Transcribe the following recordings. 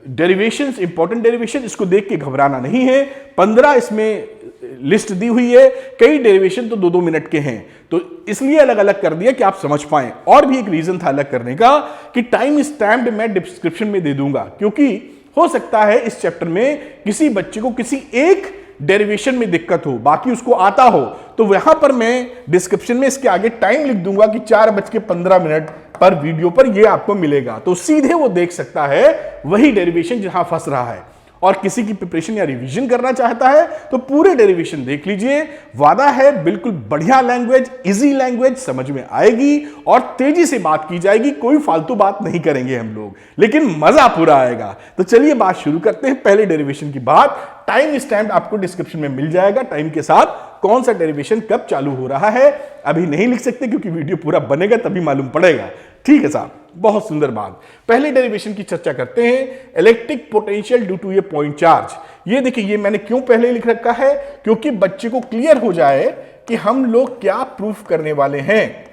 Derivations, important derivation, इसको देख के घबराना नहीं है। 15 इसमें लिस्ट दी हुई है, कई डेरिवेशन तो 2-2 मिनट के हैं, तो इसलिए अलग अलग कर दिया कि आप समझ पाएं। और भी एक रीजन था अलग करने का कि टाइम स्टैम्प्ड मैं डिस्क्रिप्शन में दे दूंगा, क्योंकि हो सकता है इस चैप्टर में किसी बच्चे को किसी एक डेरिवेशन में दिक्कत हो, बाकी उसको आता हो, तो वहां पर मैं डिस्क्रिप्शन में इसके आगे टाइम लिख दूंगा कि 4:15 पर वीडियो पर ये आपको मिलेगा, तो सीधे वो देख सकता है वही डेरिवेशन जहां फंस रहा है। और किसी की प्रिपरेशन या रिवीजन करना चाहता है तो पूरे डेरिवेशन देख लीजिए। वादा है बिल्कुल बढ़िया लैंग्वेज, इजी लैंग्वेज, समझ में आएगी और तेजी से बात की जाएगी, कोई फालतू बात नहीं करेंगे हम लोग, लेकिन मजा पूरा आएगा। तो चलिए बात शुरू करते हैं पहले डेरिवेशन की बात। टाइम स्टैम्प आपको डिस्क्रिप्शन में मिल जाएगा, टाइम के साथ कौन सा डेरिवेशन कब चालू हो रहा है। अभी नहीं लिख सकते क्योंकि वीडियो पूरा बनेगा तभी मालूम पड़ेगा, ठीक है साहब। बहुत सुंदर बात। पहले डेरिवेशन की चर्चा करते हैं, electric potential due to a point charge. ये देखिए, ये मैंने क्यों पहले लिख रखा है, क्योंकि बच्चे को क्लियर हो जाए कि हम लोग क्या प्रूफ करने वाले हैं।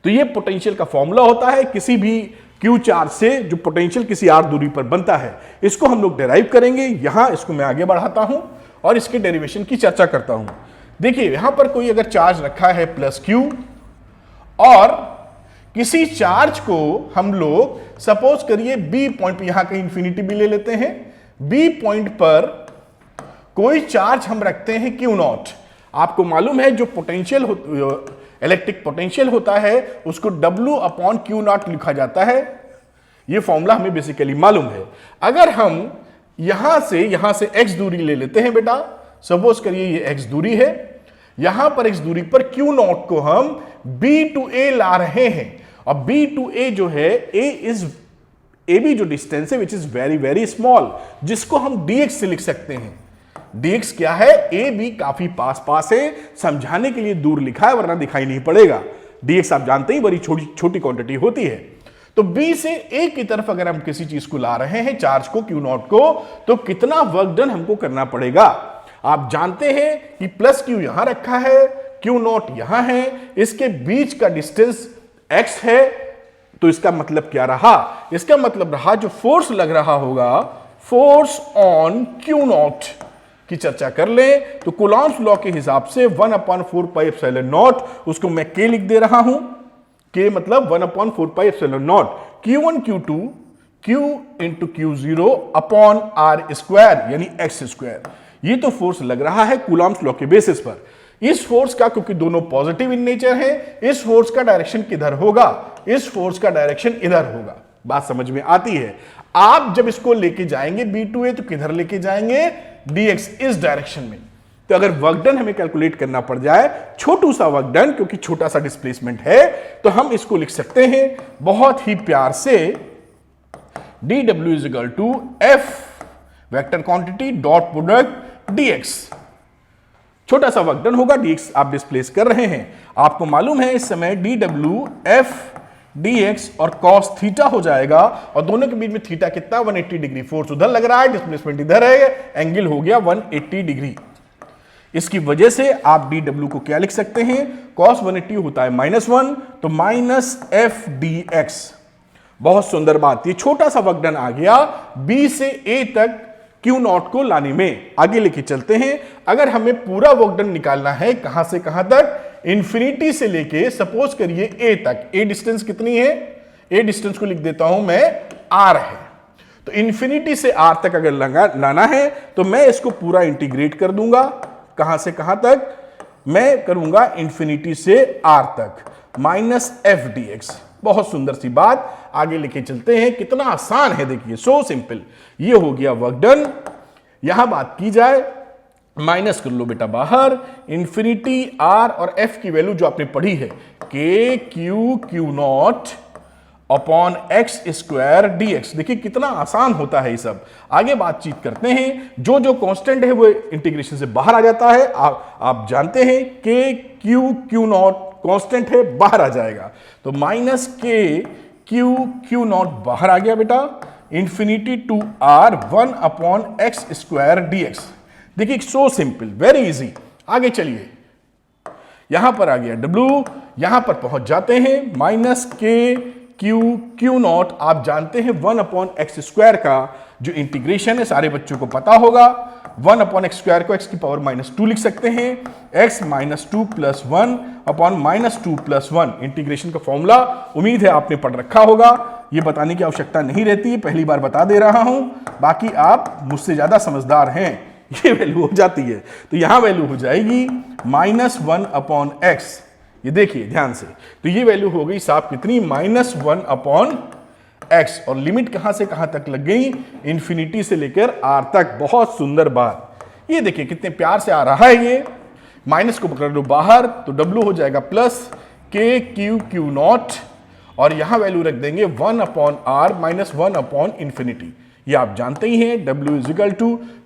तो ये पोटेंशियल का फॉर्मूला होता है किसी भी क्यू चार्ज से जो पोटेंशियल किसी आर दूरी पर बनता है, इसको हम लोग डेराइव करेंगे। यहां इसको मैं आगे बढ़ाता हूं और इसके डेरिवेशन की चर्चा करता हूं। देखिए यहां पर कोई अगर चार्ज रखा है प्लस क्यू, और किसी चार्ज को हम लोग सपोज करिए बी पॉइंट पर, यहां कहीं इंफिनिटी भी ले लेते हैं, बी पॉइंट पर कोई चार्ज हम रखते हैं क्यू नॉट। आपको मालूम है जो पोटेंशियल इलेक्ट्रिक पोटेंशियल होता है उसको W/Q0 लिखा जाता है। यह फॉर्मूला हमें बेसिकली मालूम है। अगर हम यहां से x दूरी ले लेते हैं बेटा, सपोज करिए ये x दूरी है, यहां पर x दूरी पर Q0 को हम B to A ला रहे हैं, और B to A जो है, AB जो डिस्टेंस है which is very very small, जिसको हम dx से लिख सकते हैं। dx क्या है, AB काफी पास पास है, समझाने के लिए दूर लिखा है वरना दिखाई नहीं पड़ेगा। dx आप जानते ही बड़ी छोटी छोटी क्वांटिटी होती है। तो B से A की तरफ अगर हम किसी चीज को ला रहे हैं, चार्ज को Q0 को, तो कितना वर्क डन हमको करना पड़ेगा। आप जानते हैं कि प्लस Q यहां रखा है, Q0 यहां है, इसके बीच का डिस्टेंस x है, तो इसका मतलब क्या रहा, इसका मतलब रहा जो फोर्स लग रहा होगा, फोर्स ऑन Q0 की चर्चा कर ले तो कूलॉम्स लॉ के हिसाब से 1/4πε0, उसको मैं k लिख दे रहा हूं, k मतलब 1/4πε0 Q1 Q2 Q into Q0 upon R square यानी x स्क्वायर। ये तो फोर्स लग रहा है कूलॉम्स लॉ के बेसिस पर। इस फोर्स का, क्योंकि दोनों पॉजिटिव इन नेचर है, इस फोर्स का डायरेक्शन किधर होगा, इस फोर्स का डायरेक्शन इधर होगा। बात समझ में आती है। आप जब इसको लेके जाएंगे B to A तो किधर लेके जाएंगे, dx इस डायरेक्शन में। तो अगर वर्क डन हमें कैलकुलेट करना पड़ जाए, छोटू सा वर्क डन, क्योंकि छोटा सा डिस्प्लेसमेंट है, तो हम इसको लिख सकते हैं बहुत ही प्यार से, dw is equal to f vector quantity dot product dx। छोटा सा वर्क डन होगा, dx आप डिस्प्लेस कर रहे हैं। आपको मालूम है इस समय dw f dx और cos थीटा हो जाएगा, और दोनों के बीच में थीटा कितना, 180 डिग्री। फोर्स उधर लग रहा है, डिस्प्लेसमेंट इधर है, एंगल हो गया 180 डिग्री। इसकी वजह से आप dw को क्या लिख सकते हैं, cos 180 होता है -1, तो -f dx। बहुत सुंदर बात, ये छोटा सा वर्क डन आ गया B से A तक Q0 को लाने में। आगे लेके चलते हैं। अगर हमें पूरा वर्क डन निकालना है, कहां से कहां तक, इंफिनिटी से लेके सपोज करिए A तक। A डिस्टेंस कितनी है, A डिस्टेंस को लिख देता हूं मैं R है। तो इंफिनिटी से R तक अगर लाना है तो मैं इसको पूरा इंटीग्रेट कर दूंगा। कहां से कहां तक, मैं करूंगा इंफिनिटी से R तक, -f dx। बहुत सुंदर सी बात। आगे लेके चलते हैं, कितना आसान है देखिए, सो सिंपल। ये हो गया वर्क डन। यहां बात की जाए, माइनस कर लो बेटा बाहर, इंफिनिटी R और f की वैल्यू जो आपने पढ़ी है, k q Q0 upon x square dx। देखिए कितना आसान होता है ये सब। आगे बातचीत करते हैं। जो जो कांस्टेंट है वो इंटीग्रेशन से बाहर आ जाता है। आप जानते हैं k q Q0 कांस्टेंट है, बाहर आ जाएगा, तो -k q Q0 बाहर आ गया बेटा, infinity to R 1/x square dx। देखिए सो सिंपल, वेरी इजी। आगे चलिए, यहां पर आ गया W, यहां पर पहुंच जाते हैं, -k क्यू नॉट आप जानते हैं 1/x² का जो इंटीग्रेशन है सारे बच्चों को पता होगा। 1/x² को x की पावर -2 लिख सकते हैं। x -2 + 1/-2 + 1 इंटीग्रेशन का फॉर्मूला उम्मीद है आपने पढ़ रखा होगा, ये बताने की आवश्यकता नहीं रहती, पहली बार बता दे रहा हूं, बाकी आप मुझसे ज्यादा समझदार हैं, ये वैल्यू हो जाती है। तो यहां वैल्यू हो जाएगी -1/x। ये देखिए ध्यान से, तो ये वैल्यू हो गई साहब कितनी, -1/x। और लिमिट कहां से कहां तक लग गई, इन्फिनिटी से लेकर r तक। बहुत सुंदर बात, ये देखिए कितने प्यार से आ रहा है। ये माइनस को पकड़ लो बाहर तो w हो जाएगा प्लस k/q0 और यहां वैल्यू रख देंगे 1/r -1/∞। ये आप जानते ही हैं, w =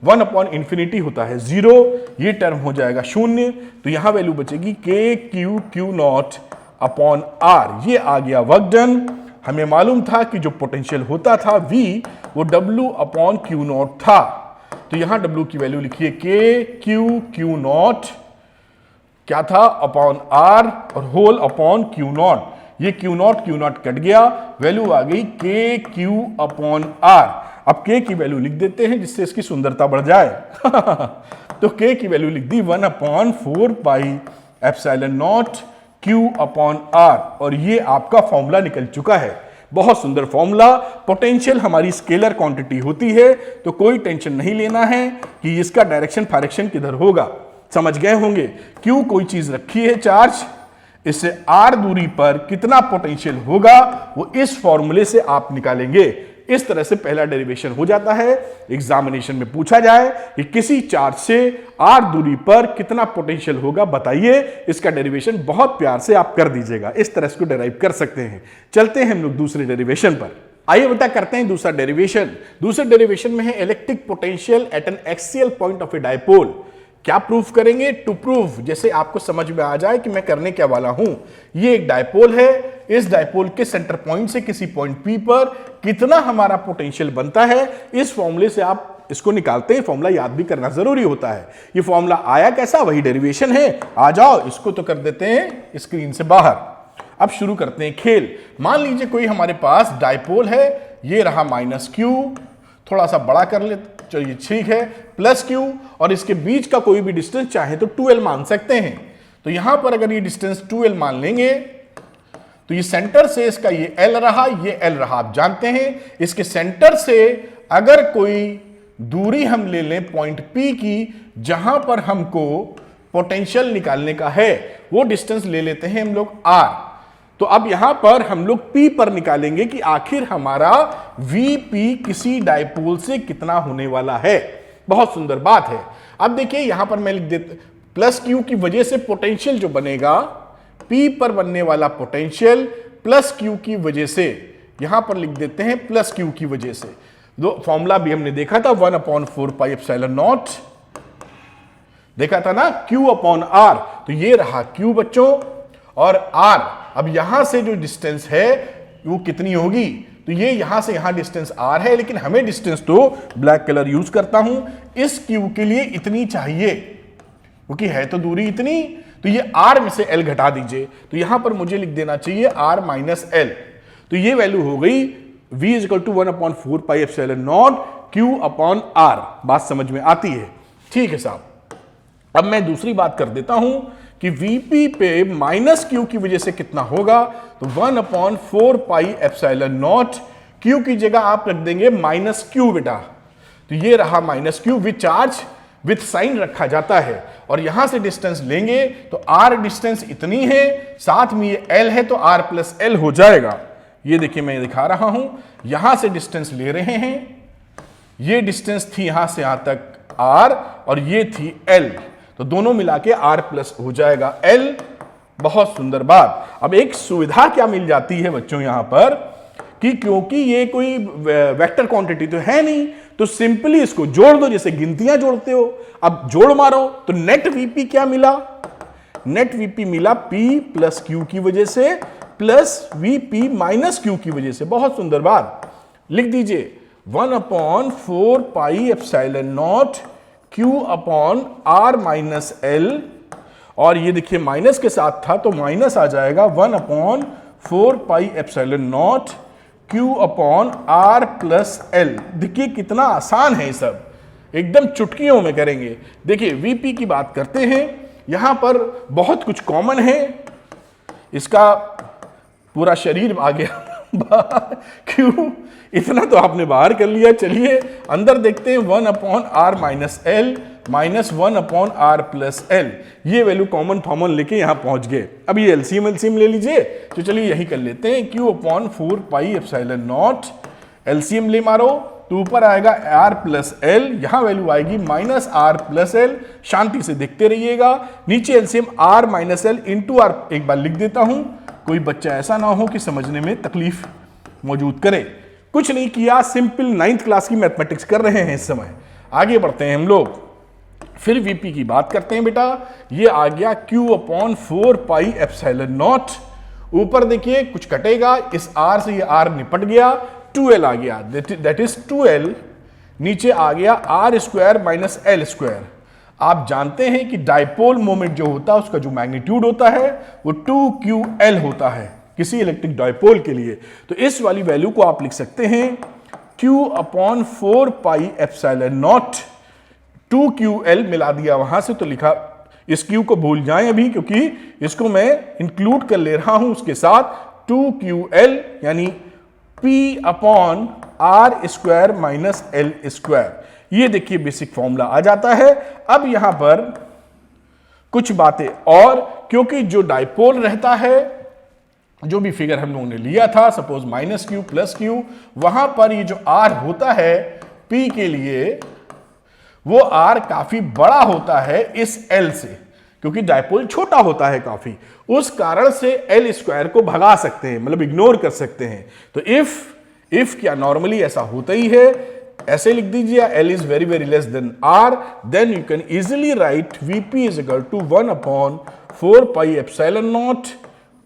1/∞ होता है 0, ये टर्म हो जाएगा 0, तो यहां वैल्यू बचेगी k/q0/r। ये आ गया वर्क डन। हमें मालूम था कि जो पोटेंशियल होता था v वो w/q0 था, तो यहां w की वैल्यू लिखिए k/q0 क्या था अपॉन r और होल अपॉन q0। ये q0 कट गया, वैल्यू आ गई k/q/r। अब k की वैल्यू लिख देते हैं जिससे इसकी सुंदरता बढ़ जाए तो k की वैल्यू लिख दी 1/4πε0 q/r और ये आपका फॉर्मूला निकल चुका है। बहुत सुंदर फॉर्मूला। पोटेंशियल हमारी स्केलर क्वांटिटी होती है तो कोई टेंशन नहीं लेना है कि इसका डायरेक्शन फायरेक्शन किधर होगा, समझ गए होंगे। क्यों कोई चीज रखी है चार्ज, इससे r दूरी पर कितना पोटेंशियल होगा वो इस फॉर्मूले से आप निकालेंगे। इस तरह से पहला डेरिवेशन हो जाता है। एग्जामिनेशन में पूछा जाए कि किसी चार्ज से r दूरी पर कितना पोटेंशियल होगा बताइए, इसका डेरिवेशन बहुत प्यार से आप कर दीजिएगा। इस तरह इसको डेराइव कर सकते हैं। चलते हैं हम लोग दूसरे डेरिवेशन पर। आइए बेटा करते हैं दूसरा डेरिवेशन। दूसरे डेरिवेशन में है electric potential at N axial point of A dipole. क्या प्रूफ करेंगे, टू प्रूव, जैसे आपको समझ में आ जाए कि मैं करने क्या वाला हूं। ये एक डायपोल है, इस डायपोल के सेंटर पॉइंट से किसी पॉइंट P पर कितना हमारा पोटेंशियल बनता है, इस फॉर्मूले से आप इसको निकालते हैं। फॉर्मूला याद भी करना जरूरी होता है। ये फॉर्मूला आया कैसा, वही डेरिवेशन है। आ जाओ, इसको तो कर देते हैं स्क्रीन से बाहर। अब शुरू करते हैं खेल। मान लीजिए कोई हमारे पास डायपोल है, ये रहा -q, थोड़ा सा बड़ा कर ले, चलिए ठीक है, +q, और इसके बीच का कोई भी डिस्टेंस चाहे तो 2l मान सकते हैं। तो यहां पर अगर ये डिस्टेंस 2l मान लेंगे तो ये सेंटर से इसका ये l रहा, ये l रहा, आप जानते हैं। इसके सेंटर से अगर कोई दूरी हम ले लें पॉइंट P की, जहां पर हमको पोटेंशियल निकालने का है, वो डिस्टेंस ले लेते हैं हम लोग r। तो अब यहां पर हम लोग P पर निकालेंगे कि आखिर हमारा Vp किसी डायपोल से कितना होने वाला है। बहुत सुंदर बात है। अब देखिए यहां पर मैं लिख देता +q की वजह से पोटेंशियल जो बनेगा, P पर बनने वाला पोटेंशियल +q की वजह से, यहां पर लिख देते हैं +q की वजह से। दो फॉर्मूला भी हमने देखा था, 1/4πε0 देखा था ना, q/r। तो ये रहा q बच्चों, और r अब यहां से जो डिस्टेंस है वो कितनी होगी, तो ये यहां से यहां डिस्टेंस r है, लेकिन हमें डिस्टेंस तो ब्लैक कलर यूज करता हूं, इस q के लिए इतनी चाहिए क्योंकि है तो दूरी इतनी, तो ये r में से l घटा दीजिए, तो यहां पर मुझे लिख देना चाहिए r - l। तो ये वैल्यू हो गई v = 1/4πε0 q/r। बात समझ में आती है, ठीक है साहब। अब मैं दूसरी बात कर देता हूं कि Vp पे -q की वजह से कितना होगा, तो 1/4πε0, q की जगह आप रख देंगे -q बेटा। तो ये रहा -q, with charge with sign रखा जाता है, और यहां से डिस्टेंस लेंगे तो r डिस्टेंस इतनी है, साथ में ये l है तो r + l हो जाएगा। ये देखिए मैं दिखा रहा हूं, यहां से डिस्टेंस ले रहे हैं, ये डिस्टेंस थी यहां से यहां तक r और ये थी l, तो दोनों मिला के r + हो जाएगा l। बहुत सुंदर बात। अब एक सुविधा क्या मिल जाती है बच्चों यहां पर कि क्योंकि ये कोई वेक्टर क्वांटिटी तो है नहीं, तो सिंपली इसको जोड़ दो, जैसे गिनतियां जोड़ते हो। अब जोड़ मारो तो नेट Vp क्या मिला, नेट Vp मिला P + q की वजह से प्लस Vp - q की वजह से। बहुत सुंदर बात, लिख दीजिए 1/4πε0 q/r - l, और ये देखिए माइनस के साथ था तो माइनस आ जाएगा 1/4 4 pi epsilon not Q upon R plus L। देखिए कितना आसान है, सब एकदम चुटकियों में करेंगे। देखिए VP की बात करते हैं, यहां पर बहुत कुछ कॉमन है, इसका पूरा शरीर आ गया क्यों, इतना तो आपने बाहर कर लिया। चलिए अंदर देखते हैं, 1 upon R minus L minus 1 upon R plus L, ये वैल्यू कॉमन लेके यहां पहुंच गए। अब ये एलसीएम ले लीजिए, तो चलिए यही कर लेते हैं, Q upon 4 pi epsilon naught, LCM ले मारो तो ऊपर आएगा आर प्लस एल, यहां वैल्यू आएगी माइनस आर प्लस एल। शांति से देखते रहिएगा, नीचे LCM R minus L into R एक बार लिख देता हूं, कोई बच्चा ऐसा ना हो कि समझने में तकलीफ मौजूद करे। कुछ नहीं किया, सिंपल 9th क्लास की मैथमेटिक्स कर रहे हैं इस समय। आगे बढ़ते हैं हम लोग, फिर वीपी की बात करते हैं बेटा। ये आ गया Q upon 4 pi epsilon not, ऊपर देखिए कुछ कटेगा, इस R से ये R निपट गया, 2L आ गया, दैट इज 2L, नीचे आ गया R square minus L square. आप जानते हैं कि डाइपोल मोमेंट जो होता है उसका जो मैग्नीट्यूड होता है वो 2QL होता है किसी इलेक्ट्रिक डाइपोल के लिए। तो इस वाली वैल्यू को आप लिख सकते हैं Q upon 4 pi epsilon not, 2QL मिला दिया वहां से तो लिखा, इस Q को भूल जाएं अभी क्योंकि इसको मैं इंक्लूड कर ले रहा हूं उसके साथ, 2QL यानी P upon R square minus L square. ये देखिए बेसिक फॉर्मूला आ जाता है। अब यहां पर कुछ बातें और, क्योंकि जो डाइपोल रहता है, जो भी फिगर हम लोगों ने लिया था, suppose minus Q plus Q, वहां पर ये जो R होता है P के लिए, वो R काफी बड़ा होता है इस L से, क्योंकि डाइपोल छोटा होता है काफी, उस कारण से L स्क्वायर को भगा सकते हैं, मतलब इग्नोर कर सकते हैं। तो इफ क्या नॉर्मली ऐसा होता ही है, ऐसे लिख दीजिए L is very very less than R, then you can easily write VP is equal to 1 upon 4 pi epsilon naught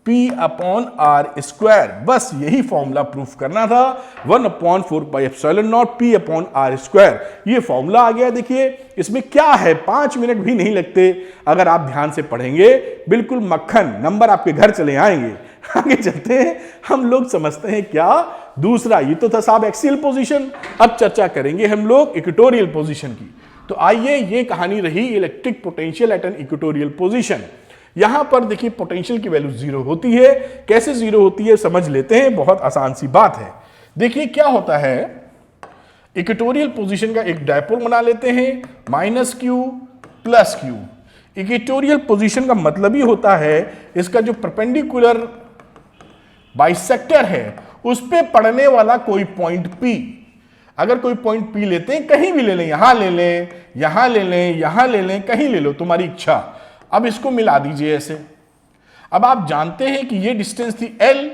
P upon R square. बस यही फॉर्मूला प्रूफ करना था, 1 upon 4 pi epsilon naught P upon R square, ये formula आ गया। देखिए इसमें क्या है, 5 मिनट भी नहीं लगते अगर आप ध्यान से पढ़ेंगे, बिल्कुल मक्खन, नंबर आपके घर चले आएंगे। आगे चलते हैं, हम लोग समझते हैं क्या दूसरा, ये तो था साहब एक्सियल पोजीशन, अब चर्चा करेंगे हम लोग इक्वेटोरियल पोजीशन की। तो आइए, ये कहानी रही electric potential at an equatorial position. यहां पर देखिए पोटेंशियल की वैल्यू 0 होती है, कैसे 0 होती है समझ लेते हैं, बहुत आसान सी बात है। देखिए क्या होता है, इक्वेटोरियल पोजीशन का एक डायपोल बना लेते हैं, minus Q plus Q। Equatorial position का मतलब ही होता है इसका जो परपेंडिकुलर बाइसेक्टर है उस पे पड़ने वाला कोई पॉइंट P। अगर कोई पॉइंट P लेते हैं, कहीं भी ले लें, यहां ले लें, यहां ले लें, यहां ले लें, कहीं ले लो, तुम्हारी इच्छा। अब इसको मिला दीजिए ऐसे। अब आप जानते हैं कि ये डिस्टेंस थी L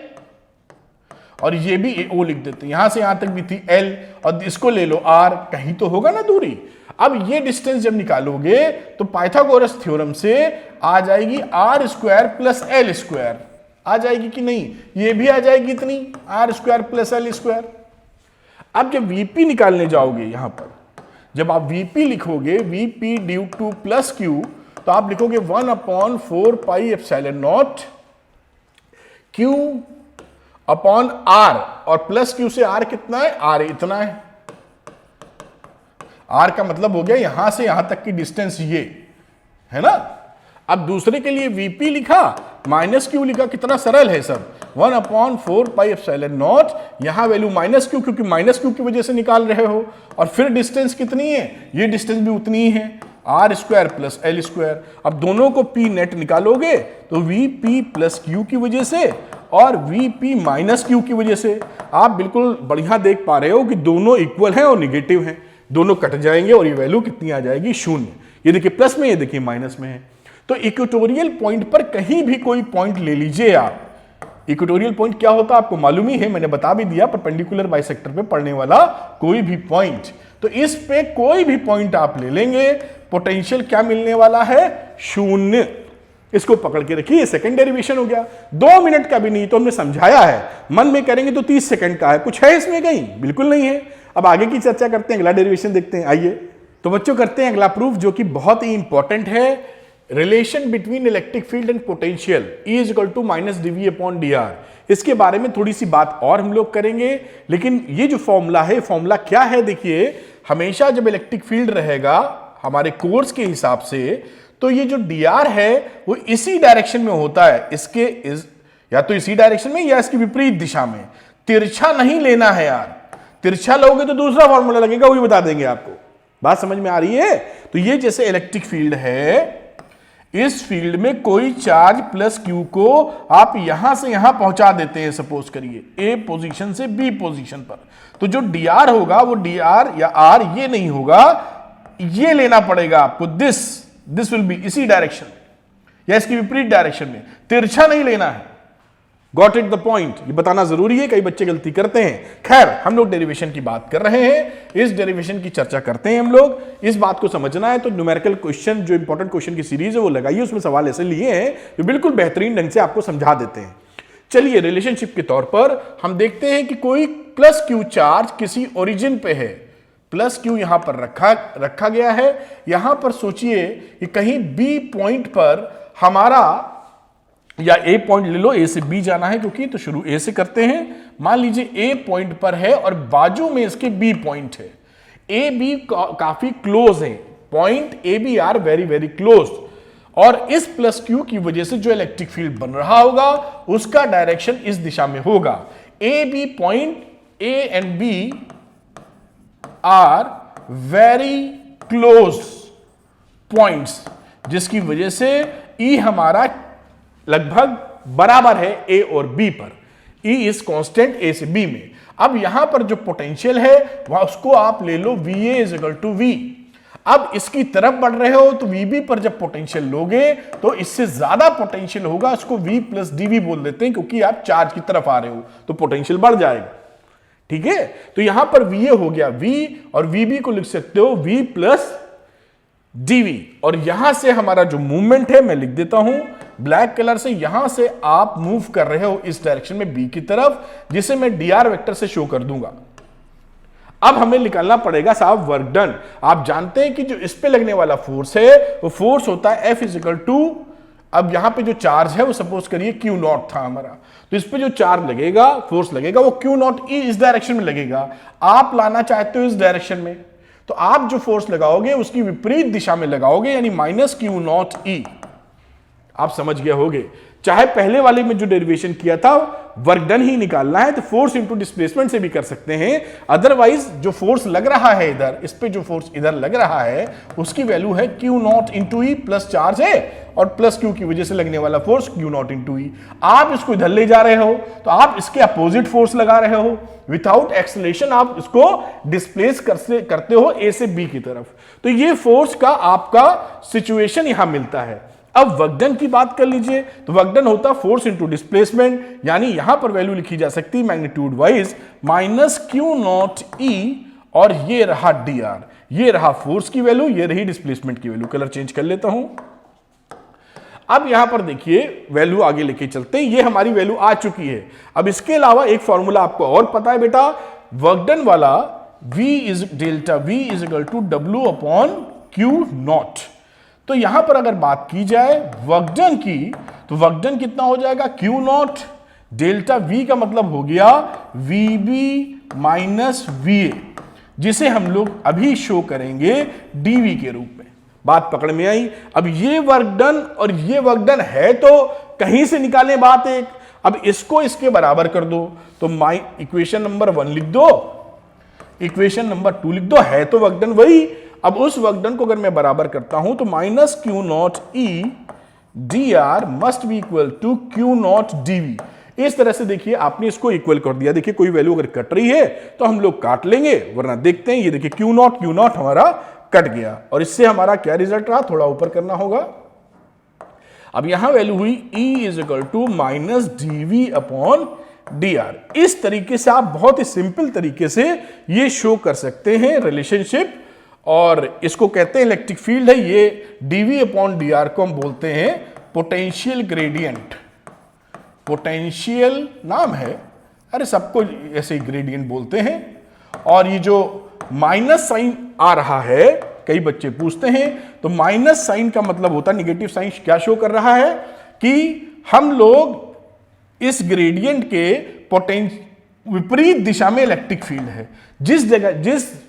और ये भी O लिख देते हैं, यहां से यहां तक भी थी L, और इसको ले लो R, कहीं तो होगा ना दूरी। अब ये डिस्टेंस जब निकालोगे तो पाइथागोरस थ्योरम से आ जाएगी R square plus L square, आ जाएगी कि नहीं, ये भी आ जाएगी इतनी, R square plus L square. अब जब VP निकालने जाओगे, यहां पर जब आप VP लिखोगे, VP due two plus Q, तो आप लिखोगे 1 upon 4 pi epsilon not Q upon R, और प्लस Q से R कितना है, R इतना है। R का मतलब हो गया यहां से यहां तक की डिस्टेंस, ये है ना। अब दूसरे के लिए VP लिखा, माइनस Q लिखा, कितना सरल है सब, 1 अपॉन 4 पाई एप्सिलॉन नॉट, यहां वैल्यू माइनस Q क्योंकि माइनस Q की वजह से निकाल रहे हो, और फिर डिस्टेंस कितनी है, ये डिस्टेंस भी उतनी ही है, R square plus L square. अब दोनों को P नेट निकालोगे तो VP प्लस Q की वजह से और VP माइनस Q की वजह से। आप बिल्कुल बढ़िया देख पा रहे हो कि दोनों इक्वल हैं और निगेटिव हैं, दोनों कट जाएंगे और ये वैल्यू कितनी आ जाएगी, 0। ये देखिए प्लस में, ये देखिए माइनस में है। तो इक्वेटोरियल पॉइंट पर कहीं भी कोई पॉइंट ले लीजिए आप। इक्वेटोरियल पॉइंट क्या होता है आपको मालूम ही है, मैंने बता भी दिया, परपेंडिकुलर बाइसेक्टर पे पड़ने वाला कोई भी पॉइंट। तो इस पे कोई भी पॉइंट आप ले लेंगे, पोटेंशियल क्या मिलने वाला है, 0। इसको पकड़ के रखिए, सेकंड डेरिवेशन हो गया, 2 मिनट का भी नहीं, तो हमने समझाया है, मन में करेंगे तो 30 सेकंड का है, कुछ है इसमें कहीं, बिल्कुल नहीं है। अब आगे की चर्चा करते हैं, अगला डेरिवेशन देखते हैं। आइए तो बच्चों करते हैं अगला प्रूफ, जो कि बहुत ही इंपॉर्टेंट है relation between electric field and potential E is equal to minus dV upon dr। इसके बारे में थोड़ी सी बात और हम लोग करेंगे, लेकिन ये जो फॉर्मूला है, फॉर्मूला क्या है, देखिए हमेशा जब इलेक्ट्रिक फील्ड रहेगा हमारे कोर्स के हिसाब से, तो ये जो dr है वो इसी डायरेक्शन में होता है, या तो इसी डायरेक्शन में या इसकी विपरीत दिशा में। तिरछा नहीं लेना है यार, तिरछा लोगे तो दूसरा फॉर्मूला लगेगा, वही बता देंगे आपको। बात समझ में आ रही है? तो ये जैसे इलेक्ट्रिक फील्ड है, इस फील्ड में कोई चार्ज प्लस क्यू को आप यहां से यहां पहुंचा देते हैं, सपोज करिए ए पोजीशन से बी पोजीशन पर, तो जो dr होगा वो dr या r ये नहीं होगा, ये लेना पड़ेगा आपको, दिस विल बी इसी डायरेक्शन या इसकी विपरीत डायरेक्शन में, तिरछा नहीं लेना है। Got it the point? ये बताना जरूरी है, कई बच्चे गलती करते हैं। खैर, हम लोग डेरिवेशन की बात कर रहे हैं, इस डेरिवेशन की चर्चा करते हैं हम लोग। इस बात को समझना है तो न्यूमेरिकल क्वेश्चन, जो इंपॉर्टेंट क्वेश्चन की सीरीज है वो लगाइए, उसमें सवाल ऐसे लिए हैं जो बिल्कुल बेहतरीन ढंग से आपको समझा देते हैं। चलिए, रिलेशनशिप के तौर पर हम देखते हैं कि कोई प्लस क्यू चार्ज किसी ओरिजिन पे है, प्लस क्यू यहां पर रखा गया है। यहां पर सोचिए कि कहीं बी पॉइंट पर हमारा, या ए पॉइंट ले लो, ए से बी जाना है क्योंकि, तो शुरू ए से करते हैं। मान लीजिए ए पॉइंट पर है और बाजू में इसके बी पॉइंट है। ए बी काफी क्लोज है, point A B are very very close, और इस प्लस क्यू की वजह से जो इलेक्ट्रिक फील्ड बन रहा होगा उसका डायरेक्शन इस दिशा में होगा। A B point, A and B are very close points, जिसकी वजह से ई हमारा लगभग बराबर है ए और बी पर। E इज कांस्टेंट ए से बी में। अब यहां पर जो पोटेंशियल है वह उसको आप ले लो VA is equal to V। अब इसकी तरफ बढ़ रहे हो तो VB पर जब पोटेंशियल लोगे तो इससे ज्यादा पोटेंशियल होगा, उसको V प्लस DV बोल देते हैं क्योंकि आप चार्ज की तरफ आ रहे हो तो पोटेंशियल बढ़ जाएगा। ठीक है, तो यहां पर VA हो गया V, और VB को लिख सकते हो V प्लस dV। और यहां से हमारा जो मूवमेंट है मैं लिख देता हूं ब्लैक कलर से, यहां से आप मूव कर रहे हो इस डायरेक्शन में B की तरफ, जिसे मैं dr वेक्टर से शो कर दूंगा। अब हमें निकालना पड़ेगा साहब वर्क डन। आप जानते हैं कि जो इस पे लगने वाला फोर्स है वो फोर्स होता है F इज इक्वल टू, अब यहां पे जो चार्ज है वो सपोज करिए Q नॉट था हमारा, तो इस पे जो चार्ज लगेगा, फोर्स लगेगा, वो Q नॉट E इस डायरेक्शन में लगेगा। आप लाना चाहते हो इस डायरेक्शन में, तो आप जो फोर्स लगाओगे उसकी विपरीत दिशा में लगाओगे, यानी माइनस Q नॉट E। आप समझ गए होगे। चाहे पहले वाले में जो डेरिवेशन किया था वर्क डन ही निकालना है तो फोर्स इंटू डिस्प्लेसमेंट से भी कर सकते हैं, अदरवाइज जो फोर्स लग रहा है इधर, इस पे जो फोर्स इधर लग रहा है उसकी वैल्यू है Q not into E, plus charge है और प्लस Q की वजह से लगने वाला force Q not into E। आप इसको इधर ले जा रहे हो तो आप इसके अपोजिट फोर्स लगा रहे हो, विदाउट एक्सेलरेशन आप इसको डिस्प्लेस करते हो A से B की तरफ। तो ये फोर्स का आपका सिचुएशन यहां मिलता है। अब वर्क डन की बात कर लीजिए, तो वर्क डन होता फोर्स इंटू डिस्प्लेसमेंट, यानी यहां पर वैल्यू लिखी जा सकती है magnitude wise minus Q naught E, और ये रहा dr, ये रहा फोर्स की वैल्यू, ये रही डिस्प्लेसमेंट की वैल्यू। कलर चेंज कर लेता हूं। अब यहां पर देखिए वैल्यू आगे लेके चलते हैं, ये हमारी वैल्यू आ चुकी है। अब इसके अलावा एक फॉर्मूला आपको और पता है बेटा, वर्क डन वाला V is delta V is equal to W upon Q naught. तो यहां पर अगर बात की जाए वर्क डन की, तो वर्क डन कितना हो जाएगा Q नॉट डेल्टा V का मतलब हो गया VB माइनस VA, जिसे हम लोग अभी शो करेंगे dV के रूप में। बात पकड़ में आई? अब ये वर्क डन और ये वर्क डन है तो कहीं से निकालें बात एक। अब इसको इसके बराबर कर दो, तो इक्वेशन नंबर 1 लिख दो, इक्वेशन नंबर 2 लिख दो, है तो वर्क डन वही। अब उस वर्क डन को अगर मैं बराबर करता हूं तो minus Q naught E dr must be equal to Q naught dV। इस तरह से देखिए आपने इसको इक्वल कर दिया। देखिए कोई वैल्यू अगर कट रही है तो हम लोग काट लेंगे, वरना देखते हैं। ये देखिए Q नॉट हमारा कट गया, और इससे हमारा क्या रिजल्ट रहा, थोड़ा ऊपर करना होगा। अब यहां वैल्यू हुई E is equal to minus dV upon dr। इस तरीके से आप बहुत ही सिंपल तरीके से ये शो कर सकते हैं रिलेशनशिप, और इसको कहते हैं इलेक्ट्रिक फील्ड है ये। dV अपॉन dr को हम बोलते हैं पोटेंशियल ग्रेडियंट। पोटेंशियल नाम है, अरे सबको ऐसे ही ग्रेडियंट बोलते हैं। और ये जो माइनस साइन आ रहा है, कई बच्चे पूछते हैं। तो माइनस साइन का मतलब होता है, निगेटिव साइन क्या शो कर रहा है कि हम लोग इस ग्रेडियंट के पोटेंशियल विपरीत दिशा में इलेक्ट्रिक फील्ड है, जिस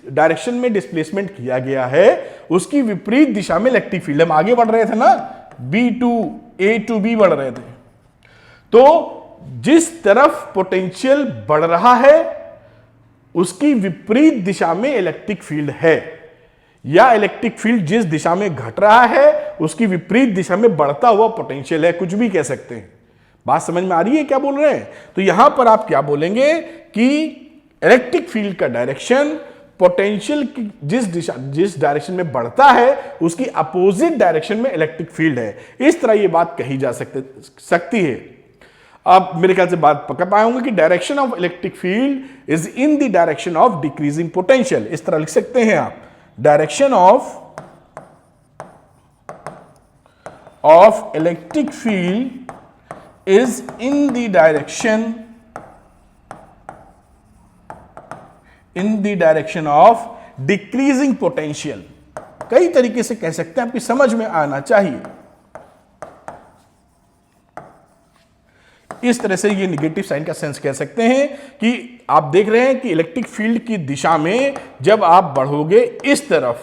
डायरेक्शन में डिस्प्लेसमेंट किया गया है उसकी विपरीत दिशा में इलेक्ट्रिक फील्ड। हम आगे बढ़ रहे थे ना, B to A to B बढ़ रहे थे, तो जिस तरफ पोटेंशियल बढ़ रहा है उसकी विपरीत दिशा में इलेक्ट्रिक फील्ड है, या इलेक्ट्रिक फील्ड जिस दिशा में घट रहा है उसकी विपरीत दिशा में बढ़ता हुआ पोटेंशियल है, कुछ भी कह सकते हैं। बात समझ में आ रही है क्या बोल रहे हैं? तो यहां पर आप क्या बोलेंगे कि इलेक्ट्रिक फील्ड का डायरेक्शन पोटेंशियल की जिस डायरेक्शन में बढ़ता है उसकी अपोजिट डायरेक्शन में इलेक्ट्रिक फील्ड है। इस तरह यह बात कही जा सकती है। आप मेरे ख्याल से बात पकड़ पाए होंगे कि direction of electric field is in the direction of decreasing potential. इस तरह लिख सकते हैं आप, direction of electric field is in the direction of decreasing potential। कई तरीके से कह सकते हैं, आपकी समझ में आना चाहिए। इस तरह से ये निगेटिव साइन का सेंस कह सकते हैं कि आप देख रहे हैं कि इलेक्ट्रिक फील्ड की दिशा में जब आप बढ़ोगे इस तरफ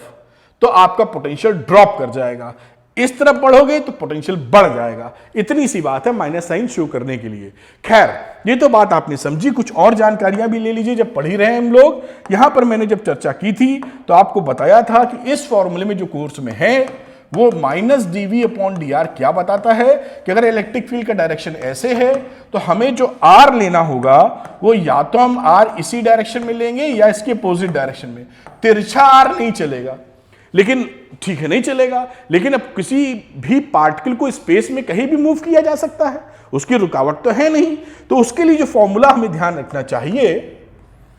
तो आपका पोटेंशियल ड्रॉप कर जाएगा, इस तरफ बढ़ोगे तो पोटेंशियल बढ़ जाएगा। इतनी सी बात है माइनस साइन शो करने के लिए। खैर, ये तो बात आपने समझी, कुछ और जानकारियां भी ले लीजिए जब पढ़ ही रहे हैं हम लोग। यहां पर मैंने जब चर्चा की थी तो आपको बताया था कि इस फॉर्मूले में जो कोर्स में है वो -dV/dr क्या बताता है कि अगर इलेक्ट्रिक फील्ड का डायरेक्शन ऐसे है तो हमें जो r लेना होगा वो या तो हम r इसी डायरेक्शन में लेंगे या इसके अपोजिट डायरेक्शन में। तिरछा r नहीं चलेगा, लेकिन ठीक है नहीं चलेगा, लेकिन अब किसी भी पार्टिकल को स्पेस में कहीं भी मूव किया जा सकता है, उसकी रुकावट तो है नहीं। तो उसके लिए जो फॉर्मूला हमें ध्यान रखना चाहिए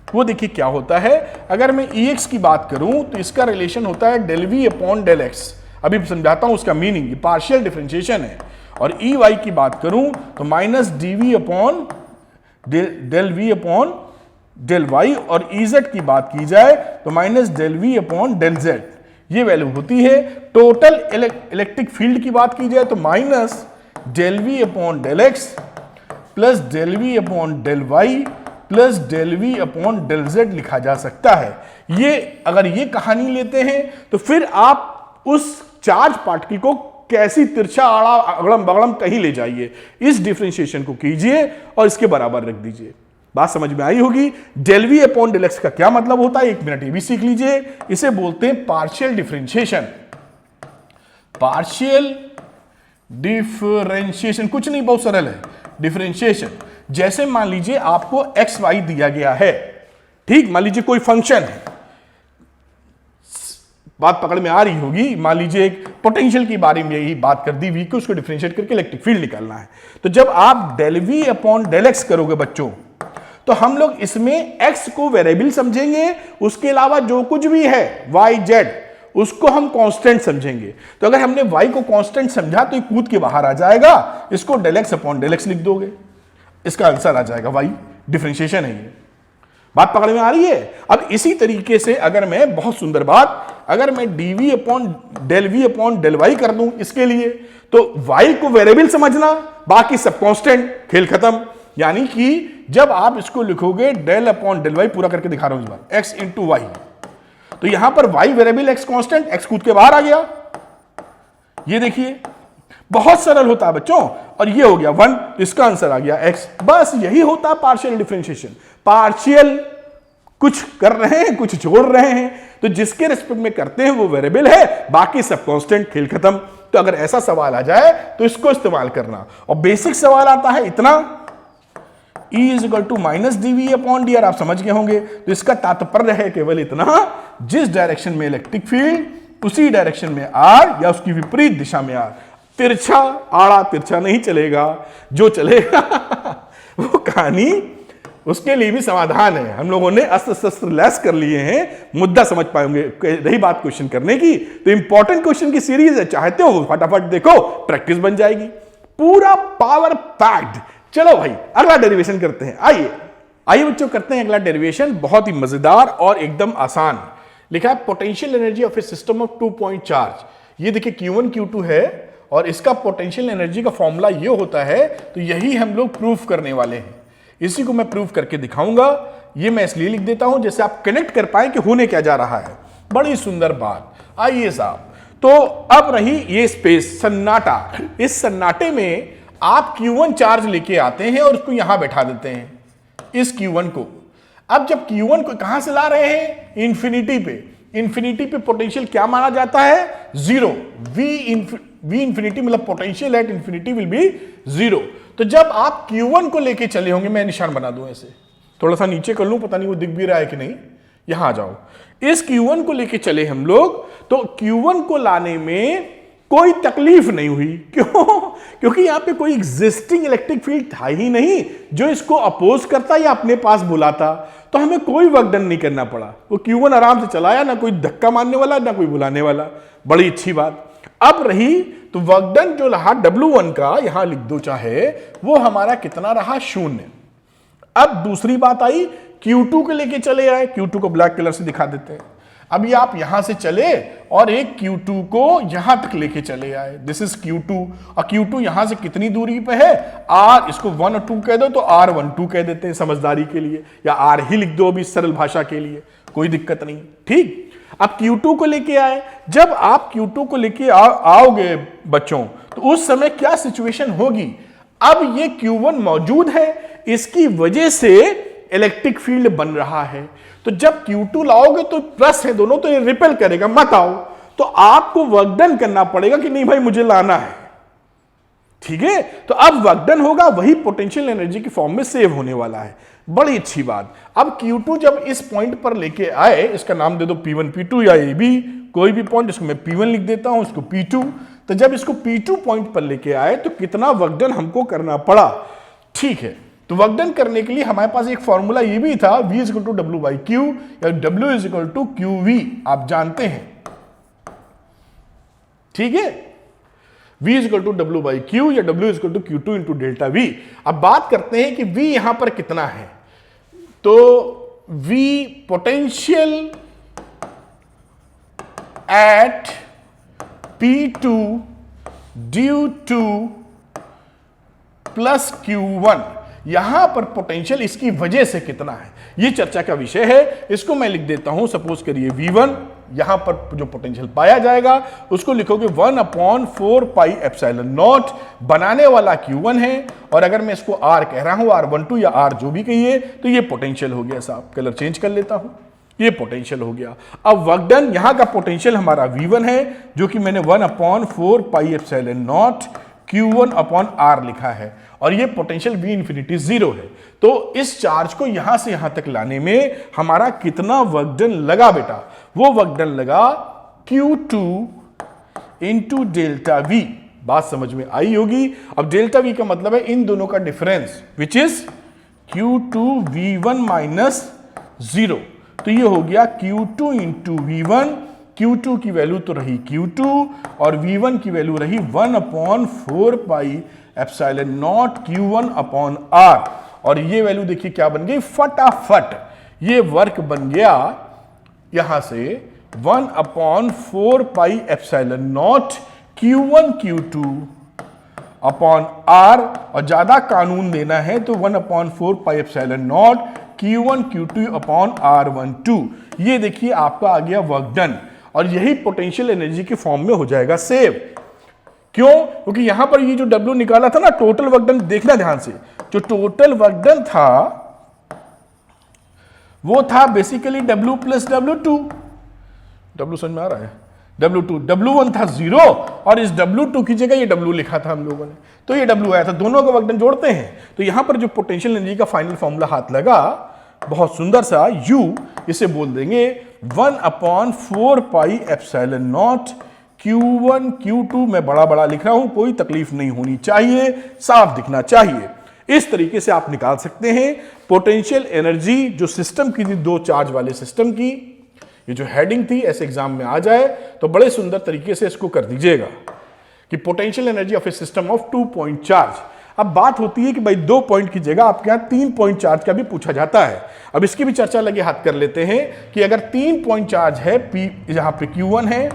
वो देखिए क्या होता है। अगर मैं Ex की बात करूं तो इसका रिलेशन होता है del V/del x। अभी समझाता हूं उसका मीनिंग, ये पार्शियल डिफरेंशिएशन है। और Ey की बात करूं तो -dV/del V/del y, और Ez की बात की जाए तो -del V/del z। ये वैल्यू होती है। टोटल इलेक्ट्रिक फील्ड की बात की जाए तो -del V/del x plus del V/del y plus del V/del z लिखा जा सकता है। ये अगर ये कहानी लेते हैं तो फिर आप उस चार्ज पार्टिकल को कैसी तिरछा आड़ा अगड़म बगड़म कहीं ले जाइए, इस डिफरेंशिएशन को कीजिए और इसके बराबर रख दीजिए। बात समझ में आई होगी। del V/del x का क्या मतलब होता है, एक मिनट ये भी सीख लीजिए। इसे बोलते हैं पार्शियल डिफरेंशिएशन। पार्शियल डिफरेंशिएशन कुछ नहीं, बहुत सरल है। डिफरेंशिएशन जैसे मान लीजिए आपको x y दिया गया है, ठीक, मान लीजिए कोई फंक्शन है, बात पकड़ में आ रही होगी। मान लीजिए एक पोटेंशियल के बारे में यही बात कर दी हुई कि उसको डिफरेंशिएट करके इलेक्ट्रिक फील्ड निकालना है। तो जब आप del V/del x करोगे बच्चों, तो हम लोग इसमें x को वेरिएबल समझेंगे, उसके अलावा जो कुछ भी है y z उसको हम कांस्टेंट समझेंगे। तो अगर हमने y को कांस्टेंट समझा तो ये कूद के बाहर आ जाएगा, इसको del x/del x लिख दोगे, इसका आंसर आ जाएगा y। डिफरेंशिएशन है ये। बात पकड़ में आ रही है। अब इसी तरीके से अगर मैं, बहुत सुंदर बात, अगर मैं del V/del y कर दूं इसके लिए, तो y को वेरिएबल समझना, बाकी सब कांस्टेंट, खेल खत्म। यानी कि जब आप इसको लिखोगे del/del y, पूरा करके दिखा रहा हूं इस बार, x into y, तो यहां पर y variable, x constant, x कूद के बाहर आ गया। ये देखिए बहुत सरल होता है बच्चों। और ये हो गया 1, तो इसका आंसर आ गया x। बस यही होता है पार्शियल डिफरेंशिएशन। पार्शियल कुछ कर रहे हैं, कुछ जोड़ रहे हैं, तो जिसके रिस्पेक्ट में करते हैं वो वेरिएबल है, बाकी सब कांस्टेंट, खेल खत्म। तो अगर ऐसा सवाल आ जाए तो इसको इस्तेमाल करना। और बेसिक सवाल आता है इतना, E = -dV/dr, आप समझ गए होंगे। तो इसका तात्पर्य है केवल इतना, जिस डायरेक्शन में इलेक्ट्रिक फील्ड उसी डायरेक्शन में r या उसकी विपरीत दिशा में r। तिरछा आड़ा तिरछा नहीं चलेगा, जो चलेगा वो कहानी, उसके लिए भी समाधान है। हम लोगों ने अस्त्र शस्त्र लैस कर लिए हैं, मुद्दा समझ पाएंगे। रही बात क्वेश्चन करने की, तो इंपॉर्टेंट क्वेश्चन की सीरीज है, चाहते हो फटाफट देखो, प्रैक्टिस बन जाएगी, पूरा पावर पैक्ड। चलो भाई अगला डेरिवेशन करते हैं। आइए बच्चों करते हैं अगला डेरिवेशन, बहुत ही मजेदार और एकदम आसान। लिखा है potential energy of A system of 2 point charge. ये देखिए Q1 Q2 है और इसका पोटेंशियल एनर्जी का फॉर्मूला ये होता है, तो यही हम लोग प्रूफ करने वाले हैं। इसी को मैं प्रूफ करके दिखाऊंगा। ये मैं इसलिए लिख देता हूं जैसे आप कनेक्ट कर पाए कि होने क्या जा रहा है। बड़ी सुंदर बात। आइए साहब, तो अब रही ये स्पेस, सन्नाटा। इस सन्नाटे में आप Q1 चार्ज लेके आते हैं और उसको यहां बैठा देते हैं, इस Q1 को। अब जब Q1 को कहां से ला रहे हैं? इंफिनिटी पे। इंफिनिटी पे पोटेंशियल क्या माना जाता है? जीरो। वी इंफिनिटी मतलब potential at infinity will be zero. तो जब आप Q1 को लेके चले होंगे, मैं निशान बना दूं ऐसे, थोड़ा सा नीचे कर लूं, पता नहीं वो दिख भी रहा है कि नहीं। यहां आ जाओ। इस Q1 को लेके चले हम लोग, तो Q1 को लाने में कोई तकलीफ नहीं हुई। क्यों? क्योंकि यहां पे कोई एग्जिस्टिंग इलेक्ट्रिक फील्ड था ही नहीं जो इसको अपोज करता या अपने पास बुलाता, तो हमें कोई वर्क डन नहीं करना पड़ा। वो Q1 आराम से चलाया, ना कोई धक्का मारने वाला ना कोई बुलाने वाला। बड़ी अच्छी बात। अब रही तो वर्क डन जो रहा W1 का, यहां लिख दो चाहे, वो हमारा कितना रहा? 0। अब दूसरी बात आई, Q2 को लेके चले आए। Q2 को ब्लैक कलर से दिखा देते हैं। अभी आप यहां से चले और एक Q2 को यहां तक लेके चले आए। दिस इज Q2, और Q2 यहां से कितनी दूरी पे है? R। इसको 1 और 2 कह दो तो R12 कह देते हैं समझदारी के लिए, या R ही लिख दो अभी सरल भाषा के लिए, कोई दिक्कत नहीं। ठीक। अब Q2 को लेके आए। जब आप Q2 को लेके आओगे बच्चों, तो उस समय क्या सिचुएशन होगी? अब ये Q1 मौजूद है, इसकी वजह से इलेक्ट्रिक फील्ड बन रहा है। तो जब Q2 लाओगे तो प्लस है दोनों, तो ये रिपेल करेगा, मत आओ। तो आपको वर्क डन करना पड़ेगा कि नहीं भाई मुझे लाना है। ठीक है, तो अब वर्क डन होगा, वही पोटेंशियल एनर्जी की फॉर्म में सेव होने वाला है। बड़ी अच्छी बात। अब Q2 जब इस पॉइंट पर लेके आए, इसका नाम दे दो P1 P2 या AB, कोई भी पॉइंट, इसको मैं P1 लिख देता हूं, इसको P2। तो जब इसको P2 पॉइंट पर लेके आए तो कितना वर्क डन हमको करना पड़ा? ठीक है, तो वर्क डन करने के लिए हमारे पास एक फॉर्मूला ये भी था, V = W/Q या W = QV, आप जानते हैं। ठीक है, V = W/Q या W = Q2 × ΔV। अब बात करते हैं कि V यहां पर कितना है। तो V potential at P2 due two plus Q1, यहां पर पोटेंशियल इसकी वजह से कितना है, यह चर्चा का विषय है। इसको मैं लिख देता हूं, सपोज करिए V1, यहां पर जो पोटेंशियल पाया जाएगा उसको लिखोगे 1/4πε0। बनाने वाला Q1 है, और अगर मैं इसको R कह रहा हूं, R12 या R जो भी कहिए, तो ये पोटेंशियल हो गया। साहब कलर चेंज कर लेता हूं, ये पोटेंशियल हो गया। अब वर्क डन, यहां का पोटेंशियल हमारा V1 है, जो कि मैंने 1/4πε0 Q1/R लिखा है, और ये पोटेंशियल V इंफिनिटी 0 है। तो इस चार्ज को यहां से यहां तक लाने में हमारा कितना वर्क डन लगा बेटा? वो वर्क डन लगा Q2 × ΔV। बात समझ में आई होगी। अब डेल्टा V का मतलब है इन दोनों का डिफरेंस, विच इज Q2V1 - 0। तो ये हो गया Q2 × V1। Q2 की वैल्यू तो रही Q2 और V1 की वैल्यू रही 1/4πε0 Q1/R। और ये वैल्यू देखिए क्या बन गई, फटाफट ये वर्क बन गया यहां से 1/4πε0 Q1 Q2/R, और ज्यादा कानून देना है तो 1/4πε0 Q1 Q2/R12। ये देखिए आपका आ गया वर्क डन, और यही पोटेंशियल एनर्जी के फॉर्म में हो जाएगा सेव। क्यों? क्योंकि यहां पर ये जो W निकाला था ना, टोटल वर्क डन, देखना ध्यान से, जो टोटल वर्क डन था वो था बेसिकली W + W2। W समझ में आ रहा है? W2, W1 था 0, और इस W2 की जगह ये W लिखा था हम लोगों ने, तो ये W आया था। दोनों का वर्क डन जोड़ते हैं तो यहां पर जो पोटेंशियल एनर्जी का फाइनल फॉर्मूला हाथ लगा, बहुत सुंदर सा U, इसे बोल देंगे 1/4πε0 Q1 Q2। मैं बड़ा बड़ा लिख रहा हूं, कोई तकलीफ नहीं होनी चाहिए, साफ दिखना चाहिए। इस तरीके से आप निकाल सकते हैं पोटेंशियल एनर्जी जो सिस्टम की थी, दो चार्ज वाले सिस्टम की। ये जो हेडिंग थी ऐसे एग्जाम में आ जाए तो बड़े सुंदर तरीके से इसको कर दीजिएगा कि potential energy of A system of 2 point charge. अब बात होती है कि भाई 2 पॉइंट की जगह आपके यहां 3 पॉइंट चार्ज का भी पूछा जाता है। अब इसकी भी चर्चा लगे हाथ कर लेते हैं कि अगर 3 पॉइंट चार्ज है, P यहां पे Q1 है,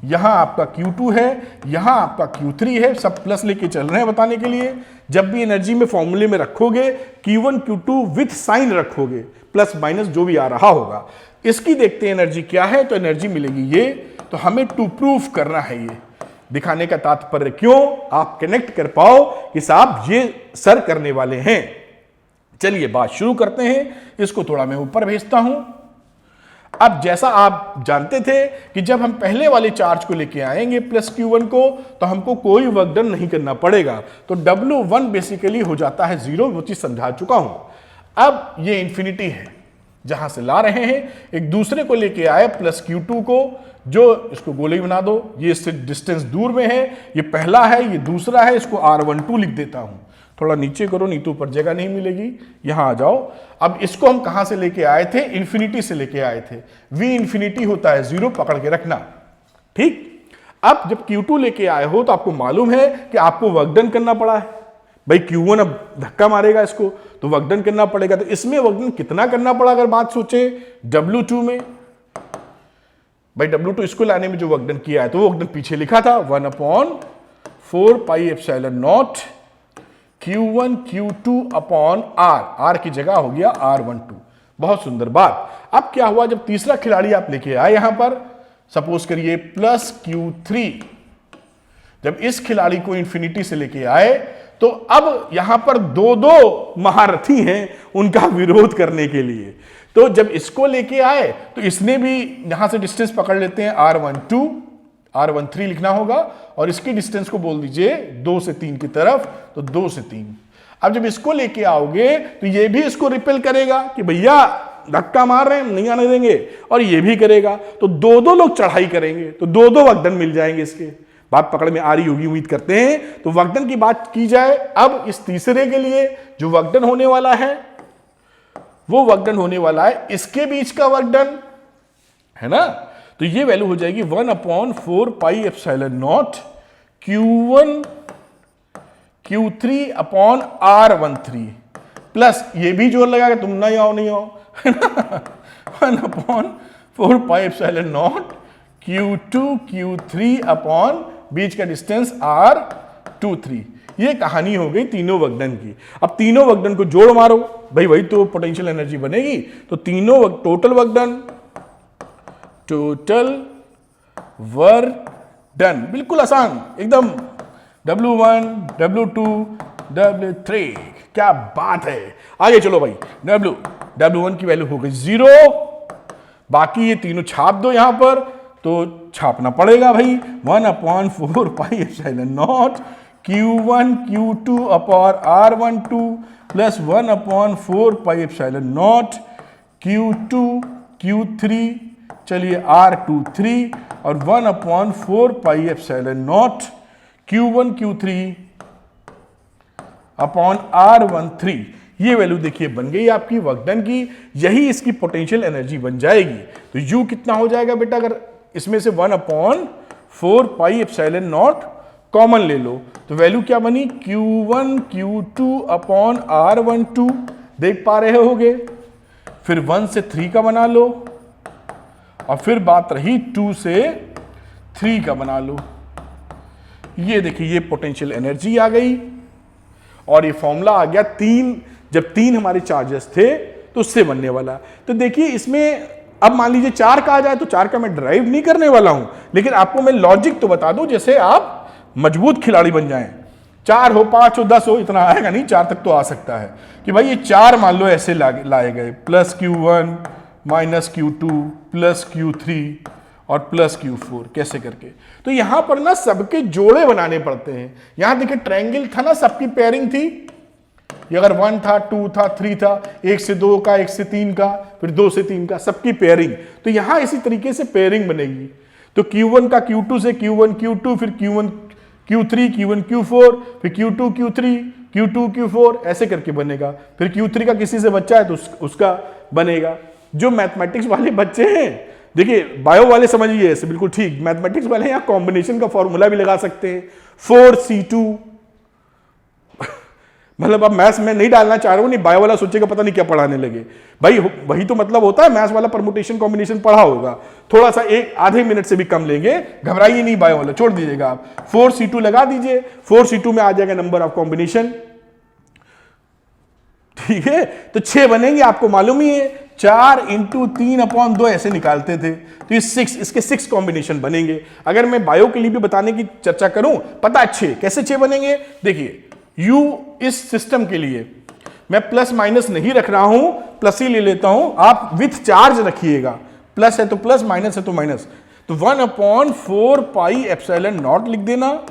यहां आपका Q2 है, यहां आपका Q3 है, सब प्लस लेके चल रहे हैं बताने के लिए। जब भी एनर्जी में फॉर्मूले में रखोगे Q1 Q2 विथ साइन रखोगे, प्लस माइनस जो भी आ रहा होगा। इसकी देखते हैं एनर्जी क्या है, तो एनर्जी मिलेगी ये। तो हमें टू प्रूफ करना है, ये दिखाने का तात्पर्य क्यों आप कनेक्ट कर पाओ कि साहब ये सर करने वाले हैं। चलिए बात शुरू करते हैं। इसको थोड़ा मैं ऊपर भेजता हूं। अब जैसा आप जानते थे कि जब हम पहले वाले चार्ज को लेके आएंगे प्लस Q1 को, तो हमको कोई वर्क डन नहीं करना पड़ेगा, तो W1 बेसिकली हो जाता है 0, वो चीज समझा चुका हूं। अब ये इंफिनिटी है, जहां से ला रहे हैं एक दूसरे को लेके आए प्लस Q2 को, जो इसको गोले बना दो, ये इससे डिस्टेंस दूर में है, ये पहला है, ये दूसरा है, इसको R12 लिख देता हूं। थोड़ा नीचे करो, नहीं तो ऊपर जगह नहीं मिलेगी, यहां आ जाओ। अब इसको हम कहां से लेके आए थे, इंफिनिटी से लेके आए थे। V इंफिनिटी होता है 0, पकड़ के रखना, ठीक। अब जब Q2 लेके आए हो तो आपको मालूम है कि आपको वर्क डन करना पड़ा है। भाई Q1 अब धक्का मारेगा इसको, तो वर्क डन करना पड़ेगा। तो इसमें वर्क डन कितना करना पड़ा अगर बात सोचे W2 में, भाई W2 इसको लाने में जो वर्क डन किया है, तो वो वर्क डन पीछे लिखा था 1/4 pi epsilon naught Q1 Q2 upon R की जगह हो गया R12। बहुत सुंदर बात। अब क्या हुआ, जब तीसरा खिलाड़ी आप लेके आए यहां पर, सपोज करिए प्लस Q3, जब इस खिलाड़ी को इंफिनिटी से लेके आए, तो अब यहां पर दो महारथी हैं उनका विरोध करने के लिए। तो जब इसको लेके आए तो इसने भी यहां से डिस्टेंस पकड़ लेते हैं R12, R13 लिखना होगा, और इसकी डिस्टेंस को बोल दीजिए 2 से 3 की तरफ, तो 2 से 3। अब जब इसको लेके आओगे तो ये भी इसको रिपेल करेगा कि भैया धक्का मार रहे हैं, नहीं आने देंगे, और ये भी करेगा, तो दो लोग चढ़ाई करेंगे, तो दो वर्क डन मिल जाएंगे। इसके बात पकड़ में आ रही होगी उम्मीद करते हैं। तो वर्क डन की बात की जाए, अब इस तीसरे के लिए जो वर्क डन होने वाला है, वो वर्क डन होने वाला है इसके बीच का वर्क डन, है ना। तो ये वैल्यू हो जाएगी 1/4 pi epsilon naught Q1 Q3 upon R13, plus ये भी जोर लगा तुम नहीं आओ 1/4 pi epsilon naught Q2 Q3 upon बीच का डिस्टेंस R23। ये कहानी हो गई तीनों वर्क डन की। अब तीनों वर्क डन को जोड़ मारो, भाई वही तो पोटेंशियल एनर्जी बनेगी। तो तीनों टोटल वर्क डन बिल्कुल आसान एकदम, W1 W2 W3, क्या बात है। आगे चलो भाई, W1 की वैल्यू हो गई 0, बाकी ये तीनों छाप दो यहां पर, तो छापना पड़ेगा भाई 1/4 pi epsilon naught Q1 Q2 upon R12 plus 1/4 pi epsilon naught Q2 Q3, चलिए R23, और 1/4 pi epsilon naught Q1 Q3 upon R13। ये वैल्यू देखिए बन गई आपकी वर्क डन की, यही इसकी पोटेंशियल एनर्जी बन जाएगी। तो U कितना हो जाएगा बेटा, अगर इसमें से 1/4 पाई एप्सिलॉन नॉट कॉमन ले लो, तो वैल्यू क्या बनी, Q1 Q2 अपॉन R12, देख पा रहे होगे। फिर 1 से 3 का बना लो, और फिर बात रही 2 से 3 का बना लो। ये देखिए ये पोटेंशियल एनर्जी आ गई, और ये फॉर्मूला आ गया 3, जब 3 हमारे चार्जेस थे तो उससे बनने वाला। तो देखिए इसमें अब मान लीजिए 4 का आ जाए, तो 4 का मैं ड्राइव नहीं करने वाला हूं, लेकिन आपको मैं लॉजिक तो बता दूं, जैसे आप मजबूत खिलाड़ी बन जाएं। 4 हो 5 हो 10 हो, इतना आएगा नहीं, 4 तक तो आ सकता है कि भाई ये 4 मान लो ऐसे लाए गए, plus Q1 minus Q2 plus Q3 और प्लस Q4, कैसे करके। तो यहां पर ना सबके जोड़े बनाने पड़ते हैं। यहां देखिए ट्रायंगल था ना, सबकी पेयरिंग थी। ये अगर 1 था, 2 था, 3 था, 1 से 2 का, 1 से 3 का, फिर 2 से 3 का, सबकी पेयरिंग। तो यहां इसी तरीके से पेयरिंग बनेगी। तो Q1 का Q2 से, Q1 Q2, फिर Q1 Q3, Q1 Q4, फिर Q2 Q3, Q2 Q4, ऐसे करके बनेगा। फिर Q3 का किसी से बच्चा है तो उसका बनेगा। जो मैथमेटिक्स वाले बच्चे हैं, देखिए बायो वाले समझिए ऐसे बिल्कुल ठीक, मैथमेटिक्स वाले यहाँ कॉम्बिनेशन का फॉर्मूला भी लगा सकते हैं, 4C2 मतलब अब मैथ्स में नहीं डालना चाह रहा हूं, नहीं बायो वाला सोचेगा पता नहीं क्या पढ़ाने लगे। भाई वही तो मतलब होता है, मैथ्स वाला परमुटेशन कॉम्बिनेशन पढ़ा होगा, थोड़ा सा एक आधे मिनट से भी कम लेंगे, घबराइए नहीं बायो वाला, छोड़ दीजिएगा आप। 4C2 लगा दीजिए, 4C2 में आ जाएगा नंबर ऑफ कॉम्बिनेशन, ठीक है। तो 6 बनेंगे, आपको मालूम ही है 4 × 3/2 ऐसे निकालते थे, तो ये 6, इसके 6 कॉम्बिनेशन बनेंगे। अगर मैं बायो के लिए भी बताने की चर्चा करूं, पता है 6 कैसे 6 बनेंगे। देखिए U इस सिस्टम के लिए मैं प्लस माइनस नहीं रख रहा हूं, प्लस ही ले लेता हूं, आप विथ चार्ज रखिएगा, प्लस है तो प्लस, माइनस है तो माइनस, तो 1/4πε0 लिख देना।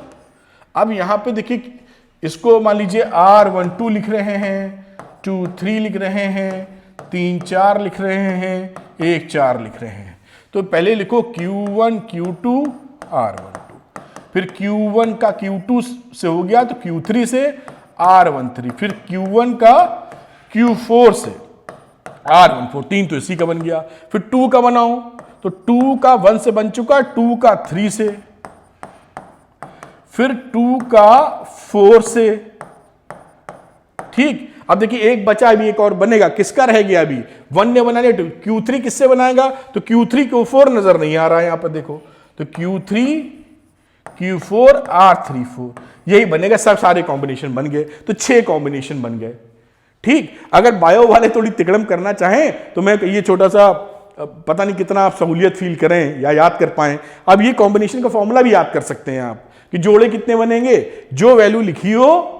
अब यहां पे देखिए इसको मान लीजिए R12 लिख रहे हैं, 2 3 लिख रहे हैं, 3 4 लिख रहे हैं, 1 4 लिख रहे हैं। तो पहले लिखो Q1 Q2 R12, फिर Q1 का Q2 से हो गया तो Q3 से R13, फिर Q1 का Q4 से R14, 3 तो इसी का बन गया। फिर 2 का बनाओ तो 2 का 1 से बन चुका, 2 का 3 से, फिर 2 का 4 से, ठीक। अब देखिए एक बचा, अभी एक और बनेगा, किसका रह गया अभी 1 ने बना लिया, Q3 किससे बनाएगा, तो Q3 Q4 नजर नहीं आ रहा है यहां पर देखो, तो Q3 Q4 R34 यही बनेगा, सब सारे कॉम्बिनेशन बन गए, तो 6 कॉम्बिनेशन बन गए, ठीक। अगर बायो वाले थोड़ी तिकड़म करना चाहें तो मैं ये छोटा सा, पता नहीं कितना आप सहूलियत फील करें या याद कर पाएं, अब ये कॉम्बिनेशन का फॉर्मूला भी याद कर सकते हैं आप कि जोड़े कितने बनेंगे, जो वैल्यू लिखी हो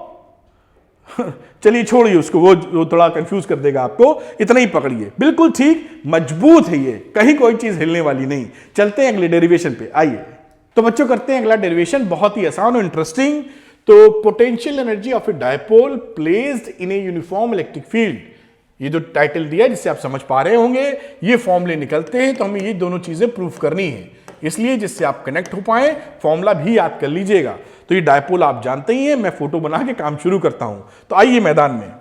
चलिए छोड़िए उसको, वो थोड़ा कंफ्यूज कर देगा आपको, इतना ही पकड़िए, बिल्कुल ठीक, मजबूत है ये, कहीं कोई चीज हिलने वाली नहीं। चलते हैं अगले डेरिवेशन पे, आइए। तो बच्चों करते हैं अगला डेरिवेशन, बहुत ही आसान और इंटरेस्टिंग। तो potential energy of A dipole placed in a uniform electric field, ये जो टाइटल दिया है जिससे आप समझ पा रहे होंगे, ये फॉर्मूले निकलते हैं, तो हमें ये दोनों चीजें प्रूफ करनी है, इसलिए जिससे आप कनेक्ट हो पाए फॉर्मूला भी याद कर लीजिएगा। तो ये डायपोल आप जानते ही हैं, मैं फोटो बना के काम शुरू करता हूं। तो आइए मैदान में,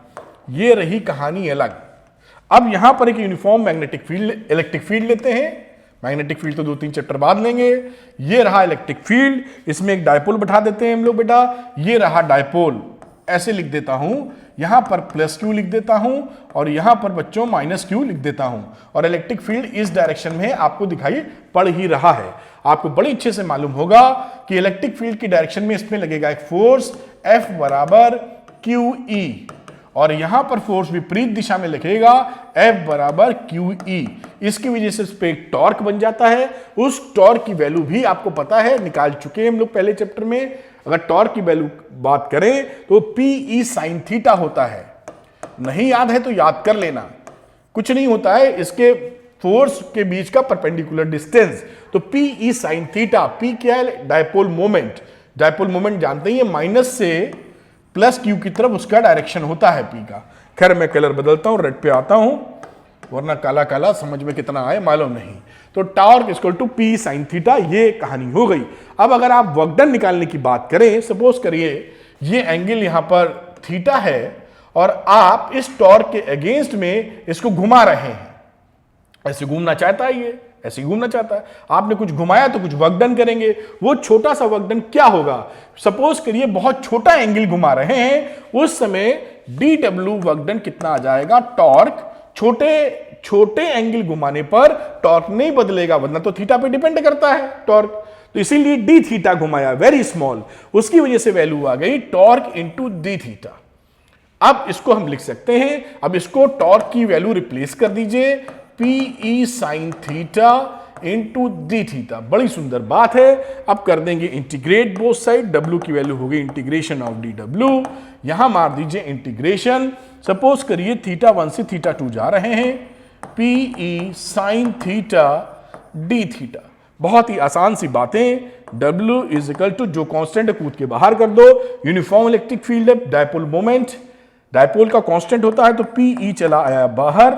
ये रही कहानी अलग। अब यहां पर एक uniform magnetic field, electric field लेते हैं, मैग्नेटिक फील्ड तो 2-3 चैप्टर बाद लेंगे। ये रहा इलेक्ट्रिक फील्ड, इसमें एक डायपोल बैठा देते हैं हम लोग बेटा, ये रहा डायपोल, ऐसे लिख देता हूं, यहां पर +Q लिख देता हूं और यहां पर बच्चों -Q लिख देता हूं, और इलेक्ट्रिक फील्ड इस डायरेक्शन में आपको दिखाई पड़ ही रहा है। आपको बड़ी अच्छे से मालूम होगा कि इलेक्ट्रिक फील्ड की डायरेक्शन में इसमें लगेगा एक फोर्स F = QE, और यहां पर फोर्स विपरीत दिशा में लिखेगा F = QE। इसकी वजह से इस पे एक टॉर्क बन जाता है, उस टॉर्क की वैल्यू भी आपको पता है, निकाल चुके हैं हम लोग पहले चैप्टर में। अगर टॉर्क की वैल्यू बात करें तो PE sin थीटा होता है, नहीं याद है तो याद कर लेना, कुछ नहीं होता है, इसके फोर्स के बीच का परपेंडिकुलर डिस्टेंस, तो PE sin थीटा। P क्या है, डायपोल मोमेंट, डायपोल मोमेंट जानते ही है, माइनस से +Q की तरफ उसका डायरेक्शन होता है P का। खैर मैं कलर बदलता हूं, रेड पे आता हूं, वरना काला काला समझ में कितना आए मालूम नहीं। तो टॉर्क = P sin थीटा, ये कहानी हो गई। अब अगर आप वर्क डन निकालने की बात करें, सपोज करिए ये एंगल यहां पर थीटा है और आप इस टॉर्क के अगेंस्ट में इसको घुमा रहे हैं, ऐसे घूमना चाहता है, ये ऐसे घूमना चाहता है, आपने कुछ घुमाया तो कुछ वर्क डन करेंगे। वो छोटा सा वर्क डन क्या होगा, सपोज करिए बहुत छोटा एंगल घुमा रहे हैं, उस समय dw वर्क डन कितना आ जाएगा, टॉर्क छोटे एंगल घुमाने पर टॉर्क नहीं बदलेगा, वरना तो थीटा पे डिपेंड करता है टॉर्क, तो इसीलिए d थीटा घुमाया, वेरी स्मॉल, उसकी वजह से वैल्यू आ गई टॉर्क × d थीटा। अब इसको हम लिख सकते हैं, अब इसको टॉर्क की वैल्यू रिप्लेस कर दीजिए, PE sin theta × d theta. बड़ी सुंदर बात है। अब कर देंगे इंटीग्रेट बोथ साइड, W की वैल्यू होगी इंटीग्रेशन ऑफ dW, यहां मार दीजिए इंटीग्रेशन, सपोज करिए θ1 से θ2 जा रहे हैं, PE sin theta d theta. बहुत ही आसान सी बातें, W = जो कांस्टेंट है कूद के बाहर कर दो, यूनिफॉर्म इलेक्ट्रिक फील्ड है, डायपोल मोमेंट, डायपोल का कांस्टेंट होता है, तो PE चला आया बाहर,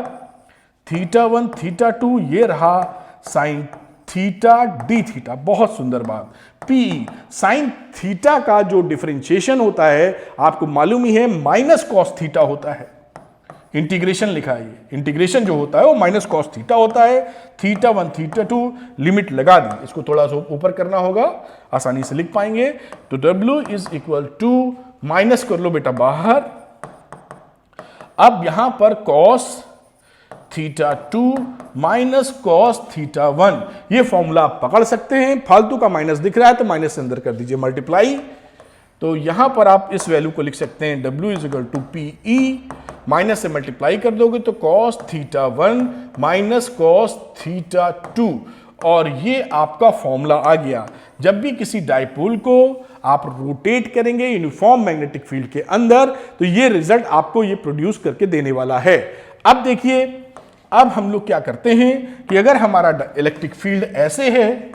θ1 θ2 ये रहा sin थीटा d थीटा। बहुत सुंदर बात, PE sin थीटा का जो डिफरेंशिएशन होता है आपको मालूम ही है, -cos थीटा होता है, इंटीग्रेशन लिखा है, ये इंटीग्रेशन जो होता है वो -cos थीटा होता है। θ1 θ2 लिमिट लगा दी, इसको थोड़ा सा ऊपर करना होगा, आसानी से लिख पाएंगे। तो W = माइनस कर लो बेटा बाहर, अब यहां पर cos theta 2 minus cos theta 1, ये फॉर्मूला आप पकड़ सकते हैं। फालतू का माइनस दिख रहा है तो माइनस से अंदर कर दीजिए मल्टीप्लाई। तो यहां पर आप इस वैल्यू को लिख सकते हैं W is equal to PE, minus से मल्टीप्लाई कर दोगे तो cos theta 1 minus cos theta 2, और ये आपका फॉर्मूला आ गया। जब भी किसी डाइपोल को आप रोटेट करेंगे यूनिफॉर्म मैग्नेटिक फील्ड के अंदर तो ये रिजल्ट आपको ये प्रोड्यूस करके देने वाला है। अब देखिए, अब हम लोग क्या करते हैं कि अगर हमारा इलेक्ट्रिक फील्ड ऐसे है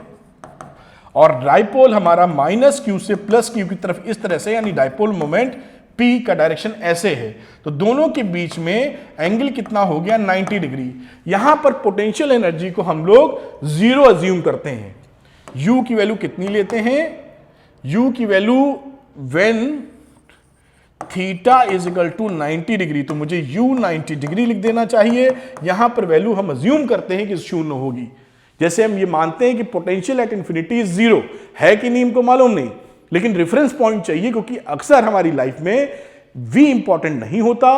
और डाइपोल हमारा माइनस क्यू से प्लस क्यू की तरफ इस तरह से, यानी डाइपोल मोमेंट P का डायरेक्शन ऐसे है, तो दोनों के बीच में एंगल कितना हो गया 90 डिग्री। यहां पर पोटेंशियल एनर्जी को हम लोग जीरो अज्यूम करते हैं। U की वैल्यू कितनी लेते हैं? U की value when theta is equal to 90 degree, तो मुझे U 90 डिग्री लिख देना चाहिए। यहां पर वैल्यू हम अज्यूम करते हैं कि शून्य होगी। जैसे हम ये मानते हैं कि पोटेंशियल एट इंफिनिटी जीरो है कि नहीं हमको मालूम नहीं, लेकिन रेफरेंस पॉइंट चाहिए, क्योंकि अक्सर हमारी लाइफ में V इंपॉर्टेंट नहीं होता,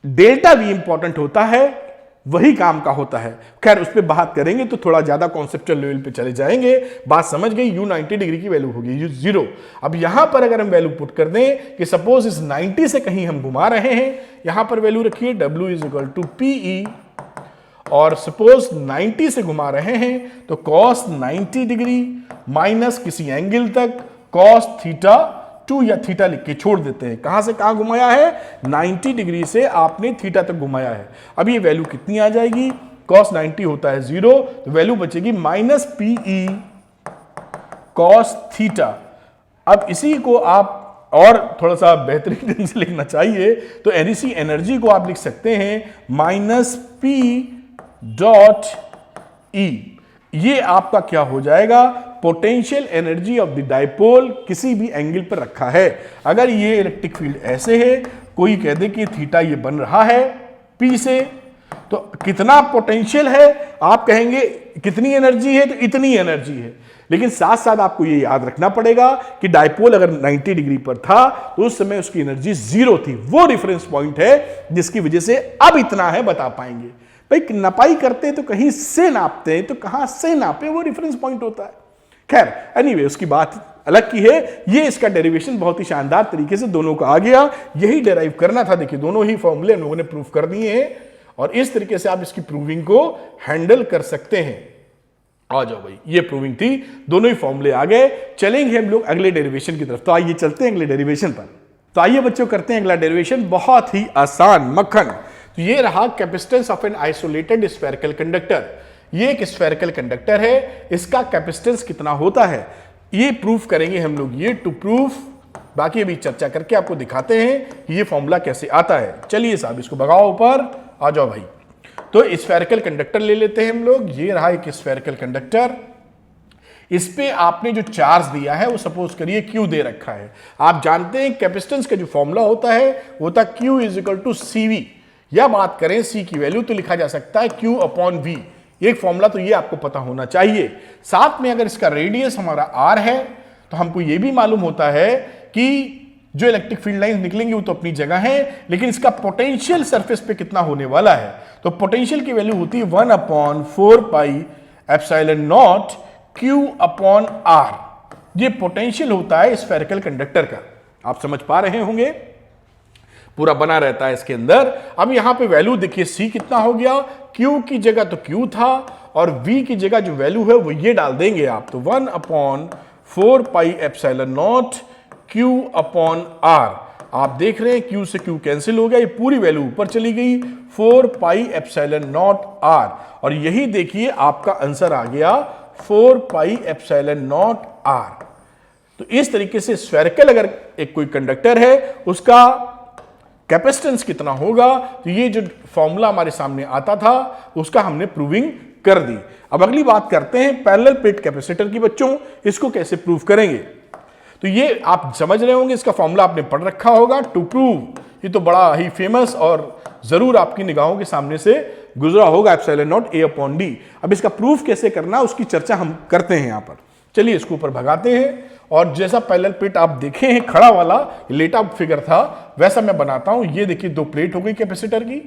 डेल्टा V इंपॉर्टेंट होता है, वही काम का होता है। खैर उस पर बात करेंगे तो थोड़ा ज्यादा कॉन्सेप्चुअल लेवल पे चले जाएंगे। बात समझ गई, U 90 डिग्री की वैल्यू होगी U 0। अब यहां पर अगर हम वैल्यू पुट कर दें कि सपोज इस 90 से कहीं हम घुमा रहे हैं, यहां पर वैल्यू रखिए W is equal to PE, और सपोज 90 से घुमा रहे हैं तो cos 90 डिग्री माइनस किसी एंगल तक cos थीटा 2 या थीटा लिख के छोड़ देते हैं। कहां से कहां घुमाया है? 90 डिग्री से आपने थीटा तक घुमाया है। अब ये वैल्यू कितनी आ जाएगी? cos 90 होता है 0, तो वैल्यू बचेगी माइनस PE cos थीटा। अब इसी को आप और थोड़ा सा बेहतरीन ढंग से लिखना चाहिए तो इसी एनर्जी को आप लिख सकते हैं माइनस P डॉट E। ये आपका क्या हो जाएगा? Potential energy of the dipole किसी भी एंगल पर रखा है। अगर ये इलेक्ट्रिक फील्ड ऐसे है, कोई कह दे कि थीटा ये बन रहा है P से, तो कितना पोटेंशियल है? आप कहेंगे कितनी एनर्जी है, तो इतनी एनर्जी है। लेकिन साथ साथ आपको ये याद रखना पड़ेगा कि डाइपोल अगर 90 डिग्री पर था तो उस समय उसकी एनर्जी जीरो थी। वो रेफरेंस पॉइंट है जिसकी वजह से अब इतना है बता पाएंगे। भाई नपाई करते हैं तो कहीं से नापते हैं, तो कहां से नापे, वो रेफरेंस पॉइंट होता है। खैर एनीवे उसकी बात अलग की है। ये इसका डेरिवेशन बहुत ही शानदार तरीके से दोनों का आ गया। यही डेराइव करना था। देखिए दोनों ही फॉर्मूले हम लोगों ने प्रूव कर दिए हैं और इस तरीके से आप इसकी प्रूविंग को हैंडल कर सकते हैं। आ जाओ भाई, ये प्रूविंग थी, दोनों ही फॉर्मूले आ गए। चलेंगे हम लोग अगले डेरिवेशन की तरफ। तो आइए चलते हैं अगले डेरिवेशन पर। तो आइए बच्चों करते हैं अगला डेरिवेशन, बहुत ही आसान मक्खन। तो ये रहा capacitance of an isolated spherical conductor. ये एक स्फेरिकल कंडक्टर है, इसका कैपेसिटेंस कितना होता है ये प्रूफ करेंगे हम लोग। ये टू प्रूफ, बाकी अभी चर्चा करके आपको दिखाते हैं कि ये फॉर्मूला कैसे आता है। चलिए साहब इसको भगाओ ऊपर, आ जाओ भाई। तो स्फेरिकल कंडक्टर ले लेते हैं हम लोग। ये रहा एक स्फेरिकल कंडक्टर, इस पे आपने जो चार्ज दिया है वो सपोज करिए Q दे रखा है। आप जानते हैं कैपेसिटेंस का जो फॉर्मूला होता है वो होता है Q is equal to CV, या बात करें C की वैल्यू तो लिखा जा सकता है Q अपॉन V। एक फॉर्मूला तो ये आपको पता होना चाहिए। साथ में अगर इसका रेडियस हमारा R है तो हमको ये भी मालूम होता है कि जो इलेक्ट्रिक फील्ड लाइन निकलेंगी वो तो अपनी जगह है, लेकिन इसका पोटेंशियल सरफेस पे कितना होने वाला है। तो पोटेंशियल की वैल्यू होती है 1 upon 4 pi epsilon not Q upon R। ये पोटेंशियल होता है स्फेरिकल कंडक्टर का। आप समझ पा रहे होंगे, पूरा बना रहता है इसके अंदर। अब यहां पे वैल्यू देखिए C कितना हो गया, Q की जगह तो Q था और V की जगह जो वैल्यू है वो ये डाल देंगे आप। तो 1 upon 4 pi epsilon not Q upon R। आप देख रहे हैं Q से Q कैंसिल हो गया, ये पूरी वैल्यू ऊपर चली गई 4 पाई एप्सिलॉन नॉट R। और यही देखिए आपका आंसर आ गया 4 पाई एप्सिलॉन नॉट R। तो इस तरीके से स्फेरिकल अगर एक कोई कंडक्टर है उसका कैपेसिटेंस कितना होगा, तो ये जो फॉर्मूला हमारे सामने आता था उसका हमने प्रूविंग कर दी। अब अगली बात करते हैं पैरेलल प्लेट कैपेसिटर की। बच्चों इसको कैसे प्रूव करेंगे, तो ये आप समझ रहे होंगे, इसका फॉर्मूला आपने पढ़ रखा होगा टू प्रूव। ये तो बड़ा ही फेमस और जरूर आपकी निगाहों के सामने से गुजरा होगा, epsilon naught A upon D। अब इसका प्रूफ कैसे करना उसकी चर्चा हम करते हैं यहां पर। चलिए इसको ऊपर भगाते हैं और जैसा पैरेलल प्लेट आप देखे हैं खड़ा वाला लेटा फिगर था वैसा मैं बनाता हूं। ये देखिए दो प्लेट हो गई कैपेसिटर की,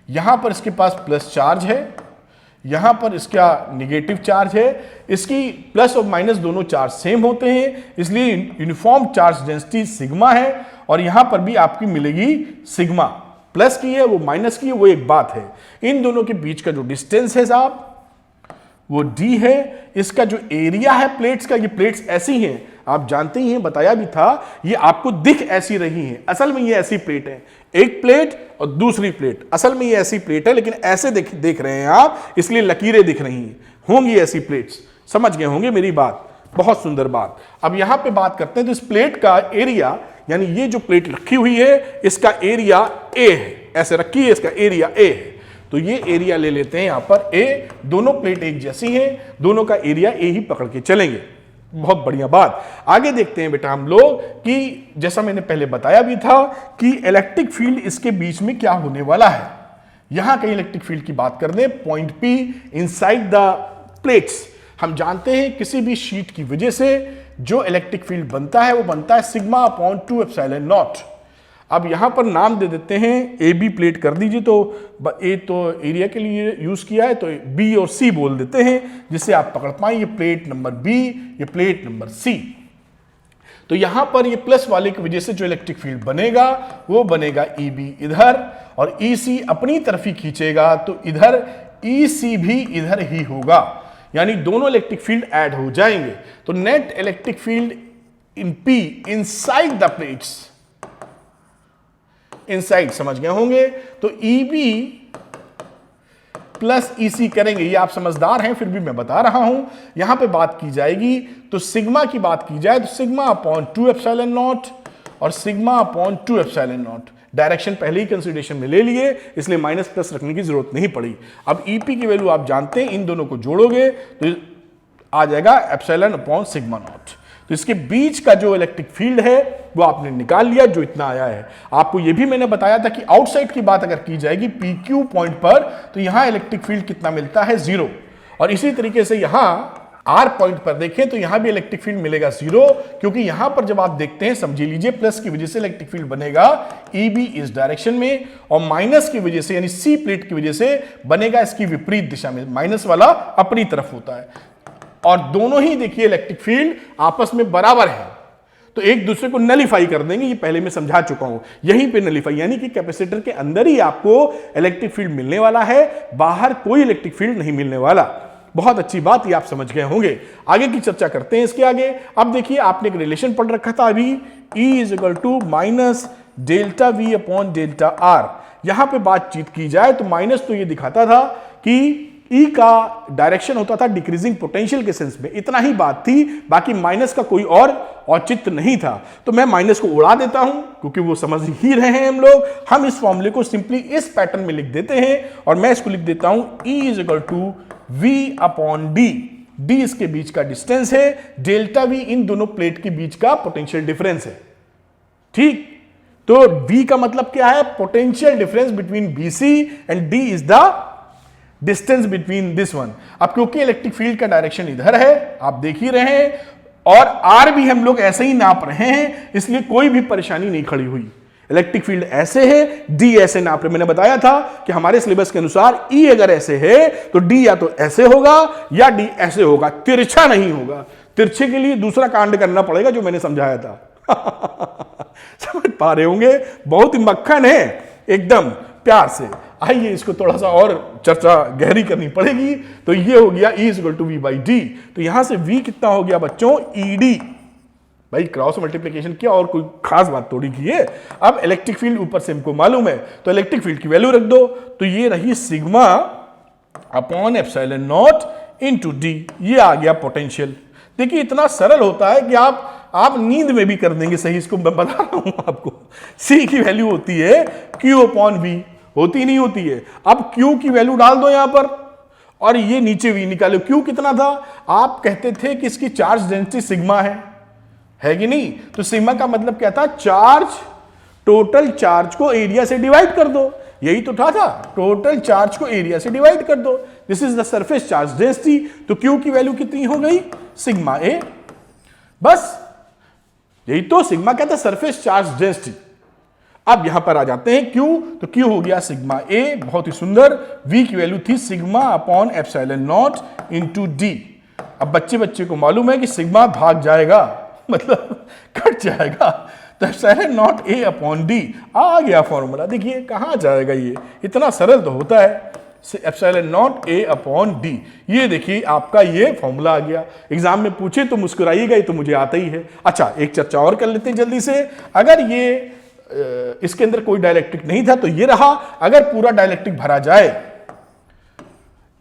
यहां पर इसके पास प्लस चार्ज है, यहां पर इसका निगेटिव चार्ज है। इसकी प्लस और माइनस दोनों चार्ज सेम होते हैं, इसलिए यूनिफॉर्म चार्ज डेंसिटी सिग्मा है। और यहां पर भी आपकी मिलेगी सिग्मा, प्लस की है वो माइनस की है वो एक बात है। इन दोनों के बीच का जो डिस्टेंस है साहब वो d है। इसका जो एरिया है प्लेट्स का, ये प्लेट्स ऐसी हैं, आप जानते ही हैं, बताया भी था, ये आपको दिख ऐसी रही हैं, असल में ये ऐसी प्लेट है, एक प्लेट और दूसरी प्लेट, असल में ये ऐसी प्लेट है लेकिन ऐसे देख रहे हैं आप, इसलिए लकीरें दिख रही हैं, होंगी ऐसी प्लेट्स। समझ गए होंगे मेरी बात, बहुत सुंदर बात। अब यहां पे बात करते हैं तो इस प्लेट का एरिया, यानी ये जो प्लेट रखी हुई है इसका एरिया a है, ऐसे रखी है, इसका एरिया a है, तो ये एरिया ले लेते हैं यहां पर a। दोनों प्लेट एक जैसी हैं, दोनों का एरिया a ही पकड़ के चलेंगे। बहुत बढ़िया बात। आगे देखते हैं बेटा हम लोग कि जैसा मैंने पहले बताया भी था कि इलेक्ट्रिक फील्ड इसके बीच में क्या होने वाला है। यहां कहीं इलेक्ट्रिक फील्ड की बात कर दें, point P inside the plates. हम जानते हैं किसी भी शीट की वजह से जो इलेक्ट्रिक फील्ड बनता है वो बनता है सिग्मा अपॉन 2 एप्सिलॉन नॉट। अब यहां पर नाम दे देते हैं, ए बी प्लेट कर दीजिए, तो ए तो एरिया के लिए यूज किया है तो बी और सी बोल देते हैं जिससे आप पकड़ पाए ये प्लेट नंबर बी, ये प्लेट नंबर सी। तो यहां पर ये प्लस वाले की वजह से जो इलेक्ट्रिक फील्ड बनेगा वो बनेगा ई बी इधर और ई सी अपनी तरफ ही खींचेगा, तो इधर ई सी भी इधर ही होगा, यानी दोनों इलेक्ट्रिक फील्ड ऐड हो जाएंगे। तो net electric field in P inside the plates, inside समझ गए होंगे, तो ई बी प्लस ई सी करेंगे। ये आप समझदार हैं फिर भी मैं बता रहा हूं। यहां पे बात की जाएगी तो सिग्मा की बात की जाए तो सिग्मा अपॉन 2 एप्सिलॉन नॉट और sigma upon 2 epsilon not. Direction पहले ही कंसीडरेशन में ले लिए, इसलिए माइनस प्लस रखने की जरूरत नहीं पड़ी। अब ईपी की वैल्यू आप जानते हैं, इन दोनों को जोड़ोगे तो आ जाएगा एप्सिलॉन अपॉन सिग्मा नॉट। तो इसके बीच का जो इलेक्ट्रिक फील्ड है वो आपने निकाल लिया, जो इतना आया है। आपको ये भी मैंने बताया था कि आउटसाइड की बात अगर की जाएगी पी क्यू पॉइंट पर, तो यहां इलेक्ट्रिक फील्ड कितना मिलता है, 0। और इसी तरीके से यहां आर पॉइंट पर देखें तो यहां भी इलेक्ट्रिक फील्ड मिलेगा 0, क्योंकि यहां पर जब आप देखते हैं समझी लीजिए प्लस की वजह से इलेक्ट्रिक फील्ड बनेगा ई बी इस डायरेक्शन में, और माइनस की वजह से यानी सी प्लेट की वजह से बनेगा इसकी विपरीत दिशा में, माइनस वाला अपनी तरफ होता है। और दोनों ही देखिए इलेक्ट्रिक फील्ड आपस में बराबर है, तो एक दूसरे को नलीफाई कर देंगे। ये पहले मैं समझा चुका हूं, यहीं पे नलीफाई यानी कि कैपेसिटर के अंदर ही आपको इलेक्ट्रिक फील्ड मिलने वाला है, बाहर कोई इलेक्ट्रिक फील्ड नहीं मिलने वाला। बहुत अच्छी बात, ये आप समझ गए होंगे। आगे की चर्चा करते हैं इसके आगे। अब देखिए आपने एक रिलेशन पढ़ रखा था अभी, E is equal to minus delta V upon delta R. यहां पे बातचीत की जाए तो माइनस तो ये दिखाता था कि E का डायरेक्शन होता था डिक्रीजिंग पोटेंशियल के सेंस में, इतना ही बात थी, बाकी माइनस का कोई और औचित्य नहीं था। तो मैं माइनस को उड़ा देता हूं क्योंकि वो समझ ही रहे हैं हम लोग। हम इस फॉर्मूले को सिंपली इस पैटर्न में लिख देते हैं और मैं इसको लिख देता हूं E is equal to V upon D। D इसके बीच का डिस्टेंस है, डेल्टा V इन दोनों प्लेट के बीच का पोटेंशियल डिफरेंस है। ठीक, तो V का मतलब क्या है, potential difference between BC and D is the distance between this one. अब क्योंकि इलेक्ट्रिक फील्ड का डायरेक्शन इधर है, आप देख ही रहे हैं, और आर भी हम लोग ऐसे ही नाप रहे हैं, इसलिए कोई भी परेशानी नहीं खड़ी हुई। इलेक्ट्रिक फील्ड ऐसे है, डी ऐसे नाप रहे। मैंने बताया था कि हमारे सिलेबस के अनुसार ई अगर ऐसे है तो डी या तो ऐसे होगा या डी ऐसे होगा, तिरछा नहीं होगा। तिरछे के लिए दूसरा कांड करना पड़ेगा जो मैंने समझाया था। समझ पा रहे होंगे, बहुत ही मक्खन है एकदम प्यार से। आइए इसको थोड़ा सा और चर्चा गहरी करनी पड़ेगी। तो ये हो गया E is equal to V by D. तो यहां से V कितना हो गया बच्चों, ED। भाई क्रॉस मल्टीप्लिकेशन किया और कोई खास बात थोड़ी की है। अब इलेक्ट्रिक फील्ड ऊपर से हमको मालूम है तो इलेक्ट्रिक फील्ड की वैल्यू रख दो, तो ये रही sigma upon epsilon not into D. ये आ गया पोटेंशियल। देखिए इतना सरल होता है कि आप नींद में भी कर देंगे सही। इसको मैं बता रहा हूं आपको। C की वैल्यू होती है Q अपॉन V, होती नहीं होती है। अब Q की वैल्यू डाल दो यहां पर और ये नीचे V निकालो। Q कितना था, आप कहते थे कि इसकी चार्ज डेंसिटी सिग्मा है कि नहीं, तो सिग्मा का मतलब क्या था, चार्ज, टोटल चार्ज को एरिया से डिवाइड कर दो। यही तो था टोटल चार्ज को एरिया से डिवाइड कर दो। This is the surface charge density. तो Q की वैल्यू कितनी हो गई, सिग्मा ए। बस यही तो सिग्मा कहता है सरफेस चार्ज डेंसिटी। अब यहां पर आ जाते हैं क्यू, तो क्यू हो गया सिग्मा ए, बहुत ही सुंदर। वी की वैल्यू थी sigma upon epsilon not into D. अब बच्चे को मालूम है कि सिग्मा भाग जाएगा, मतलब कट जाएगा, तो epsilon naught A upon D आ गया फॉर्मूला। देखिए कहां जाएगा, ये इतना सरल तो होता है, epsilon naught A upon D. ये देखिए आपका ये फॉर्मूला आ गया। एग्जाम में पूछे तो मुस्कुराइएगा, ये तो मुझे आता ही है। अच्छा, एक चर्चा और कर लेते हैं जल्दी से। अगर ये इसके अंदर कोई डाइलेक्ट्रिक नहीं था तो ये रहा। अगर पूरा डाइलेक्ट्रिक भरा जाए,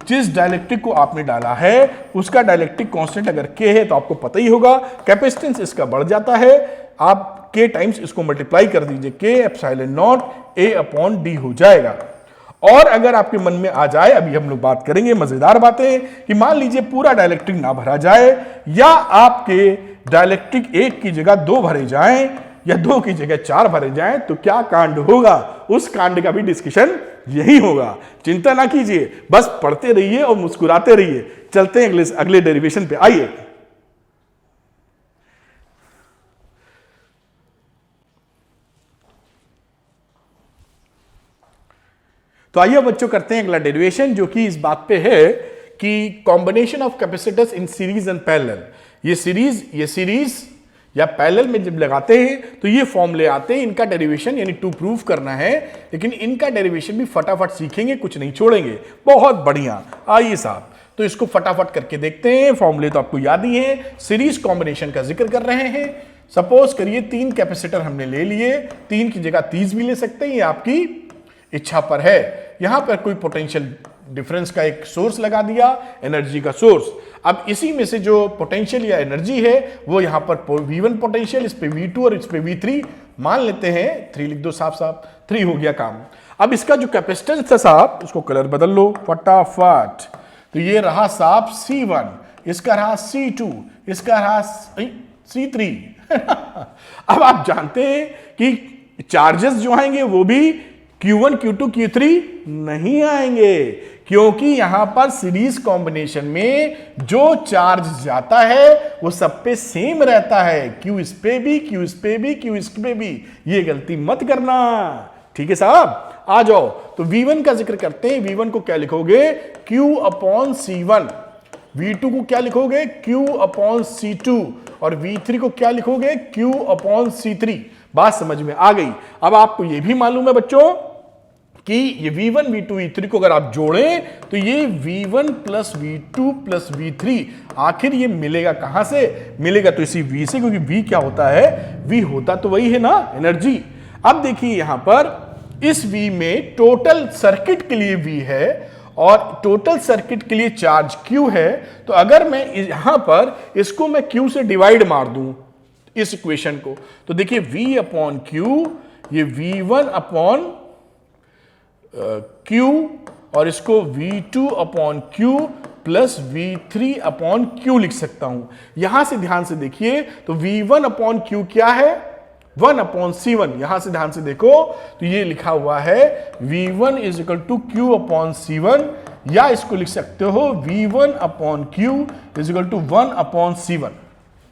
जिस डाइलेक्ट्रिक को आपने डाला है उसका डाइलेक्ट्रिक कांस्टेंट अगर के है तो आपको पता ही होगा, कैपेसिटेंस इसका बढ़ जाता है। आप के टाइम्स इसको मल्टीप्लाई कर दीजिए, के epsilon naught A upon D हो जाएगा। और अगर आपके मन में आ जाए, अभी हम लोग बात करेंगे मजेदार बातें, कि मान लीजिए पूरा डाइलेक्ट्रिक ना भरा जाए या आपके डाइलेक्ट्रिक एक की जगह दो भरे जाएं या दो की जगह चार भरे जाएं, तो क्या कांड होगा, उस कांड का भी डिस्कशन यही होगा। चिंता ना कीजिए, बस पढ़ते रहिए और मुस्कुराते रहिए। चलते हैं अगले डेरिवेशन पे, आइए। तो आइए बच्चों करते हैं अगला डेरिवेशन, जो कि इस बात पे है कि combination of capacitors in series and parallel. ये सीरीज या पैरेलल में जब लगाते हैं तो ये फॉर्मूले आते हैं, इनका डेरिवेशन यानी टू प्रूव करना है। लेकिन इनका डेरिवेशन भी फटाफट सीखेंगे, कुछ नहीं छोड़ेंगे। बहुत बढ़िया, आइए साहब, तो इसको फटाफट करके देखते हैं। फॉर्मूले तो आपको याद ही है, सीरीज कॉम्बिनेशन का जिक्र कर रहे हैं। सपोज करिए 3 कैपेसिटर हमने ले लिए, 3 की जगह 30 भी ले सकते हैं, ये आपकी इच्छा पर है। यहां पर कोई पोटेंशियल डिफरेंस का एक सोर्स लगा दिया, एनर्जी का सोर्स। अब इसी में से जो पोटेंशियल या एनर्जी है वो यहां पर V1 पोटेंशियल, इस पे V2 और इस पे V3 मान लेते हैं। 3 लिख दो साफ साफ, 3 हो गया काम। अब इसका जो कैपेसिटेंस था साहब, इसको कलर बदल लो फटाफट। तो ये रहा साहब C1, इसका रहा C2, इसका रहा C3। अब आप जानते हैं कि चार्जेस जो आएंगे वो भी Q1, Q2, Q3 नहीं आएंगे, क्योंकि यहां पर सीरीज कॉम्बिनेशन में जो चार्ज जाता है वो सब पे सेम रहता है। Q इस पे भी, Q इस पे भी, Q इस पे भी। ये गलती मत करना, ठीक है साहब। आ जाओ, तो V1 का जिक्र करते हैं। V1 को क्या लिखोगे, Q अपॉन C1। V2 को क्या लिखोगे, Q अपॉन C2। और V3 को क्या लिखोगे, Q अपॉन C3। बात समझ में आ गई। अब आपको यह भी मालूम है बच्चों कि ये V1, V2, V3 को अगर आप जोड़ें तो ये V1 plus V2 plus V3, आखिर ये मिलेगा कहां से, मिलेगा तो इसी V से, क्योंकि V क्या होता है, V होता तो वही है ना, एनर्जी। अब देखिए यहां पर इस V में टोटल सर्किट के लिए V है और टोटल सर्किट के लिए चार्ज Q है। तो अगर मैं यहां पर इसको मैं Q से डिवाइड मार दूं इस इक्वेशन को, तो देखिए V अपॉन Q, ये V1 अपॉन Q और इसको V2 upon Q plus V3 upon Q लिख सकता हूं। यहां से ध्यान से देखिए, तो V1 अपॉन Q क्या है, 1 अपॉन C1। यहां से ध्यान से देखो तो ये लिखा हुआ है V1 is equal to Q upon C1, या इसको लिख सकते हो V1 upon Q is equal to 1 upon C1।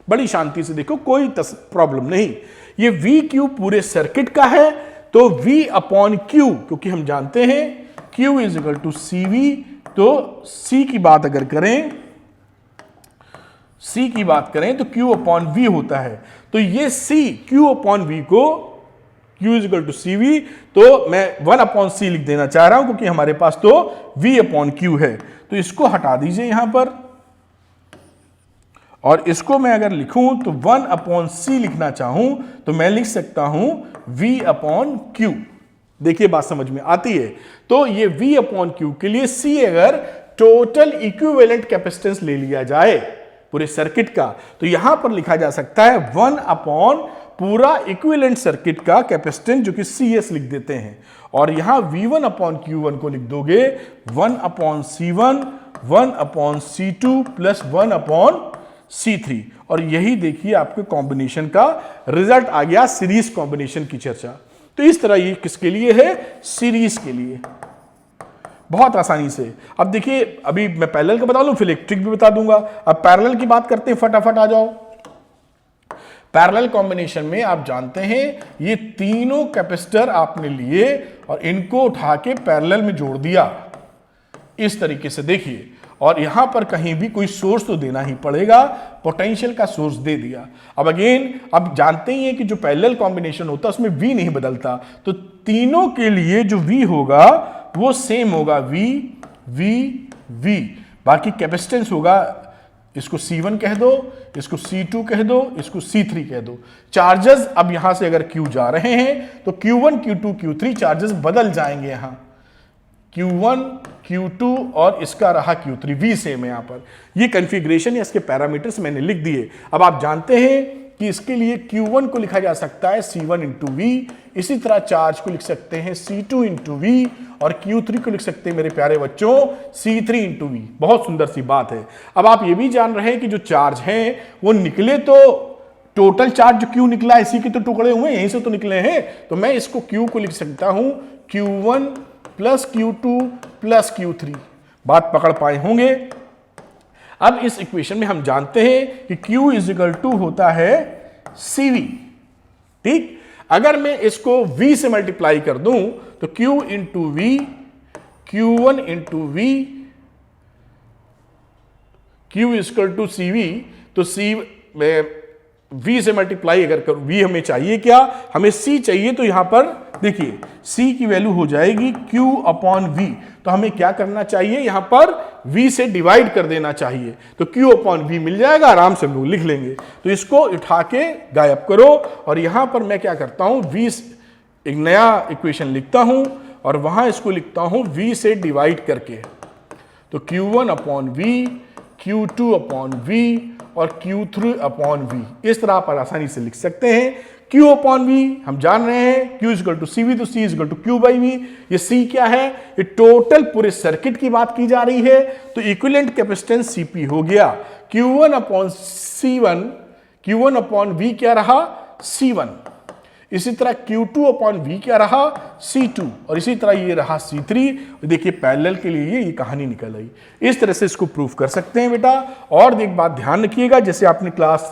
बड़ी शांति से देखो, कोई प्रॉब्लम नहीं। ये VQ पूरे सर्किट का है, तो V अपॉन Q, क्योंकि हम जानते हैं Q is equal to CV, तो C की बात अगर करें, C की बात करें तो Q अपॉन V होता है। तो ये C Q अपॉन V को, Q is equal to CV, तो मैं 1 अपॉन C लिख देना चाह रहा हूं, क्योंकि हमारे पास तो V अपॉन Q है। तो इसको हटा दीजिए यहां पर, और इसको मैं अगर लिखूं तो 1 अपॉन C लिखना चाहूं तो मैं लिख सकता हूं V अपॉन Q। देखिए बात समझ में आती है। तो ये V अपॉन Q के लिए C अगर टोटल इक्विवेलेंट कैपेसिटेंस ले लिया जाए पूरे सर्किट का, तो यहां पर लिखा जा सकता है 1 अपॉन पूरा इक्विवेलेंट सर्किट का कैपेसिटेंस, जो कि CS लिख देते हैं। और यहां V1 अपॉन Q1 को लिख दोगे 1 upon C1, 1 upon C2 plus 1 upon C3। और यही देखिए आपके कॉम्बिनेशन का रिजल्ट आ गया, सीरीज कॉम्बिनेशन की चर्चा। तो इस तरह ये किसके लिए है, सीरीज के लिए। बहुत आसानी से। अब देखिए, अभी मैं पैरेलल का बता लूं, फिर इलेक्ट्रिक भी बता दूंगा। अब पैरेलल की बात करते हैं, फटाफट आ जाओ। पैरेलल कॉम्बिनेशन में आप जानते हैं ये तीनों कैपेसिटर आपने लिए और इनको उठा के पैरेलल में जोड़ दिया इस तरीके से, देखिए। और यहां पर कहीं भी कोई सोर्स तो देना ही पड़ेगा, पोटेंशियल का सोर्स दे दिया। अब अगेन, अब जानते ही हैं कि जो पैरेलल कॉम्बिनेशन होता है उसमें V नहीं बदलता, तो तीनों के लिए जो V होगा वो सेम होगा, V V V। बाकी कैपेसिटेंस होगा, इसको C1 कह दो, इसको C2 कह दो, इसको C3 कह दो। चार्जेस अब यहां से अगर Q जा रहे हैं तो Q1 Q2 Q3 चार्जेस बदल जाएंगे। यहां Q1 Q2 और इसका रहा Q3, V सेम है यहां पर। ये कॉन्फ़िगरेशन या इसके पैरामीटर्स मैंने लिख दिए। अब आप जानते हैं कि इसके लिए Q1 को लिखा जा सकता है C1 इंटू V, इसी तरह चार्ज को लिख सकते हैं C2 इंटू V, और Q3 को लिख सकते हैं मेरे प्यारे बच्चों C3 इंटू V। बहुत सुंदर सी बात है। अब आप ये भी जान रहे हैं कि जो चार्ज हैं वो निकले तो टोटल चार्ज जो Q निकला इसी के तो टुकड़े हुए, यहीं से तो निकले हैं, तो मैं इसको Q को लिख सकता हूं Q1 plus Q2 plus Q3। बात पकड़ पाए होंगे। अब इस इक्वेशन में हम जानते हैं कि Q इज इक्वल टू होता है CV, ठीक। अगर मैं इसको V से मल्टीप्लाई कर दूं तो Q into V, Q1 into V, Q is equal to CV, तो C V से मल्टीप्लाई अगर करूं, V हमें चाहिए क्या, हमें C चाहिए, तो यहां पर देखिए C की वैल्यू हो जाएगी Q अपॉन V। तो हमें क्या करना चाहिए, यहां पर V से डिवाइड कर देना चाहिए, तो Q अपॉन V मिल जाएगा, आराम से हम लोग लिख लेंगे। तो इसको उठा के गायब करो और यहां पर मैं क्या करता हूं, V एक नया इक्वेशन लिखता हूं और वहां इसको लिखता हूं V से डिवाइड करके, तो Q1 upon V, Q2 upon V और Q3 अपॉन V। इस तरह आप आसानी से लिख सकते हैं। Q अपॉन V हम जान रहे हैं, Q इक्वल टू CV, तो C इक्वल टू Q बाई V। ये C क्या है, ये टोटल पूरे सर्किट की बात की जा रही है, तो इक्विवेलेंट कैपेसिटेंस CP हो गया। Q1 upon C1, Q1 upon V क्या रहा, C1। इसी तरह Q2 अपॉन V क्या रहा, C2, और इसी तरह ये रहा C3। देखिए पैरेलल के लिए ये कहानी निकल आई। इस तरह से इसको प्रूफ कर सकते हैं बेटा। और एक बात ध्यान रखिएगा, जैसे आपने क्लास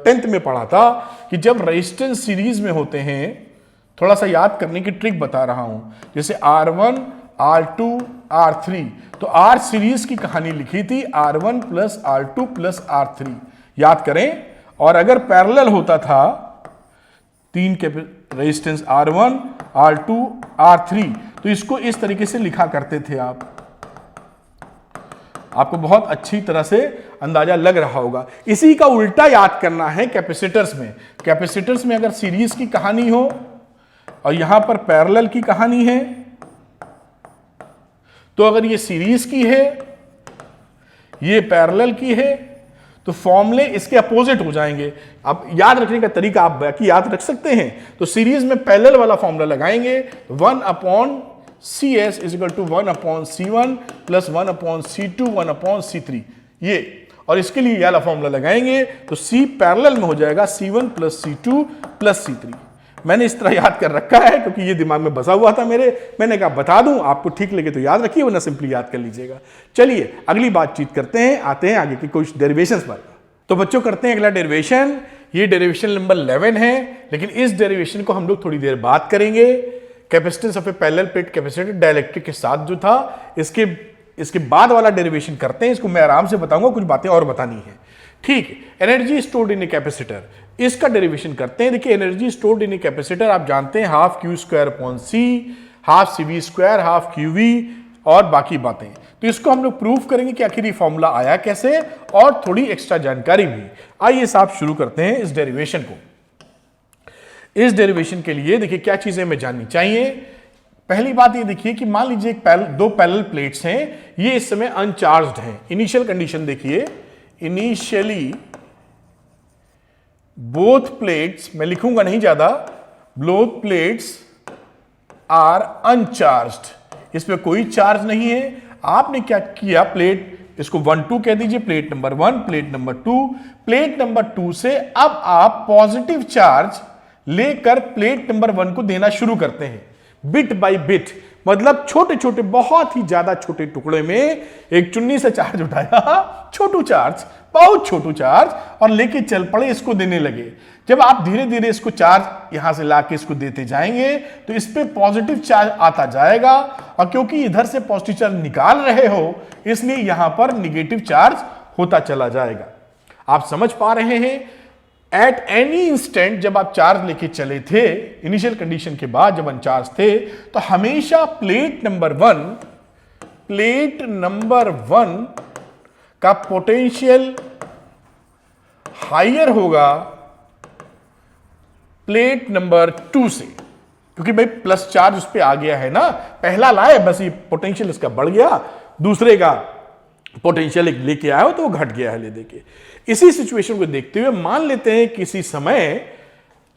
10th में पढ़ा था कि जब रेजिस्टेंस सीरीज में होते हैं, थोड़ा सा याद करने की ट्रिक बता रहा हूं, जैसे R1 R2 R3, तो R सीरीज की कहानी लिखी थी R1 plus R2 plus R3, याद करें। और अगर पैरेलल होता था तीन के रेजिस्टेंस R1 R2 R3, तो इसको इस तरीके से लिखा करते थे आप। आपको बहुत अच्छी तरह से अंदाजा लग रहा होगा। इसी का उल्टा याद करना है कैपेसिटर्स में। कैपेसिटर्स में अगर सीरीज की कहानी हो और यहां पर पैरेलल की कहानी है, तो अगर ये सीरीज की है, ये पैरेलल की है, तो फॉर्मूले इसके अपोजिट हो जाएंगे। अब याद रखने का तरीका आप बाकी याद रख सकते हैं, तो सीरीज में पैरेलल वाला फॉर्मूला लगाएंगे, 1 upon CS is equal to 1 upon C1 plus 1 upon C2 1 upon C3, ये। और इसके लिए ये वाला फॉर्मूला लगाएंगे तो C पैरेलल में हो जाएगा C1 plus C2 plus C3। मैंने इस तरह याद कर रखा है क्योंकि ये दिमाग में बसा हुआ था मेरे, मैंने कहा बता दूं, आपको ठीक लगे तो याद रखिए, वरना सिंपली याद कर लीजिएगा। चलिए अगली बातचीत करते हैं, आते हैं आगे की कुछ डेरिवेशंस पर। तो बच्चों करते हैं अगला डेरिवेशन। ये डेरिवेशन नंबर 11 है, लेकिन इस डेरिवेशन को हम लोग थोड़ी देर बात करेंगे। Capacitance of A parallel plate capacitor dielectric के साथ जो था, इसके बाद वाला डेरिवेशन करते हैं। इसको मैं आराम से बताऊंगा, कुछ बातें और बतानी है, ठीक। Energy stored in a capacitor, इसका डेरिवेशन करते हैं। देखिए energy stored in a capacitor आप जानते हैं half Q square upon C, half CV square, half QV और बाकी बातें। तो इसको हम लोग प्रूफ करेंगे कि आखिर ये फॉर्मूला आया कैसे, और थोड़ी एक्स्ट्रा जानकारी भी। आइए साहब शुरू करते हैं इस डेरिवेशन को। इस डेरिवेशन के लिए देखिए क्या चीजें हमें जाननी चाहिए। पहली बात ये देखिए कि मान लीजिए दो पैरेलल प्लेट्स हैं, ये इस समय अनचार्ज्ड हैं। इनिशियल कंडीशन देखिए, इनिशियली बोथ प्लेट्स, मैं लिखूंगा नहीं ज्यादा, बोथ प्लेट्स आर अनचार्ज्ड, इस पे कोई चार्ज नहीं है। आपने क्या किया, प्लेट इसको 1 2 कह दीजिए, plate number 1, plate number 2। Plate number 2 से अब आप पॉजिटिव चार्ज लेकर प्लेट नंबर 1 को देना शुरू करते हैं, बिट बाय बिट। मतलब छोटे छोटे, बहुत ही ज्यादा छोटे टुकड़े में एक चुन्नी से चार्ज उठाया, छोटू चार्ज, बहुत छोटू चार्ज, और लेके चल पड़े, इसको देने लगे। जब आप धीरे धीरे इसको चार्ज यहां से लाके इसको देते जाएंगे तो इस पे पॉजिटिव चार्ज आता जाएगा, और क्योंकि इधर से पॉजिटिव चार्ज निकाल रहे हो इसलिए यहां पर निगेटिव चार्ज होता चला जाएगा। आप समझ पा रहे हैं? एट एनी इंस्टेंट जब आप चार्ज लेके चले थे, इनिशियल कंडीशन के बाद जब अनचार्ज थे, तो हमेशा प्लेट नंबर वन का पोटेंशियल हायर होगा प्लेट नंबर 2 से, क्योंकि भाई प्लस चार्ज उस पर आ गया है ना, पहला लाए बस ये पोटेंशियल इसका बढ़ गया, दूसरे का पोटेंशियल लेके आया हो तो वो घट गया है ले देके। इसी सिचुएशन को देखते हुए मान लेते हैं किसी समय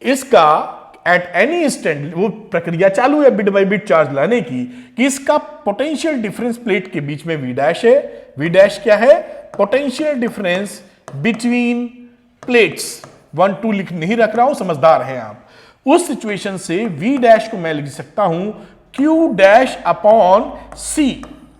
इसका एट एनी इंस्टेंट वो प्रक्रिया चालू है बिट बाय बिट चार्ज लाने की, कि इसका पोटेंशियल डिफरेंस प्लेट के बीच में V डैश है। V डैश क्या है? Potential difference between plates. 1 2 लिख नहीं रख रहा हूं, समझदार हैं आप। उस सिचुएशन से V डैश को मैं लिख सकता हूं Q dash upon C।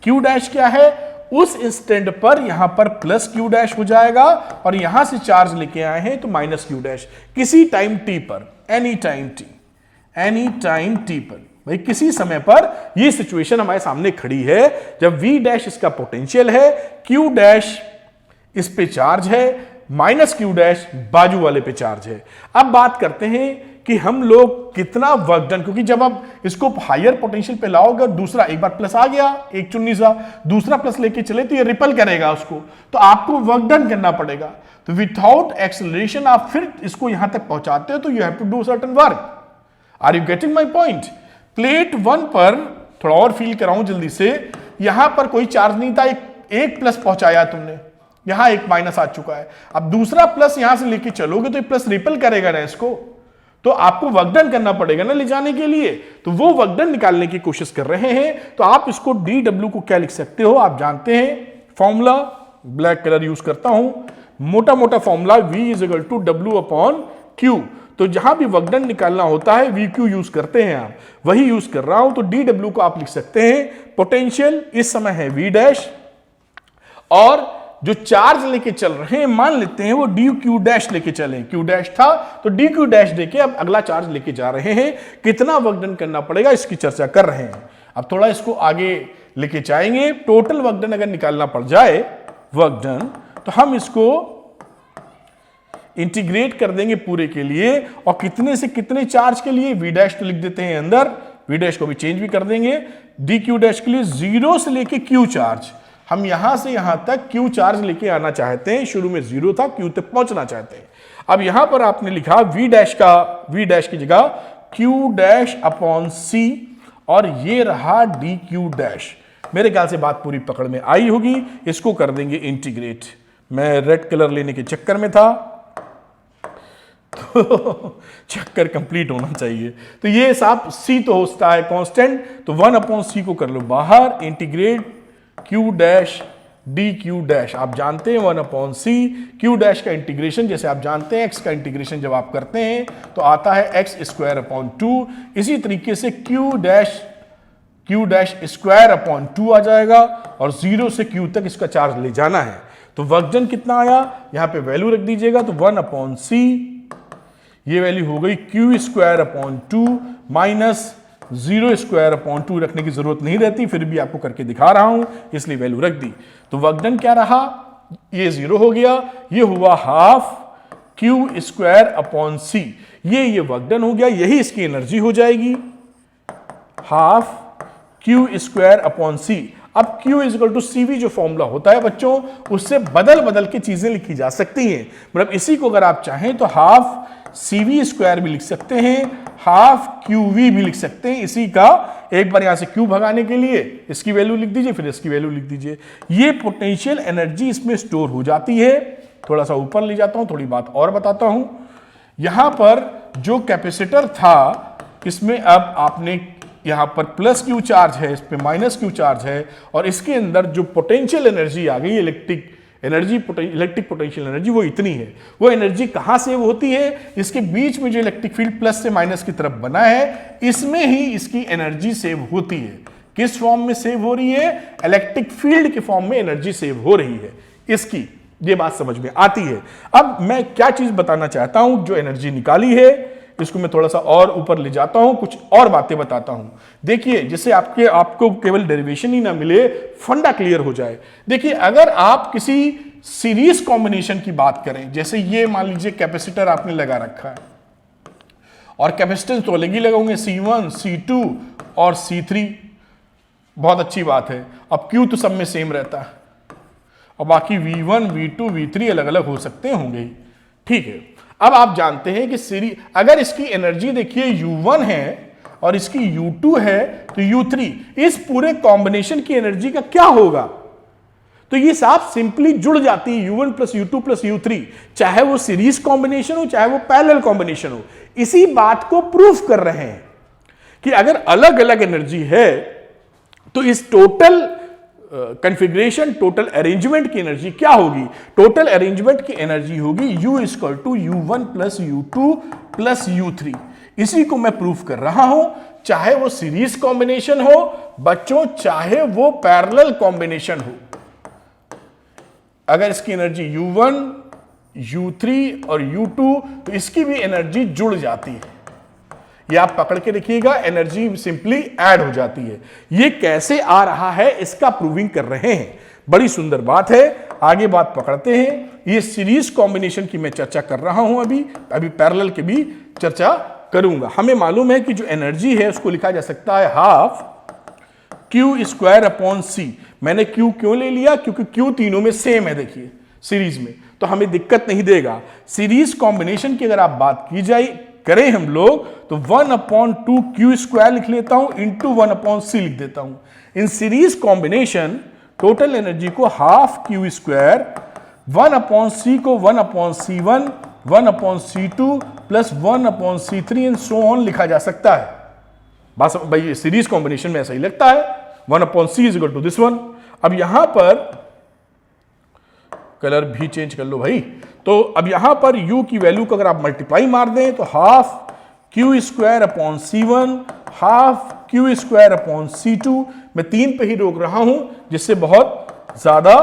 Q dash क्या है? उस इंस्टेंट पर यहां पर प्लस Q डैश हो जाएगा, और यहां से चार्ज लेके आए हैं तो माइनस Q डैश, किसी टाइम t पर, एनी टाइम t पर, भाई किसी समय पर ये सिचुएशन हमारे सामने खड़ी है जब V डैश इसका पोटेंशियल है, Q डैश इस पे चार्ज है, माइनस Q डैश बाजू वाले पे चार्ज है। अब बात करते हैं कि हम लोग कितना वर्क डन, क्योंकि जब आप इसको हायर पोटेंशियल पे लाओगे, दूसरा एक बार प्लस आ गया, एक चुन्नी सा, दूसरा प्लस लेके चले तो ये रिपल करेगा उसको, तो आपको वर्क डन करना पड़ेगा। तो विदाउट एक्सेलरेशन आप फिर इसको यहां तक पहुंचाते हो तो you have to do certain work. Are you getting my point? Plate 1 पर थोड़ा और फील कराऊं जल्दी से, यहां पर कोई चार्ज नहीं था, एक प्लस पहुंचाया तुमने, यहां एक माइनस आ चुका है, अब दूसरा प्लस यहां से लेके चलोगे तो ये प्लस रिपल करेगा ना इसको, तो आपको वर्कडन करना पड़ेगा ना ले जाने के लिए, तो वो वर्कडन निकालने की कोशिश कर रहे हैं। तो आप इसको dw को क्या लिख सकते हो? आप जानते हैं फॉर्मूला, ब्लैक कलर यूज करता हूं, मोटा मोटा formula V is equal to W upon Q। तो जहां भी वर्कडन निकालना होता है VQ यूज करते हैं, आप वही यूज कर रहा हूं। तो dw को आप लिख सकते हैं, पोटेंशियल इस समय है V डैश, और जो चार्ज लेके चल रहे हैं मान लेते हैं वो dq डैश लेके चले, Q डैश था तो dq डैश देके अब अगला चार्ज लेके जा रहे हैं। कितना वर्क डन करना पड़ेगा इसकी चर्चा कर रहे हैं। अब थोड़ा इसको आगे लेके जाएंगे। टोटल वर्क डन अगर निकालना पड़ जाए वर्क डन, तो हम इसको इंटीग्रेट कर देंगे पूरे के लिए, और कितने से कितने चार्ज के लिए V डैश तो लिख देते हैं अंदर, V डैश को भी चेंज भी कर देंगे। dq डैश के लिए 0 से लेके Q चार्ज, हम यहां से यहां तक Q चार्ज लेके आना चाहते हैं, शुरू में 0 था, Q तक पहुंचना चाहते हैं। अब यहां पर आपने लिखा V डैश की जगह Q डैश अपॉन C, और ये रहा dq डैश। मेरे ख्याल से बात पूरी पकड़ में आई होगी। इसको कर देंगे इंटीग्रेट। मैं रेड कलर लेने के चक्कर में था, तो चक्कर कंप्लीट होना चाहिए। तो ये साहब C तो होता है कांस्टेंट, तो 1 अपॉन C को कर लो बाहर, integrate Q dash dq dash. आप जानते हैं 1 अपॉन C। Q डैश का इंटीग्रेशन जैसे आप जानते हैं, x का इंटीग्रेशन जब आप करते हैं तो आता है x स्क्वायर अपॉन 2। इसी तरीके से Q डैश स्क्वायर अपॉन 2 आ जाएगा, और 0 से Q तक इसका चार्ज ले जाना है। तो वर्क डन कितना आया, यहां पे वैल्यू रख दीजिएगा, तो 1 अपॉन C, ये वैल्यू हो गई Q square upon 2 minus 0 square upon 2। रखने की जरूरत नहीं रहती, फिर भी आपको करके दिखा रहा हूं इसलिए वैल्यू रख दी। तो वर्क डन क्या रहा, ये 0 हो गया, ये हुआ half Q square upon C। ये वर्क डन हो गया, यही इसकी एनर्जी हो जाएगी, half Q square upon C। अब Q is equal to CV जो फॉर्मूला होता है बच्चों, उससे बदल के चीजें लिखी जा सकती हैं। मतलब इसी को अगर आप चाहें तो हाफ CV स्क्वायर भी लिख सकते हैं, हाफ QV भी लिख सकते हैं। इसी का एक बार यहां से Q भगाने के लिए इसकी वैल्यू लिख दीजिए, फिर इसकी वैल्यू लिख दीजिए। ये पोटेंशियल एनर्जी इसमें स्टोर हो जाती है। थोड़ा सा ऊपर ले जाता हूं, थोड़ी बात और बताता हूं। यहां पर जो कैपेसिटर था, इसमें अब आपने यहां पर प्लस Q चार्ज है, इस पे माइनस Q चार्ज है, और इसके अंदर जो पोटेंशियल एनर्जी आ गई, electric energy electric potential energy वो इतनी है। वो एनर्जी कहां सेव होती है? इसके बीच में जो इलेक्ट्रिक फील्ड प्लस से माइनस की तरफ बना है, इसमें ही इसकी एनर्जी सेव होती है। किस फॉर्म में सेव हो रही है? इलेक्ट्रिक फील्ड के फॉर्म में एनर्जी सेव हो रही है इसकी। ये बात समझ में आती है। अब मैं क्या चीज बताना चाहता हूं, जो एनर्जी निकाली है इसको मैं थोड़ा सा और ऊपर ले जाता हूं, कुछ और बातें बताता हूं। देखिए, जिससे आपको केवल डेरिवेशन ही ना मिले, फंडा क्लियर हो जाए। देखिए, अगर आप किसी सीरीज कॉम्बिनेशन की बात करें, जैसे ये मान लीजिए कैपेसिटर आपने लगा रखा है और कैपेसिटेंस तो अलग ही लगाओगे, C1, C2 और C3, बहुत अच्छी बात है। अब Q तो सब में सेम रहता है और बाकी V1, V2, V3 अलग अलग हो सकते होंगे, ठीक है। अब आप जानते हैं कि सीरीज, अगर इसकी एनर्जी देखिए U1 है और इसकी U2 है तो U3, इस पूरे कॉम्बिनेशन की एनर्जी का क्या होगा? तो ये साफ सिंपली जुड़ जाती है, U1 plus U2 plus U3, चाहे वो सीरीज कॉम्बिनेशन हो चाहे वो पैरेलल कॉम्बिनेशन हो। इसी बात को प्रूफ कर रहे हैं कि अगर अलग अलग एनर्जी है तो इस टोटल कॉन्फ़िगरेशन, टोटल अरेंजमेंट की एनर्जी क्या होगी? टोटल अरेंजमेंट की एनर्जी होगी U equal to U1 plus U2 plus U3। इसी को मैं प्रूफ कर रहा हूं, चाहे वो सीरीज कॉम्बिनेशन हो बच्चों, चाहे वो पैरेलल कॉम्बिनेशन हो। अगर इसकी एनर्जी U1, U3 और U2, तो इसकी भी एनर्जी जुड़ जाती है। ये आप पकड़ के देखिएगा, एनर्जी सिंपली ऐड हो जाती है। ये कैसे आ रहा है इसका प्रूविंग कर रहे हैं, बड़ी सुंदर बात है। आगे बात पकड़ते हैं। ये सीरीज कॉम्बिनेशन की मैं चर्चा कर रहा हूं, अभी पैरेलल की भी चर्चा करूंगा। हमें मालूम है कि जो एनर्जी है उसको लिखा जा सकता है half Q square upon C। मैंने Q क्यों ले लिया? क्योंकि Q तीनों में सेम है, देखिए सीरीज में, तो हमें दिक्कत नहीं देगा। सीरीज कॉम्बिनेशन की अगर आप बात की जाए करें हम लोग, तो 1/2 Q स्क्वायर लिख लेता हूं इंटू 1/C लिख देता हूं। In series combination total energy को हाफ Q स्क्वायर 1/C को 1/C1, 1/C2 plus 1/C3 and so on लिखा जा सकता है। बस भाई सीरीज कॉम्बिनेशन में ऐसा ही लगता है, 1/C is equal to this one. अब यहां पर कलर भी चेंज कर लो भाई। तो अब यहां पर U की वैल्यू को अगर आप मल्टीप्लाई मार दें तो half Q square upon C1, half Q square upon C2। मैं 3 पे ही रोक रहा हूं जिससे बहुत ज्यादा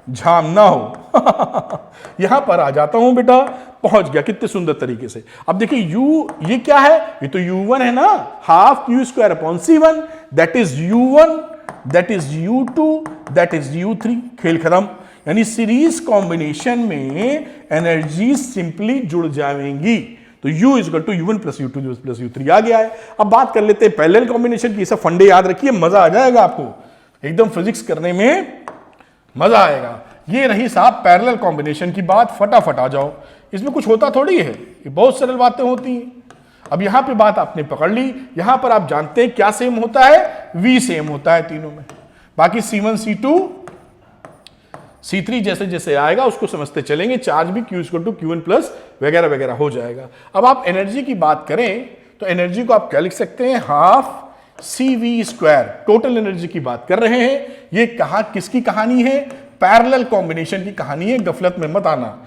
झाम ना हो। यहां पर आ जाता हूं बेटा, पहुंच गया कितने सुंदर तरीके से। अब देखिए U, ये क्या है? ये तो U1 है ना, half Q square upon C1, that is U1, that is U2, that is U3। खेल खत्म। यानी सीरीज कॉम्बिनेशन में एनर्जी सिंपली जुड़ जाएंगी। तो U is equal to U1 plus U2 plus U3 आ गया है। अब बात कर लेते हैं पैरेलल कॉम्बिनेशन की। सब फंडे याद रखिए, मजा आ जाएगा आपको, एकदम फिजिक्स करने में मजा आएगा। ये रही साहब पैरेलल कॉम्बिनेशन की बात, फटाफट आ जाओ। इसमें कुछ होता थोड़ी है, ये बहुत सरल बातें होती हैं। अब यहां पे बात आपने पकड़ ली। यहां पर आप जानते हैं क्या सेम होता है? V सेम होता है तीनों में। बाकी C1, C2, C3 जैसे जैसे आएगा उसको समझते चलेंगे। चार्ज भी Q equal to Q1 plus वगैरह वगैरह हो जाएगा। अब आप एनर्जी की बात करें तो एनर्जी को आप क्या लिख सकते हैं? Half CV square. Total energy की बात कर रहे हैं। ये कहां किसकी कहानी है? पैरेलल कॉम्बिनेशन की कहानी है, गफलत में मत आना।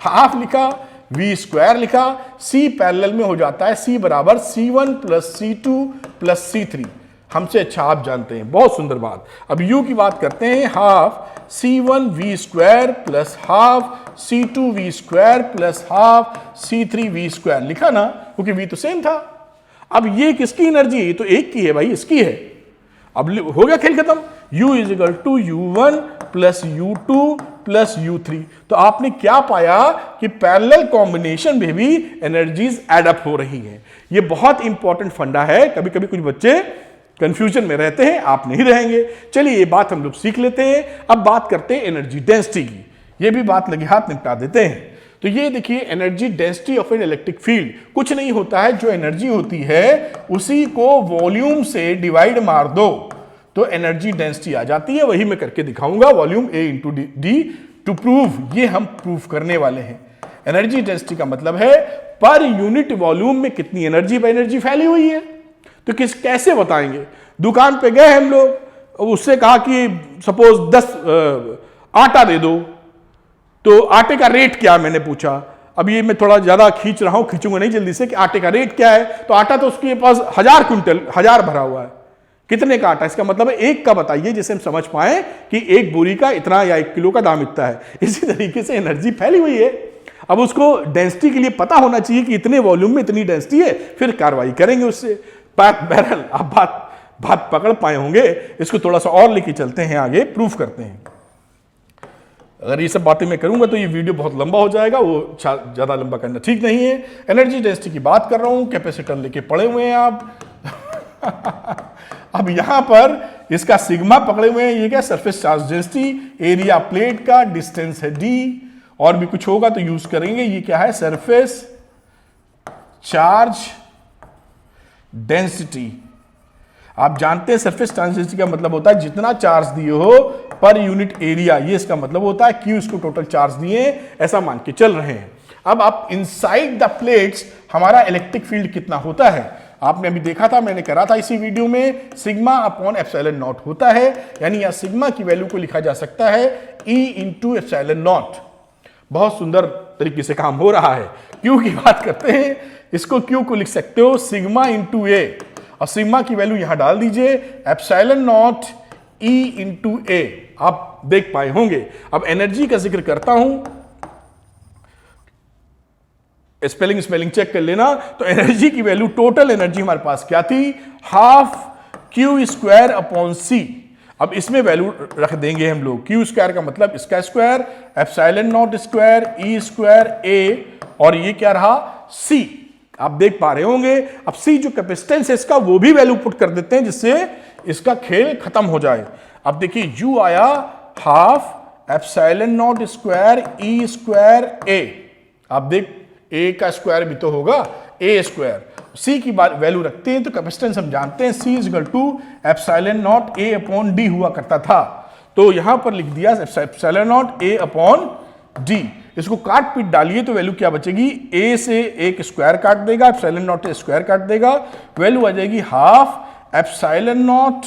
हाफ लिखा, V स्क्वायर लिखा, C पैरेलल में हो जाता है C बराबर C1 plus C2 plus C3। हमसे अच्छा आप जानते हैं, बहुत सुंदर बात। अब U की बात करते हैं, half C1 V square plus half C2 V square plus half C3 V square लिखा ना, क्योंकि V तो सेम था। अब ये किसकी एनर्जी है? ये तो एक की है भाई, इसकी है। अब हो गया खेल खत्म। U is equal to U1 plus U2 plus U3। तो आपने क्या पाया कि पैरेलल कॉम्बिनेशन में भी एनर्जीज एड अप हो रही हैं। ये बहुत इंपॉर्टेंट फंडा है। कभी कभी कुछ बच्चे कंफ्यूजन में रहते हैं, आप नहीं रहेंगे। चलिए ये बात हम लोग सीख लेते हैं। अब बात करते हैं एनर्जी डेंसिटी की। ये भी बात लगे हाथ निपटा देते हैं। तो ये देखिए, energy density of an electric field कुछ नहीं होता है, जो एनर्जी होती है उसी को वॉल्यूम से डिवाइड मार दो तो एनर्जी डेंसिटी आ जाती है। वही मैं करके दिखाऊंगा, volume A into D to prove. ये हम प्रूफ करने वाले हैं। एनर्जी डेंसिटी का मतलब है पर यूनिट वॉल्यूम में कितनी एनर्जी फैली हुई है। तो कैसे बताएंगे? दुकान पे गए हम लोग, उससे कहा कि सपोज 10 आटा दे दो, तो आटे का रेट क्या मैंने पूछा। अब ये मैं थोड़ा ज्यादा खींच रहा हूं, खींचूंगा नहीं जल्दी से, कि आटे का रेट क्या है। तो आटा तो उसके पास 1000 क्विंटल, 1000 भरा हुआ है, कितने का आटा, इसका मतलब है एक का बताइए, जिससे हम समझ पाए कि एक बोरी का इतना या 1 किलो का दाम इतना है। इसी तरीके से एनर्जी फैली हुई है। अब उसको डेंसिटी के लिए पता होना चाहिए कि इतने वॉल्यूम में इतनी डेंसिटी है, फिर कार्रवाई करेंगे उससे। बहरहाल आप बात पकड़ पाए होंगे। इसको थोड़ा सा और लेके चलते हैं आगे, प्रूफ करते हैं। अगर ये सब बातें मैं करूंगा तो ये वीडियो बहुत लंबा हो जाएगा, वो ज्यादा लंबा करना ठीक नहीं है। एनर्जी डेंसिटी की बात कर रहा हूं, कैपेसिटर लेके पड़े हुए हैं आप। अब यहां पर इसका सिग्मा पकड़े हुए हैं, ये क्या, surface charge density, area plate का, डिस्टेंस है d, और भी कुछ होगा तो यूज करेंगे। ये क्या है, सरफेस चार्ज डेंसिटी। आप जानते हैं सरफेस चार्ज डेंसिटी का मतलब होता है जितना चार्ज दिए हो पर यूनिट एरिया, ये इसका मतलब होता है। क्यू इसको टोटल चार्ज दिए, ऐसा मान के चल रहे हैं। अब आप इनसाइड द प्लेट्स हमारा इलेक्ट्रिक फील्ड कितना होता है, आपने अभी देखा था, मैंने करा था इसी वीडियो में, सिग्मा अपॉन एप्सिलॉन नॉट होता है। यानी यहां सिग्मा की वैल्यू को लिखा जा सकता है E इंटू एप्सिलॉन नॉट। बहुत सुंदर तरीके से काम हो रहा है। क्यू की बात करते हैं, इसको क्यू को लिख सकते हो सिग्मा इंटू ए, और सिग्मा की वैल्यू यहां डाल दीजिए एप्सिलॉन नॉट E इंटू ए। आप देख पाए होंगे। अब एनर्जी का जिक्र करता हूं, स्पेलिंग चेक कर लेना। तो एनर्जी की वैल्यू, टोटल एनर्जी हमारे पास क्या थी, हाफ क्यू स्क्वायर अपॉन सी। अब इसमें वैल्यू रख देंगे हम लोग, क्यू स्क्वायर का मतलब इसका square, epsilon naught square, E square A, और ये क्या रहा, सी। आप देख पा रहे होंगे। अब सी जो कैपेसिटेंस है इसका, वो भी वैल्यू पुट कर देते हैं जिससे इसका खेल खत्म हो जाए। अब देखिए यू आया half epsilon naught square E square A. आप देख ए का स्क्वायर भी तो होगा, ए स्क्वायर। सी की बात वैल्यू रखते हैं तो कैपेसिटेंस हम जानते हैं, C is equal to epsilon naught A upon D हुआ करता था। तो यहां पर लिख दिया epsilon naught A upon D. इसको काट पीट डालिए तो वैल्यू क्या बचेगी, ए से एक स्क्वायर काट देगा, एप्सिलॉन नॉट ए स्क्वायर काट देगा, वैल्यू आ जाएगी half epsilon not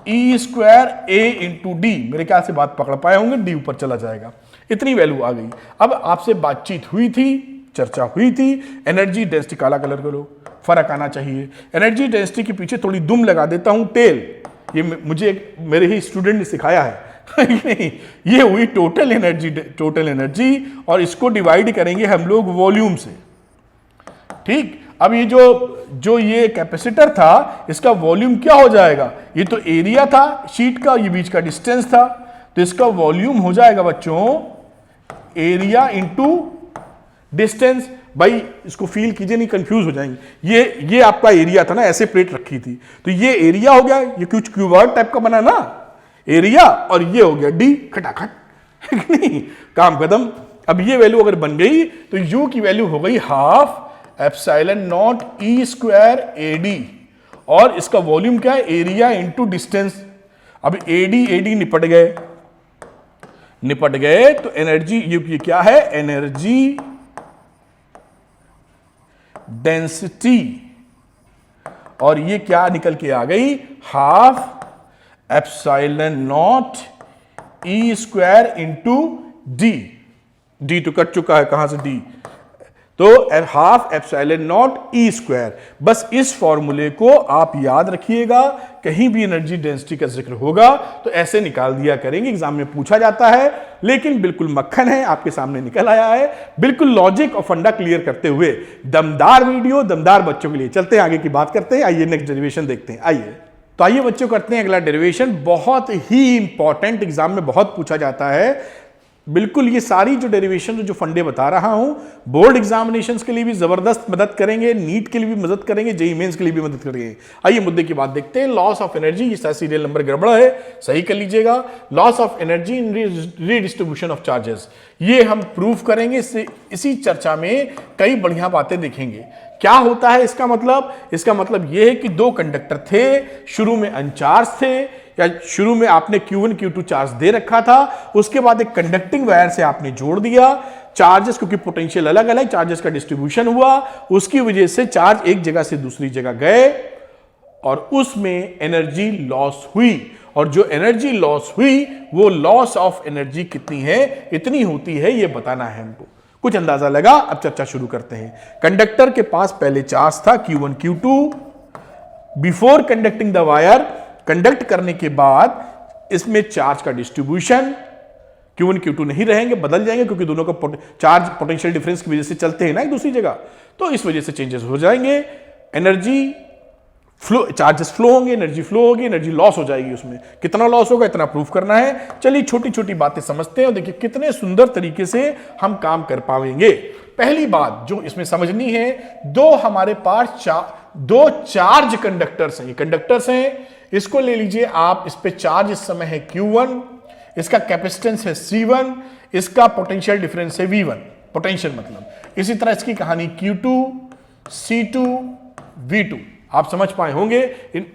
E square A into D. मेरे ख्याल से बात पकड़ पाए होंगे, डी ऊपर चला जाएगा। इतनी वैल्यू आ गई। अब आपसे बातचीत हुई थी, चर्चा हुई थी, एनर्जी डेंसिटी, काला कलर करो, फर्क आना चाहिए। एनर्जी डेंसिटी के पीछे थोड़ी दुम लगा देता हूं, टेल। ये मुझे मेरे ही स्टूडेंट ने सिखाया है। नहीं, ये हुई टोटल एनर्जी, और इसको डिवाइड करेंगे हम लोग वॉल्यूम से। ठीक, अब ये जो ये कैपेसिटर था, इसका वॉल्यूम क्या हो जाएगा, ये तो एरिया था शीट का, ये बीच का डिस्टेंस था, तो इसका वॉल्यूम हो जाएगा बच्चों एरिया इंटू डिस्टेंस। भाई इसको फील कीजिए, नहीं कंफ्यूज हो जाएंगे। ये आपका एरिया था ना, ऐसे प्लेट रखी थी, तो ये एरिया हो गया, ये कुछ क्यूबॉइड टाइप का बना ना एरिया, और ये हो गया डी, खटाखट। नहीं, काम खत्म। अब ये वैल्यू अगर बन गई तो यू की वैल्यू हो गई half epsilon not E square A D, और इसका वॉल्यूम क्या है, एरिया इंटू डिस्टेंस। अब एडी निपट गए तो एनर्जी, ये क्या है, एनर्जी डेंसिटी, और ये क्या निकल के आ गई, half epsilon not E square into D. D तो कट चुका है, कहां से डी, तो half epsilon not E square. बस इस फॉर्मूले को आप याद रखिएगा, कहीं भी एनर्जी डेंसिटी का जिक्र होगा तो ऐसे निकाल दिया करेंगे, एग्जाम में पूछा जाता है। लेकिन बिल्कुल मक्खन है, आपके सामने निकल आया है, बिल्कुल लॉजिक और फंडा क्लियर करते हुए। दमदार वीडियो, दमदार बच्चों के लिए। चलते हैं आगे की बात करते हैं, आइए नेक्स्ट डेरिवेशन देखते हैं। आइए तो आइए बच्चों करते हैं अगला डेरिवेशन, बहुत ही इंपॉर्टेंट, एग्जाम में बहुत पूछा जाता है। बिल्कुल ये सारी जो डेरिवेशन जो फंडे बता रहा हूं, बोर्ड एग्जामिनेशंस के लिए भी जबरदस्त मदद करेंगे, नीट के लिए भी मदद करेंगे, जेईई मेंस के लिए भी मदद करेंगे। आइए मुद्दे की बात देखते हैं। लॉस ऑफ एनर्जी, ये सीरियल नंबर गड़बड़ा है, सही कर लीजिएगा। Loss of energy in redistribution of charges, ये हम प्रूफ करेंगे। इसी चर्चा में कई बढ़िया बातें देखेंगे। क्या होता है इसका मतलब यह है कि दो कंडक्टर थे, शुरू में अनचार्ज थे, या शुरू में आपने Q1 Q2 चार्ज दे रखा था, उसके बाद एक कंडक्टिंग वायर से आपने जोड़ दिया चार्जेस, क्योंकि पोटेंशियल अलग अलग, चार्जेस का डिस्ट्रीब्यूशन हुआ, उसकी वजह से चार्ज एक जगह से दूसरी जगह गए और उसमें एनर्जी लॉस हुई। और जो एनर्जी लॉस हुई वो लॉस ऑफ एनर्जी कितनी है, इतनी होती है, ये बताना है हमको। कुछ अंदाजा लगा? अब चर्चा शुरू करते हैं। कंडक्टर के पास पहले चार्ज था Q1 Q2। Before conducting the wire, conduct करने के बाद इसमें चार्ज का डिस्ट्रीब्यूशन, Q1 Q2 नहीं रहेंगे, बदल जाएंगे, क्योंकि दोनों का चार्ज पोटेंशियल डिफरेंस की वजह से चलते हैं ना एक दूसरी जगह, तो इस वजह से चेंजेस हो जाएंगे। एनर्जी फ्लो, चार्जेस फ्लो होंगे, एनर्जी फ्लो होगी, एनर्जी लॉस हो जाएगी। उसमें कितना लॉस होगा इतना प्रूफ करना है। चलिए छोटी छोटी बातें समझते हैं और देखिए कितने सुंदर तरीके से हम काम कर पाएंगे। पहली बात जो इसमें समझनी है, दो हमारे पास दो चार्ज कंडक्टर्स हैं, ये कंडक्टर्स हैं, इसको ले लीजिए आप। इस पे चार्ज इस समय है Q1, इसका कैपेसिटेंस है C1, इसका पोटेंशियल डिफरेंस है V1, पोटेंशियल मतलब। इसी तरह इसकी कहानी Q2, C2, V2, आप समझ पाए होंगे।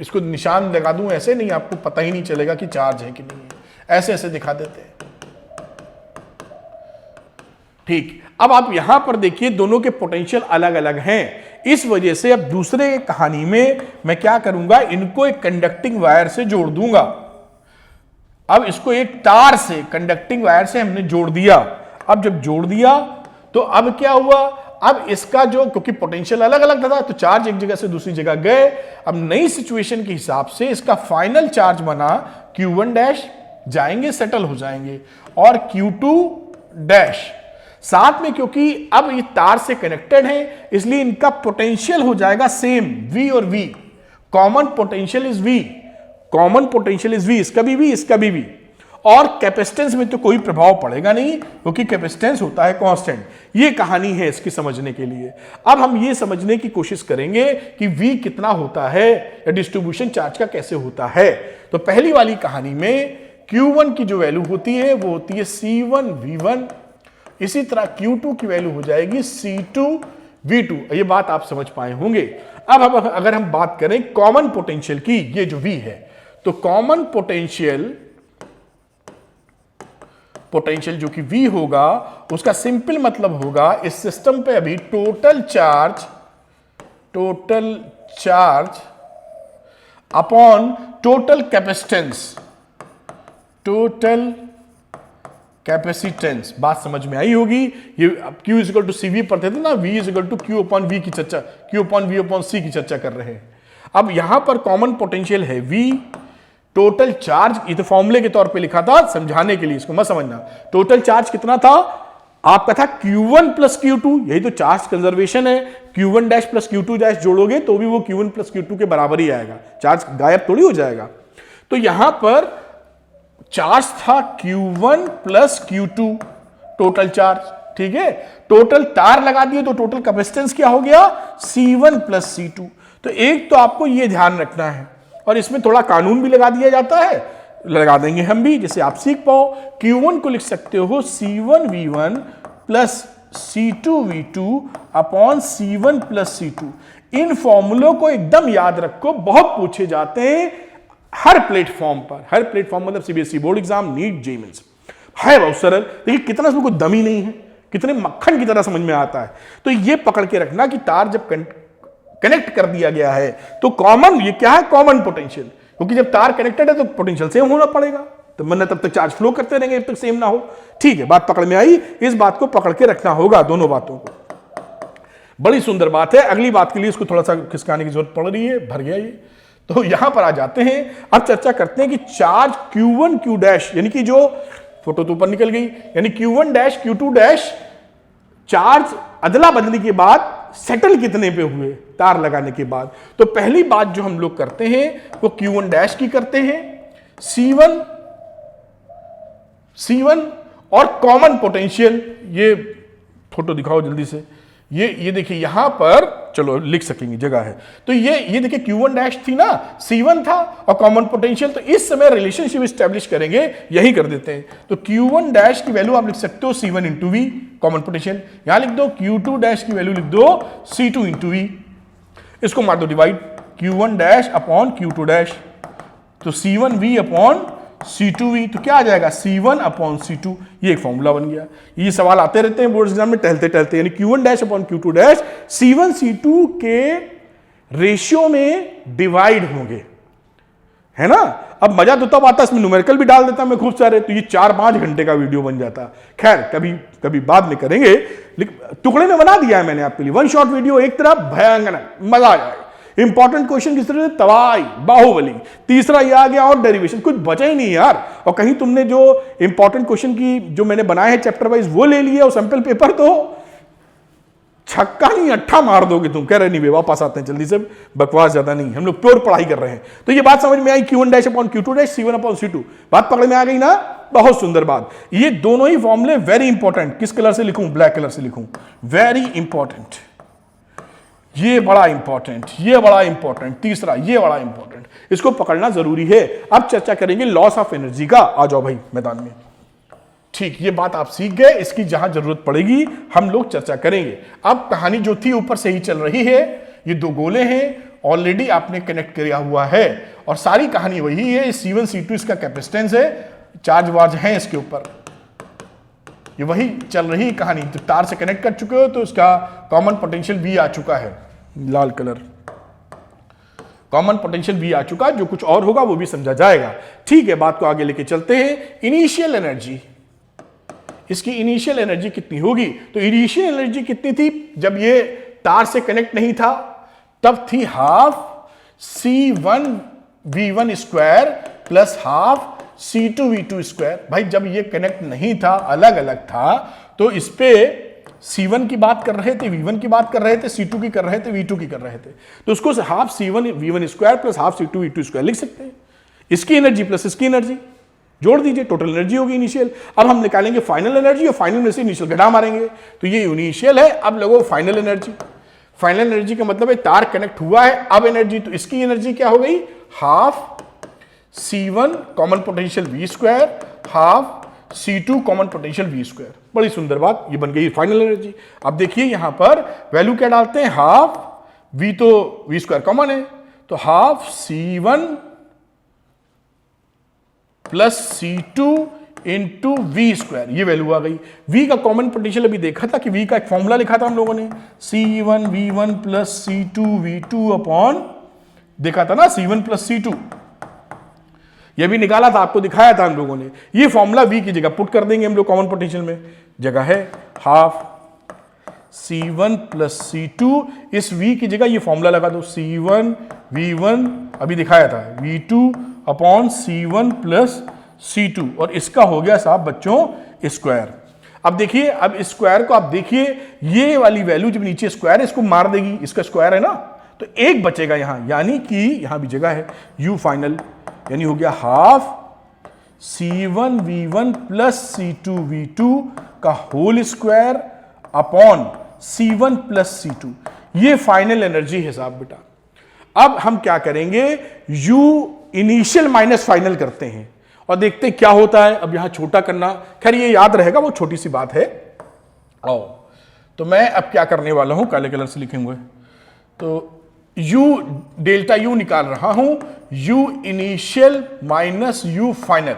इसको निशान लगा दूं ऐसे, नहीं आपको पता ही नहीं चलेगा कि चार्ज है कि नहीं है, ऐसे ऐसे दिखा देते हैं। ठीक, अब आप यहां पर देखिए दोनों के पोटेंशियल अलग अलग हैं, इस वजह से अब दूसरे कहानी में मैं क्या करूंगा, इनको एक कंडक्टिंग वायर से जोड़ दूंगा। अब इसको एक तार से, कंडक्टिंग वायर से हमने जोड़ दिया। अब जब जोड़ दिया तो अब क्या हुआ, अब इसका जो, क्योंकि पोटेंशियल अलग अलग था तो चार्ज एक जगह से दूसरी जगह गए। अब नई सिचुएशन के हिसाब से इसका फाइनल चार्ज बना Q1 डैश, जाएंगे सेटल हो जाएंगे, और Q2 डैश साथ में, क्योंकि अब ये तार से कनेक्टेड है इसलिए इनका पोटेंशियल हो जाएगा सेम, V और V, common potential is V, common potential is V, इसका भी V, इसका भी V। और कैपेसिटेंस में तो कोई प्रभाव पड़ेगा नहीं, क्योंकि कैपेसिटेंस होता है कांस्टेंट। ये कहानी है इसकी समझने के लिए। अब हम ये समझने की कोशिश करेंगे कि V कितना होता है या डिस्ट्रीब्यूशन चार्ज का कैसे होता है। तो पहली वाली कहानी में Q1 की जो वैल्यू होती है वो होती है C1 V1, इसी तरह Q2 की वैल्यू हो जाएगी C2 V2। ये बात आप समझ पाए होंगे। अब अगर हम बात करें कॉमन पोटेंशियल की, ये जो V है, तो कॉमन पोटेंशियल जो कि V होगा, उसका सिंपल मतलब होगा इस सिस्टम पे अभी total charge upon total capacitance. बात समझ में आई होगी। ये Q is equal to CV पढ़ते थे ना, V is equal to Q upon V की चर्चा, Q upon V upon C की चर्चा कर रहे हैं। अब यहां पर कॉमन पोटेंशियल है V, टोटल चार्ज, ये तो फॉर्मूले के तौर पे लिखा था समझाने के लिए, इसको मत समझना। टोटल चार्ज कितना था आपका, था Q1 प्लस Q2, यही तो चार्ज कंजर्वेशन है। Q1 dash plus Q2 dash जोड़ोगे तो भी वो Q1 प्लस Q2 के बराबर ही आएगा, चार्ज गायब थोड़ी हो जाएगा। तो यहां पर चार्ज था Q1 plus Q2, total charge, ठीक है। टोटल तार लगा दिए तो टोटल कैपेसिटेंस क्या हो गया, C1 प्लस C2। तो एक तो आपको ये ध्यान रखना है, और इसमें थोड़ा कानून भी लगा दिया जाता है, लगा देंगे हम भी, जिसे आप सीख पाओ। Q1 को लिख सकते हो C1 V1 plus C2 V2 upon C1 plus C2। इन फॉर्मूलों को एकदम याद रखो, बहुत पूछे जाते हैं हर प्लेटफॉर्म पर। हर प्लेटफॉर्म मतलब CBSE board exam, NEET, JEE mains, है बहुत सरल। देखिए कितना इसमें कोई दमी नहीं है, कितने मक्खन की तरह समझ में आता है। तो ये पकड़ के रखना कि तार जब कनेक्ट कर दिया गया है तो कॉमन, ये क्या है, कॉमन पोटेंशियल, क्योंकि जब तार कनेक्टेड है तो पोटेंशियल सेम होना पड़ेगा, तो मैंने तब तक चार्ज फ्लो करते रहेंगे जब तक सेम ना हो। ठीक है, बात पकड़ में आई। इस बात को पकड़ के रखना होगा, दोनों बातों को। बड़ी सुंदर बात है। अगली बात के लिए इसको थोड़ा सा खिसकाने की जरूरत पड़ रही है, भर गया ये। तो यहां पर आ जाते हैं, अब चर्चा करते हैं कि चार्ज Q1 Q डैश, यानी कि जो फोटो तो ऊपर निकल गई, यानी Q1 dash Q2 dash charge अदला बदली के बाद सेटल कितने पे हुए तार लगाने के बाद। तो पहली बात जो हम लोग करते हैं वो Q1 डैश की करते हैं, C1 और कॉमन पोटेंशियल। ये फोटो दिखाओ जल्दी से। ये देखिए यहां पर, चलो लिख सकेंगे, जगह है। तो ये देखिए Q1 डैश थी ना, C1 था और कॉमन पोटेंशियल। तो इस समय रिलेशनशिप स्टैब्लिश करेंगे, यही कर देते हैं। तो Q1 डैश की वैल्यू आप लिख सकते हो C1 into V, common potential. यहां लिख दो Q2 डैश की वैल्यू लिख दो C2 इंटू V। इसको मार दो divide, Q1 dash upon Q2 dash, तो C1 V अपॉन C2V। तो क्या आ जाएगा, C1 अपॉन C2। ये एक फॉर्मूला बन गया। ये सवाल आते रहते हैं बोर्ड एग्जाम में टहलते टहलते, यानी Q1 dash upon Q2 dash C1 C2 के रेशियो में डिवाइड होंगे, है ना। अब मजा तो तब आता, इसमें न्यूमेरिकल भी डाल देता मैं खूब सारे, तो ये 4-5 घंटे का वीडियो बन जाता। खैर कभी कभी बाद में करेंगे, टुकड़े में बना दिया है मैंने आपके लिए, वन शॉट वीडियो, एक तरफ भयंकर मजा आ जाएगा। इंपॉर्टेंट क्वेश्चन किस तरह से, तवाई, बाहुबली, तीसरा ये आ गया और डेरिवेशन, कुछ बचा ही नहीं यार। और कहीं तुमने जो इंपॉर्टेंट क्वेश्चन की जो मैंने बनाए हैं चैप्टर वाइज वो ले लिया, और सैंपल पेपर तो छक्का नहीं अट्ठा मार दोगे तुम। कह रहे नहीं, वापस आते हैं जल्दी से, बकवास ज्यादा नहीं, हम लोग प्योर पढ़ाई कर रहे हैं। तो ये बात समझ में आई, Q1 dash upon Q2 dash, C1 upon C2, बात पकड़ में आ गई ना, बहुत सुंदर बात। ये दोनों ही फॉर्मूले वेरी इंपॉर्टेंट, किस कलर से लिखूं, ब्लैक कलर से लिखूं, वेरी इंपॉर्टेंट, ये बड़ा इंपॉर्टेंट, ये बड़ा इंपॉर्टेंट, तीसरा ये बड़ा इंपॉर्टेंट, इसको पकड़ना जरूरी है। अब चर्चा करेंगे लॉस ऑफ एनर्जी का, आ जाओ भाई मैदान में। ठीक, ये बात आप सीख गए, इसकी जहां जरूरत पड़ेगी हम लोग चर्चा करेंगे। अब कहानी जो थी ऊपर से ही चल रही है, ये दो गोले हैं, ऑलरेडी आपने कनेक्ट किया हुआ है, और सारी कहानी वही है। C1 C2 इसका कैपेसिटेंस है, चार्ज वार्ज है इसके ऊपर, ये वही चल रही कहानी। तो तार से कनेक्ट कर चुके हो तो इसका कॉमन पोटेंशियल V आ चुका है, लाल कलर, कॉमन पोटेंशियल V आ चुका, जो कुछ और होगा वो भी समझा जाएगा। ठीक है, बात को आगे लेके चलते हैं। इनिशियल एनर्जी, इसकी इनिशियल एनर्जी कितनी होगी? तो इनिशियल एनर्जी कितनी थी जब ये तार से कनेक्ट नहीं था? तब थी half C1 V1 square plus half C2 V2 square. भाई जब ये कनेक्ट नहीं था, अलग अलग था, तो इस पे C1 की बात कर रहे थे, V1 की बात कर रहे थे, C2 की कर रहे थे, V2 की कर रहे थे, तो उसको half C1 V1 square plus half C2 V2 square लिख सकते हैं। इसकी एनर्जी प्लस इसकी एनर्जी जोड़ दीजिए, टोटल एनर्जी होगी इनिशियल। अब हम निकालेंगे फाइनल एनर्जी, और फाइनल में से इनिशियल घटा मारेंगे, तो ये इनिशियल है। अब लोगों फाइनल एनर्जी, फाइनल एनर्जी का मतलब है तार कनेक्ट हुआ है, अब एनर्जी, तो इसकी एनर्जी क्या हो गई, half C1 common potential V square half C2 common potential V square. बड़ी सुंदर बात, ये बन गई फाइनल एनर्जी। अब देखिए यहां पर वैल्यू क्या डालते हैं, हाफ V, तो V स्क्वायर कॉमन है, तो half C1 plus C2 into V square, ये वैल्यू आ गई। V का कॉमन पोटेंशियल अभी देखा था कि V का एक फॉर्मूला लिखा था हम लोगों ने, C1 V1 plus C2 V2 upon, देखा था ना, C1 प्लस C2, ये भी निकाला था, आपको दिखाया था हम लोगों ने। ये फॉर्मूला V की जगह पुट कर देंगे हम लोग, कॉमन पोटेंशियल में जगह है हाफ C1 प्लस C2, इस V की जगह ये फॉर्मूला लगा दो, C1 V1 अभी दिखाया था, V2 upon C1 plus C2, और इसका हो गया साहब बच्चों स्क्वायर। अब देखिए, अब स्क्वायर को आप देखिए, ये वाली वैल्यू जब नीचे स्क्वायर है इसको मार देगी, इसका स्क्वायर है ना, तो एक बचेगा यहां, यानी कि यहां भी जगह है U फाइनल, यानी हो गया half C1 V1 plus C2 V2 का whole square upon C1 plus C2। ये फाइनल एनर्जी है साहब बेटा। अब हम क्या करेंगे, U इनिशियल माइनस फाइनल करते हैं और देखते हैं क्या होता है। अब यहां छोटा करना, खैर ये याद रहेगा, वो छोटी सी बात है। आओ, तो मैं अब क्या करने वाला हूं, काले कलर से लिखेंगे, तो U डेल्टा U निकाल रहा हूं, U initial minus U final.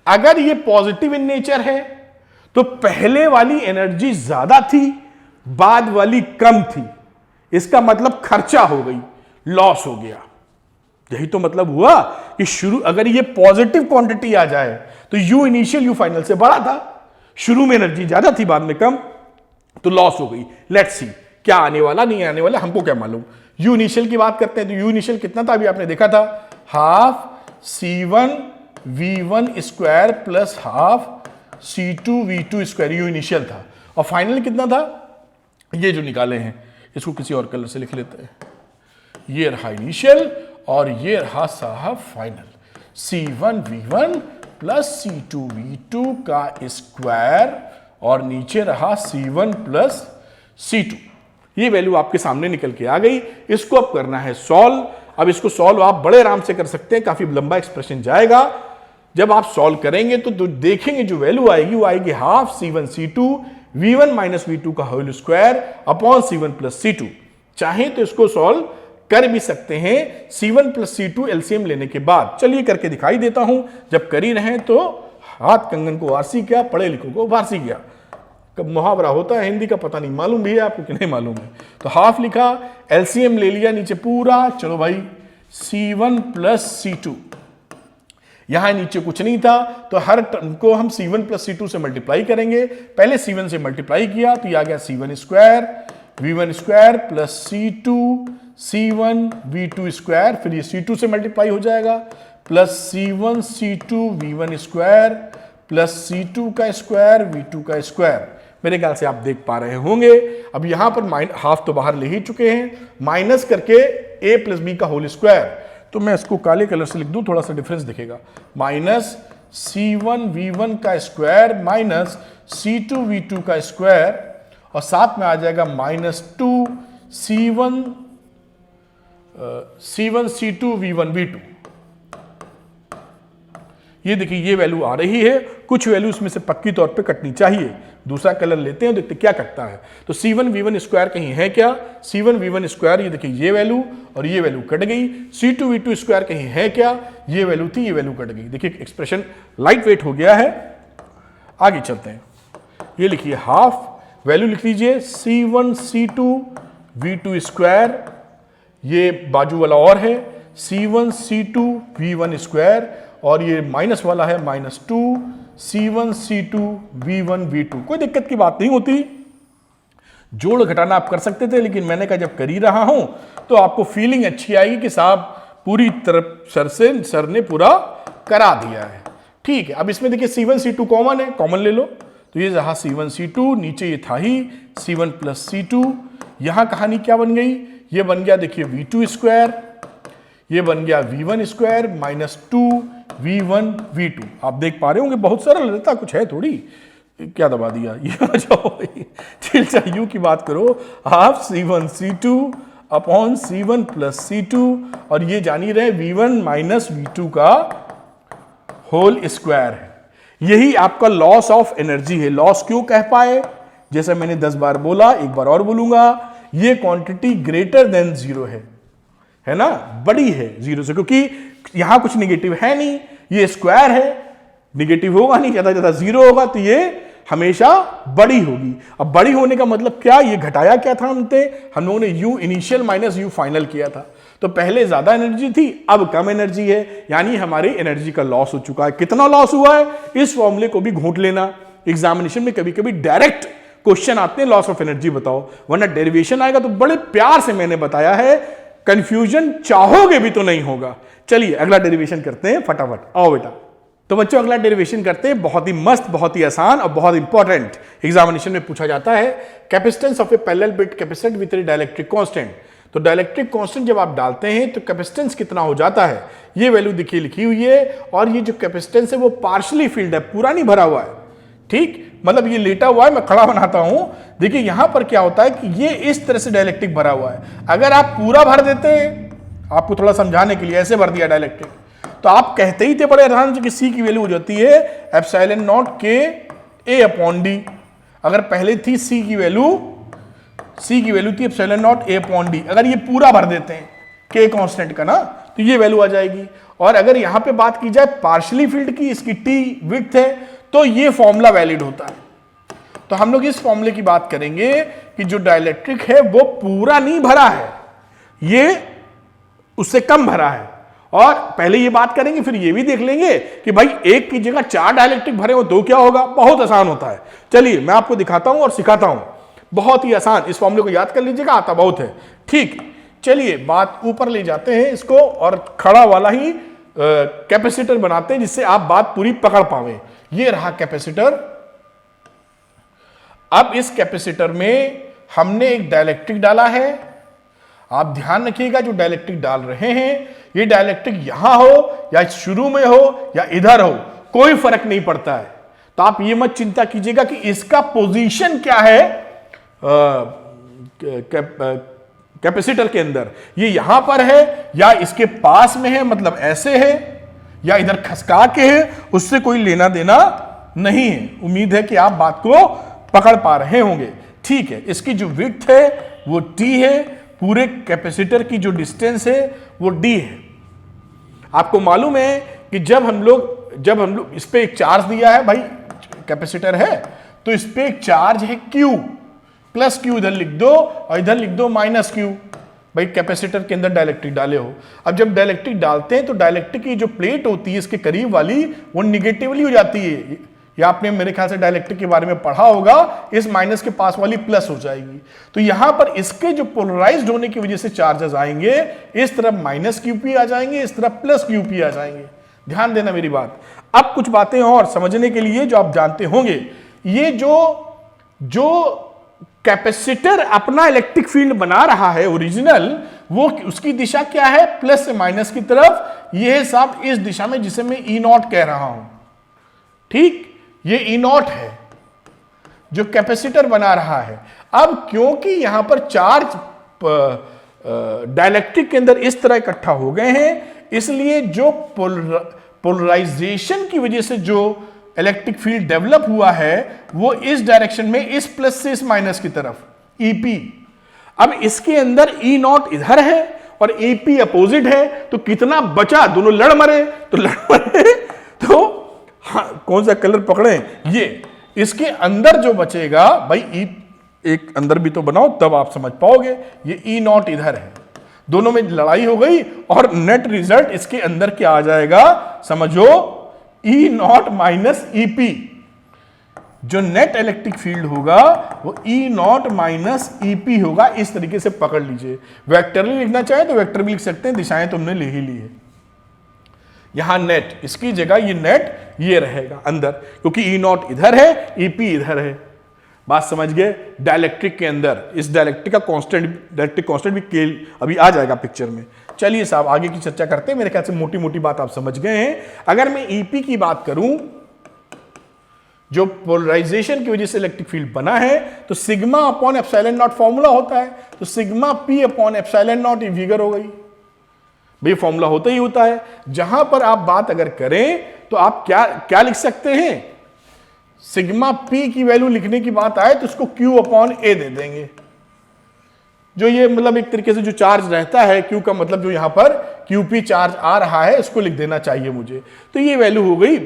अगर ये पॉजिटिव इन नेचर है तो पहले वाली एनर्जी ज्यादा थी, बाद वाली कम थी, इसका मतलब खर्चा हो गई, लॉस हो गया। यही तो मतलब हुआ कि शुरू, अगर ये पॉजिटिव क्वांटिटी आ जाए तो U इनिशियल U फाइनल से बड़ा था, शुरू में एनर्जी ज्यादा थी, बाद में कम, तो लॉस हो गई। लेट्स सी क्या आने वाला, नहीं आने वाला, हमको क्या मालूम। U इनिशियल की बात करते हैं, तो U इनिशियल कितना था, अभी आपने देखा था, half C1 V1 square plus half C2 V2 square, U initial था। और फाइनल कितना था, ये जो निकाले हैं, इसको किसी और कलर से लिख लेते हैं, ये रहा इनिशियल और ये रहा साहब final, C1 V1 plus C2 V2 का स्क्वायर, और नीचे रहा C1 प्लस C2। ये वैल्यू आपके सामने निकल के आ गई। इसको अब करना है सॉल्व। अब इसको सॉल्व आप बड़े आराम से कर सकते हैं, काफी लंबा एक्सप्रेशन जाएगा। जब आप सॉल्व करेंगे तो देखेंगे जो वैल्यू आएगी वो आएगी half C1 C2 V1 minus V2 का whole square upon C1 plus C2। चाहे तो इसको सॉल्व कर भी सकते हैं C1 प्लस C2 एलसीएम लेने के बाद। चलिए करके दिखाई देता हूं। जब कर ही रहे तो हाथ कंगन को वारसी क्या, पढ़े लिखो को वारसी गया। कब मुहावरा होता है हिंदी का पता नहीं, मालूम भी है आपको कि नहीं मालूम है। तो हाफ लिखा, एलसीएम ले लिया नीचे पूरा। चलो भाई C1 प्लस C2 यहां नीचे कुछ नहीं था, तो हर टर्म को हम C1 प्लस C2 से मल्टीप्लाई करेंगे। पहले C1 से मल्टीप्लाई किया तो ये आ गया C1 square V1 square plus C2 C1 V2 square, फिर ये C2 से मल्टीप्लाई हो जाएगा plus C1 C2 V1 square plus C2 का स्क्वायर V2 का स्क्वायर। मेरे ख्याल से आप देख पा रहे होंगे। अब यहां पर हाफ तो बाहर ले ही चुके हैं, माइनस करके a प्लस बी का होल स्क्वायर, तो मैं इसको काले कलर से लिख दूं, थोड़ा सा डिफरेंस दिखेगा। माइनस C1 V1 का स्क्वायर माइनस C2 V2 का स्क्वायर, और साथ में आ जाएगा minus 2 C1 C2 V1 V2। ये देखिए ये वैल्यू आ रही है, कुछ वैल्यू इसमें से पक्की तौर पे कटनी चाहिए। दूसरा कलर लेते हैं, देखते क्या कटता है। तो C1 V1 स्क्वायर कहीं है क्या? C1 V1 स्क्वायर, ये देखिए ये वैल्यू और ये वैल्यू कट गई। C2 V2 स्क्वायर कहीं है क्या? ये वैल्यू थी, ये वैल्यू कट गई। देखिए एक्सप्रेशन लाइट वेट हो गया है। आगे चलते हैं, ये लिखिए हाफ, वैल्यू लिख लीजिए C1 C2 V2 स्क्वायर, ये बाजू वाला और है C1 C2 V1 स्क्वायर, और ये माइनस वाला है minus 2 C1 C2 V1 V2। कोई दिक्कत की बात नहीं होती, जोड़ घटाना आप कर सकते थे, लेकिन मैंने कहा जब कर ही रहा हूं तो आपको फीलिंग अच्छी आएगी कि साहब पूरी तरफ सर ने पूरा करा दिया है। ठीक है, अब इसमें देखिए C1 C2 कॉमन है, कॉमन ले लो, तो ये रहा C1 C2, नीचे ये था ही C1 प्लस C2। यहां कहानी क्या बन गई? ये बन गया देखिए V2 स्क्वायर, ये बन गया V1 square minus 2 V1 V2। आप देख पा रहे होंगे बहुत सरल रहता, कुछ है थोड़ी, क्या दबा दिया ये आ जाओ चिल्चा यू की बात करो, half C1 C2 upon C1 plus C2, और ये जानी रहे V1 माइनस V2 का होल स्क्वायर है। यही आपका लॉस ऑफ एनर्जी है। लॉस क्यों कह पाए? जैसे मैंने 10 बार बोला, एक बार और बोलूंगा, ये क्वांटिटी ग्रेटर देन जीरो है ना, बड़ी है जीरो से, क्योंकि यहां कुछ निगेटिव है नहीं, ये स्क्वायर है, निगेटिव होगा नहीं, ज्यादा ज्यादा जीरो होगा, तो ये हमेशा बड़ी होगी। अब बड़ी होने का मतलब क्या? ये घटाया क्या था हम लोगों ने u initial minus u final किया था, तो पहले ज्यादा एनर्जी थी, अब कम एनर्जी है, यानी हमारी एनर्जी का लॉस हो चुका है। कितना लॉस हुआ है? इस फॉर्मूले को भी घोंट लेना। एग्जामिनेशन में कभी कभी डायरेक्ट क्वेश्चन आते हैं लॉस ऑफ एनर्जी बताओ, वरना डेरिवेशन आएगा तो बड़े प्यार से मैंने बताया है, कंफ्यूजन चाहोगे भी तो नहीं होगा। चलिए अगला डेरिवेशन करते हैं फटाफट, आओ बेटा। तो बच्चों अगला डेरिवेशन करते हैं, बहुत ही मस्त, बहुत ही आसान और बहुत इंपॉर्टेंट, एग्जामिनेशन में पूछा जाता है। Capacitance of A parallel bit capacitor with A dielectric constant. तो डाइलेक्ट्रिक कांस्टेंट जब आप डालते हैं तो कैपेसिटेंस कितना हो जाता है, ये वैल्यू देखिए लिखी हुई है, और ये जो कैपेसिटेंस है वो पार्शियली फिल्ड है, पूरा नहीं भरा हुआ है। ठीक, मतलब ये लेटा हुआ है, मैं खड़ा बनाता हूं, देखिए यहां पर क्या होता है कि ये इस तरह से डाइलेक्ट्रिक भरा हुआ है। अगर आप पूरा भर देते हैं, आपको थोड़ा समझाने के लिए ऐसे भर दिया डाइलेक्ट्रिक, तो आप कहते ही थे बड़े आराम से कि C की वैल्यू हो जाती है epsilon not K A upon D। अगर पहले थी C की वैल्यू थी epsilon naught A upon D, अगर ये पूरा भर देते हैं K कांस्टेंट का ना, तो ये वैल्यू आ जाएगी। और अगर यहां पे बात की जाए पार्शियली फील्ड की, इसकी T विड्थ है, तो ये फॉर्मूला वैलिड होता है। तो हम लोग इस फॉर्मूले की बात करेंगे कि जो डाइलेक्ट्रिक है वो पूरा नहीं भरा है, ये उससे कम भरा है। और पहले ये बात करेंगे, फिर ये भी देख लेंगे कि भाई एक की जगह 4 डाइलेक्ट्रिक भरे हो तो क्या होगा। बहुत आसान होता है, चलिए मैं आपको दिखाता हूं और सिखाता हूं, बहुत ही आसान। इस फॉर्मूले को याद कर लीजिएगा, आता बहुत है। ठीक, चलिए बात ऊपर ले जाते हैं इसको, और खड़ा वाला ही कैपेसिटर बनाते हैं जिससे आप बात पूरी पकड़ पावे। ये रहा कैपेसिटर। अब इस कैपेसिटर में हमने एक डाइलेक्ट्रिक डाला है। आप ध्यान रखिएगा, जो डाइलेक्ट्रिक डाल रहे हैं, ये डाइलेक्ट्रिक यहां हो या शुरू में हो या इधर हो, कोई फर्क नहीं पड़ता है। तो आप ये मत चिंता कीजिएगा कि इसका पोजीशन क्या है कैपेसिटर के अंदर, ये यहां पर है या इसके पास में है, मतलब ऐसे है या इधर खसका के है, उससे कोई लेना देना नहीं है। उम्मीद है कि आप बात को पकड़ पा रहे होंगे। ठीक है, इसकी जो विड्थ है वो T है, पूरे कैपेसिटर की जो डिस्टेंस है वो D है। आपको मालूम है कि जब हम लोग इस पे एक चार्ज दिया है, भाई कैपेसिटर है, तो इस पे एक चार्ज है Q, प्लस Q इधर लिख दो और इधर लिख दो माइनस Q। भाई कैपेसिटर के अंदर डाइलेक्ट्रिक डाले हो, अब जब डाइलेक्ट्रिक डालते हैं तो डाइलेक्ट्रिक की जो प्लेट होती है इसके करीब वाली वो निगेटिवली हो जाती है, या आपने मेरे ख्याल से डाइलेक्ट्रिक के बारे में पढ़ा होगा, इस माइनस के पास वाली प्लस हो जाएगी। तो यहां पर इसके जो पोलराइज्ड होने की वजह से चार्जेस आएंगे, इस तरफ माइनस क्यूपी आ जाएंगे, इस तरफ प्लस क्यूपी आ जाएंगे। ध्यान देना मेरी बात। अब कुछ बातें और समझने के लिए जो आप जानते होंगे, ये जो कैपेसिटर अपना इलेक्ट्रिक फील्ड बना रहा है ओरिजिनल, वो उसकी दिशा क्या है, प्लस से माइनस की तरफ। ये साहब इस दिशा में जिसे मैं ई नॉट कह रहा हूं, ठीक, ये ई नॉट है जो कैपेसिटर बना रहा है। अब क्योंकि यहां पर चार्ज डाइलेक्ट्रिक के अंदर इस तरह इकट्ठा हो गए हैं, इसलिए जो पोलराइजेशन की वजह से जो इलेक्ट्रिक फील्ड डेवलप हुआ है वो इस डायरेक्शन में, इस प्लस से इस माइनस की तरफ, ईपी। अब इसके अंदर ई नॉट इधर है और ईपी अपोजिट है, तो कितना बचा, दोनों लड़ मरे तो हाँ, कौन सा कलर पकड़े, ये इसके अंदर जो बचेगा भाई, ई एक अंदर भी तो बनाओ तब आप समझ पाओगे, ये ई नॉट इधर है, दोनों में लड़ाई हो गई और नेट रिजल्ट इसके अंदर क्या आ जाएगा, समझो, ई नॉट माइनस ईपी। जो नेट इलेक्ट्रिक फील्ड होगा वो ई नॉट माइनस ईपी होगा। इस तरीके से पकड़ लीजिए। वेक्टरली लिखना चाहे तो वेक्टर भी लिख सकते हैं, दिशाएं तुमने ले ही ली है। यहां नेट, इसकी जगह ये नेट ये रहेगा अंदर, क्योंकि ई नॉट इधर है, ईपी इधर है। बात समझ गए। डाइलेक्ट्रिक के अंदर इस डाइलेक्ट्रिक का कांस्टेंट, डाइलेक्ट्रिक कांस्टेंट भी केल अभी आ जाएगा पिक्चर में। चलिए साहब आगे की चर्चा करते हैं। मेरे ख्याल से मोटी मोटी बात आप समझ गए हैं। अगर मैं ईपी की बात करूं, जो पोलराइजेशन की वजह से इलेक्ट्रिक फील्ड बना है, तो sigma upon epsilon not formula होता है, तो sigma P upon epsilon not ये फिगर हो गई भाई, फॉर्मूला होता ही होता है। जहां पर आप बात अगर करें तो आप क्या लिख सकते हैं, सिग्मा पी की वैल्यू लिखने की बात आए तो उसको क्यू अपॉन ए दे देंगे। जो ये मतलब एक तरीके से जो चार्ज रहता है, क्यू का मतलब जो यहां पर क्यूपी चार्ज आ रहा है, इसको लिख देना चाहिए मुझे। तो ये वैल्यू हो गई।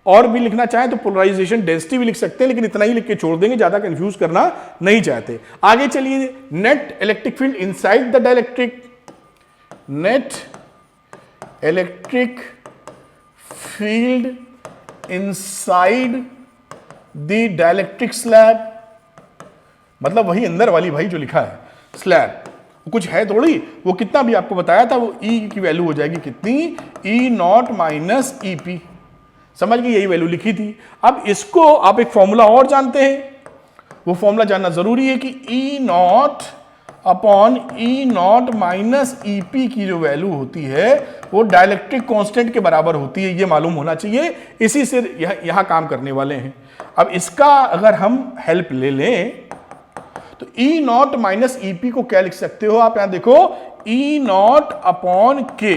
और भी लिखना चाहे तो पोलराइजेशन डेंसिटी भी लिख सकते हैं, लेकिन इतना ही लिख के छोड़ देंगे, ज्यादा कंफ्यूज करना नहीं चाहते। आगे चलिए, net electric field inside the dielectric, net electric field inside the dielectric slab, मतलब वही अंदर वाली भाई जो लिखा है स्लैब, कुछ है थोड़ी, वो कितना भी आपको बताया था, वो ई की वैल्यू हो जाएगी कितनी, ई नॉट माइनस ईपी। समझ गए, यही वैल्यू लिखी थी। अब इसको आप एक फॉर्मूला और जानते हैं, वो फॉर्मूला जानना जरूरी है कि E naught upon E naught minus EP की जो वैल्यू होती है वो डाइलेक्ट्रिक कांस्टेंट के बराबर होती है। ये मालूम होना चाहिए, इसी से यहां काम करने वाले हैं। अब इसका अगर हम हेल्प ले लें तो ई नॉट माइनस ईपी को क्या लिख सकते हो आप, यहां देखो, ई नॉट अपॉन के।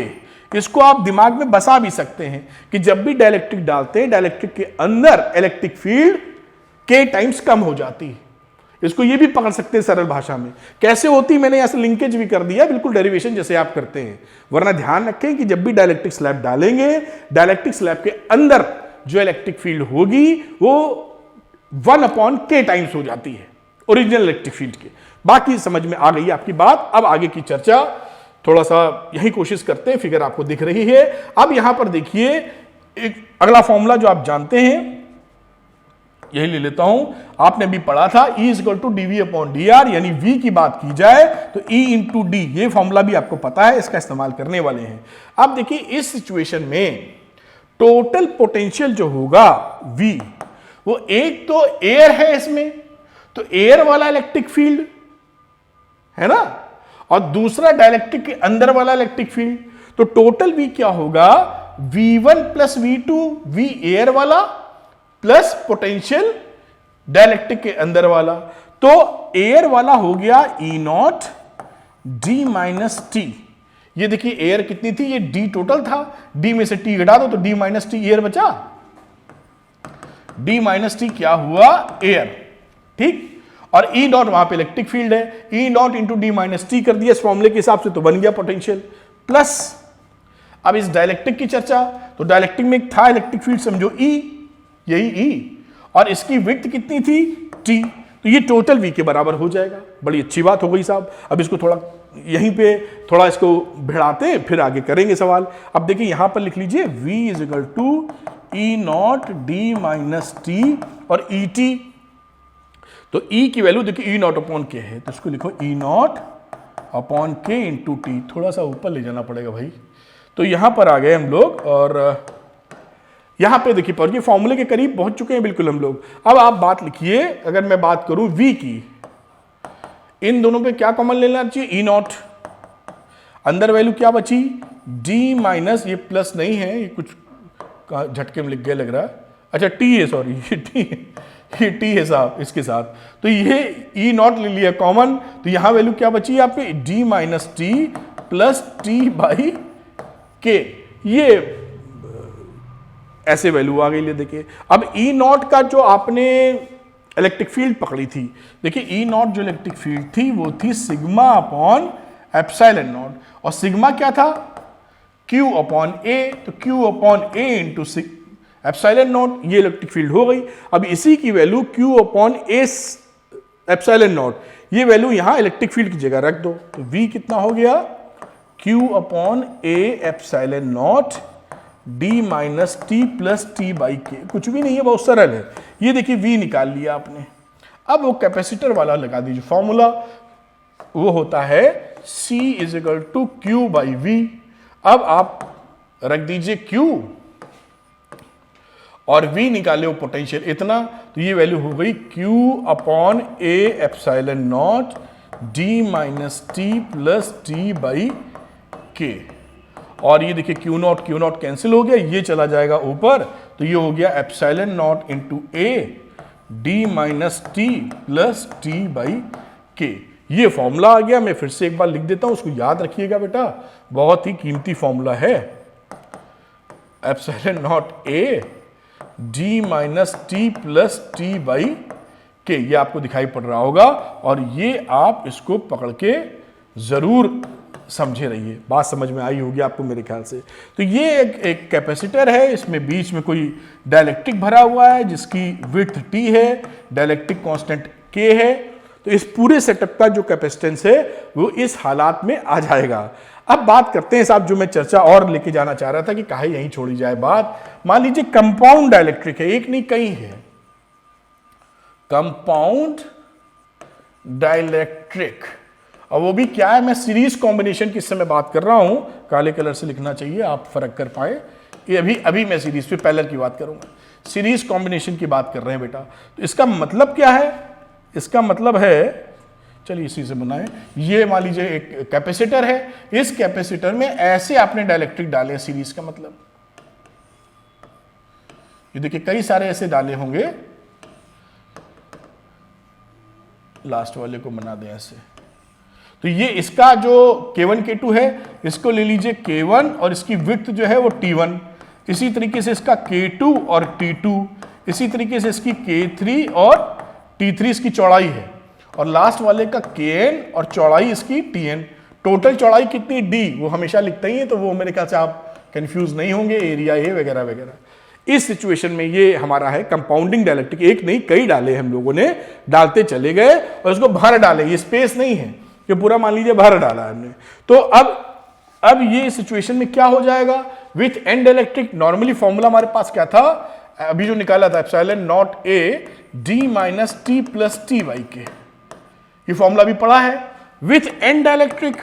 इसको आप दिमाग में बसा भी सकते हैं कि जब भी डाइलेक्ट्रिक डालते हैं, डाइलेक्ट्रिक के अंदर इलेक्ट्रिक फील्ड के टाइम्स कम हो जाती है। इसको ये भी पकड़ सकते हैं सरल भाषा में। कैसे होती, मैंने यहां से लिंकेज भी कर दिया, बिल्कुल डेरिवेशन जैसे आप करते हैं। वरना ध्यान रखें कि जब भी डाइलेक्ट्रिक स्लैब डालेंगे, डाइलेक्ट्रिक स्लैब के अंदर जो इलेक्ट्रिक फील्ड होगी वो 1 अपॉन के टाइम्स हो जाती है ओरिजिनल इलेक्ट्रिक फील्ड के। बाकी समझ में आ गई आपकी बात। अब आगे की चर्चा थोड़ा सा यही कोशिश करते हैं, फिगर आपको दिख रही है। अब यहां पर देखिए, एक अगला फॉर्मूला जो आप जानते हैं, यही ले लेता हूं, आपने भी पढ़ा था, E equal to D V upon D R, यानी V की बात की जाए तो E इंटू डी, ये फॉर्मूला भी आपको पता है, इसका इस्तेमाल करने वाले हैं। अब देखिए, इस सिचुएशन में टोटल पोटेंशियल जो होगा V, वो एक तो एयर है इसमें, तो एयर वाला इलेक्ट्रिक फील्ड है ना, और दूसरा डाइलेक्ट्रिक के अंदर वाला इलेक्ट्रिक फील्ड। तो टोटल V क्या होगा, V1 plus V2, V air वाला प्लस पोटेंशियल डाइलेक्ट्रिक के अंदर वाला। तो एयर वाला हो गया E not D minus T. ये देखिए एयर कितनी थी, ये D टोटल था, D में से T घटा दो तो D माइनस टी एयर बचा। D माइनस टी क्या हुआ, एयर, ठीक। और E डॉट वहां पे इलेक्ट्रिक फील्ड है, E dot into D minus T कर दिया इस फॉर्मूले के हिसाब से, तो बन गया पोटेंशियल प्लस। अब इस डाइलेक्ट्रिक की चर्चा, तो डाइलेक्ट्रिक में था इलेक्ट्रिक फील्ड, समझो E, यही E, और इसकी विड्थ कितनी थी, T, तो ये टोटल V के बराबर हो जाएगा। बड़ी अच्छी बात हो गई साहब। अब इसको थोड़ा यहीं पे थोड़ा इसको भिड़ाते हैं, फिर आगे करेंगे सवाल। अब देखिए यहां पर लिख लीजिए V is equal to E naught D minus T और ई टी। तो E की वैल्यू देखिए ई नॉट अपॉन के है, तो इसको लिखो E naught upon K into T. थोड़ा सा ऊपर ले जाना पड़ेगा भाई। तो यहां पर आ गए हम लोग और यहां पे देखिए पर ये फॉर्मूले के करीब पहुंच चुके हैं बिल्कुल हम लोग। अब आप बात लिखिए, अगर मैं बात करूं V की, इन दोनों पे क्या कॉमन लेना चाहिए? ई नॉट। अंदर वैल्यू क्या बची? D माइनस, ये प्लस नहीं है, ये कुछ झटके में लिख गया लग रहा है। अच्छा टी है, सॉरी ये टी है साहब इसके साथ। तो ये ई नॉट ले लिया कॉमन, तो यहां वैल्यू क्या बची आपके? D minus T plus T by K. ये ऐसे वैल्यू आ गई। ले देखिए अब ई नॉट का जो आपने इलेक्ट्रिक फील्ड पकड़ी थी, देखिए ई नॉट जो इलेक्ट्रिक फील्ड थी वो थी सिग्मा अपॉन एप्सिलॉन नॉट, और सिग्मा क्या था? Q अपॉन ए। तो Q upon A into epsilon not, ये इलेक्ट्रिक फील्ड हो गई। अब इसी की value Q upon A epsilon not, ये वैल्यू यहां इलेक्ट्रिक फील्ड की जगह रख दो। तो V कितना हो गया? Q upon A epsilon not D minus T plus T by के। कुछ भी नहीं है, बहुत सरल है। ये देखिए V निकाल लिया आपने। अब वो कैपेसिटर वाला लगा दीजिए फॉर्मूला, वो होता है C is equal to Q by V। अब आप रख दीजिए Q और V निकाले वो पोटेंशियल इतना, तो ये वैल्यू हो गई Q upon A epsilon not D minus T plus T by के। और ये देखिए Q नॉट कैंसिल हो गया, ये चला जाएगा ऊपर, तो ये हो गया epsilon not into A D minus T plus T by K. ये फॉर्मूला आ गया। मैं फिर से एक बार लिख देता हूं, उसको याद रखिएगा बेटा, बहुत ही कीमती फॉर्मूला है। Epsilon naught A D minus T plus T by K, ये आपको दिखाई पड़ रहा होगा। और ये आप इसको पकड़ के जरूर समझे रहिए। बात समझ में आई होगी आपको मेरे ख्याल से। तो ये एक कैपेसिटर है, इसमें बीच में कोई डाइलेक्ट्रिक भरा हुआ है जिसकी विड्थ T है, डाइलेक्ट्रिक कांस्टेंट K है। तो इस पूरे सेटअप का जो कैपेसिटेंस है वो इस हालात में आ जाएगा। अब बात करते हैं साहब, जो मैं चर्चा और लेके जाना चाह रहा था कि काहे यहीं छोड़ी जाए बात। मान लीजिए कंपाउंड डाइलेक्ट्रिक है, एक नहीं कई है। कंपाउंड डाइलेक्ट्रिक, और वो भी क्या है? मैं सीरीज कॉम्बिनेशन की समय बात कर रहा हूं, काले कलर से लिखना चाहिए, आप फर्क कर पाए। ये अभी मैं सीरीज पे पैरेलल की बात करूंगा, सीरीज कॉम्बिनेशन की बात कर रहे हैं बेटा। तो इसका मतलब क्या है? इसका मतलब है, चलिए इसी से बनाएं। ये मान लीजिए एक कैपेसिटर है, इस कैपेसिटर में ऐसे आपने डाइलेक्ट्रिक डाले सीरीज का मतलब, ये देखिए कई सारे ऐसे डाले होंगे। लास्ट वाले को बना दें ऐसे। तो ये इसका जो K1 K2 है, इसको ले लीजिए K1 और इसकी विड्थ जो है वो T1। इसी तरीके से इसका K2 और T2, इसी तरीके से इसकी K3 और T3 इसकी चौड़ाई है, और लास्ट वाले का Kn और चौड़ाई इसकी Tn। टोटल चौड़ाई कितनी D, वो हमेशा लिखते ही है, तो वो मेरे ख्याल से आप कंफ्यूज नहीं होंगे, एरिया ए वगैरह वगैरह। इस सिचुएशन में ये हमारा है कंपाउंडिंग डाइलेक्ट्रिक। एक नहीं कई डाले हम लोगों ने, डालते चले गए और उसको भर डाले। ये स्पेस नहीं है कि पूरा मान लीजिए भर डाला हमने। तो अब ये सिचुएशन में क्या हो जाएगा? With and electric, normally formula हमारे पास क्या था अभी जो निकाला था? Epsilon naught A D minus T plus T by K. ये फॉर्मूला भी पढ़ा है। With and dielectric,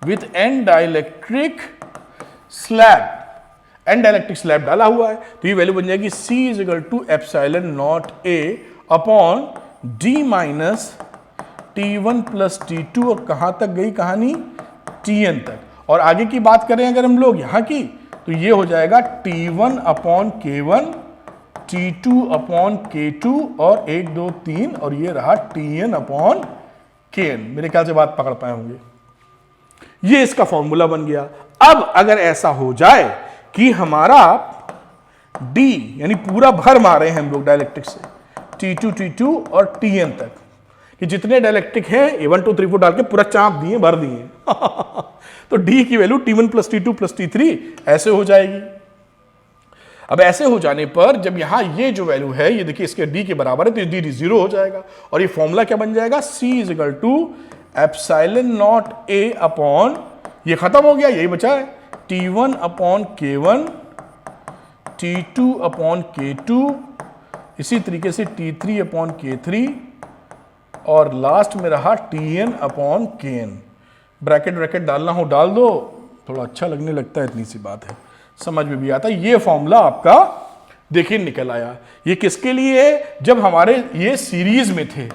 with and dielectric slab, and dielectric slab डाला हुआ है, तो ये वैल्यू बन जाएगी C is equal to epsilon naught A upon D minus T1 plus T2, और कहां तक गई कहानी? Tn तक। और आगे की बात करें अगर हम लोग यहां की, तो ये हो जाएगा T1 upon K1, T2 upon K2, और 1 2 3, और ये रहा Tn अपॉन Kn। मेरे ख्याल से बात पकड़ पाए होंगे। ये इसका फॉर्मूला बन गया। अब अगर ऐसा हो जाए कि हमारा D यानी पूरा भर मारे हैं हम लोग डाइलेक्ट्रिक से, T2 और Tn तक, कि जितने डाइलेक्ट्रिक हैं A1 2 3 4 डाल के पूरा चाप दिए, भर दिए तो D की value T1 plus T2 plus T3 ऐसे हो जाएगी। अब ऐसे हो जाने पर जब यहां ये जो वैल्यू है ये देखिए इसके d के बराबर है तो ये d 0 हो जाएगा और ये फॉर्मूला क्या बन जाएगा, C is equal to epsilon naught a upon, ये खत्म हो गया, यही बचा है T1 upon K1, T2 upon K2, इसी तरीके से T3 अपॉन K3 और लास्ट में रहा Tn अपॉन Kn। ब्रैकेट डालना हो डाल दो, थोड़ा अच्छा लगने लगता है, इतनी सी बात है, समझ में भी आता है। ये फॉर्मूला आपका देखिए निकल आया। ये किसके लिए है, जब हमारे ये सीरीज में थे,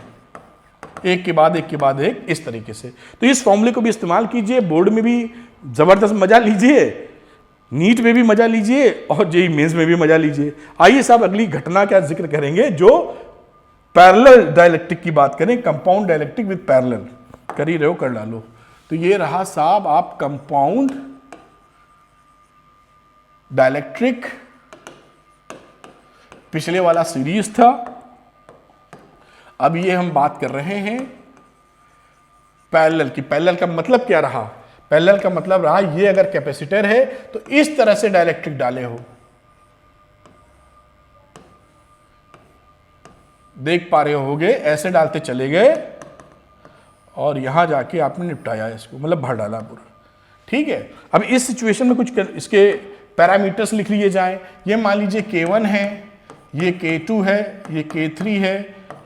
एक के बाद एक के बाद एक इस तरीके से। तो इस फॉर्मूले को भी इस्तेमाल कीजिए, बोर्ड में भी जबरदस्त मजा लीजिए, नीट में भी मजा लीजिए और जेईई मेंस में भी मजा लीजिए। आइए साहब अगली घटना का जिक्र करेंगे जो पैरेलल डायलेक्ट्रिक की बात करें, कंपाउंड डायलेक्ट्रिक विद पैरेलल। कर ही रहे हो, कर डालो। तो ये रहा साहब आप कंपाउंड डायलेक्ट्रिक, पिछले वाला सीरीज था, अब ये हम बात कर रहे हैं पैरेलल की। पैरेलल का मतलब क्या रहा, पैरेलल का मतलब रहा ये अगर कैपेसिटर है तो इस तरह से डायलेक्ट्रिक डाले हो, देख पा रहे होगे, ऐसे डालते चले गए और यहां जाके आपने निपटाया इसको, मतलब भर डाला पूरा। ठीक है, अब इस सिचुएशन में कुछ इसके पैरामीटर्स लिख लिए जाएं। ये मान लीजिए K1 है, ये K2 है, ये K3 है,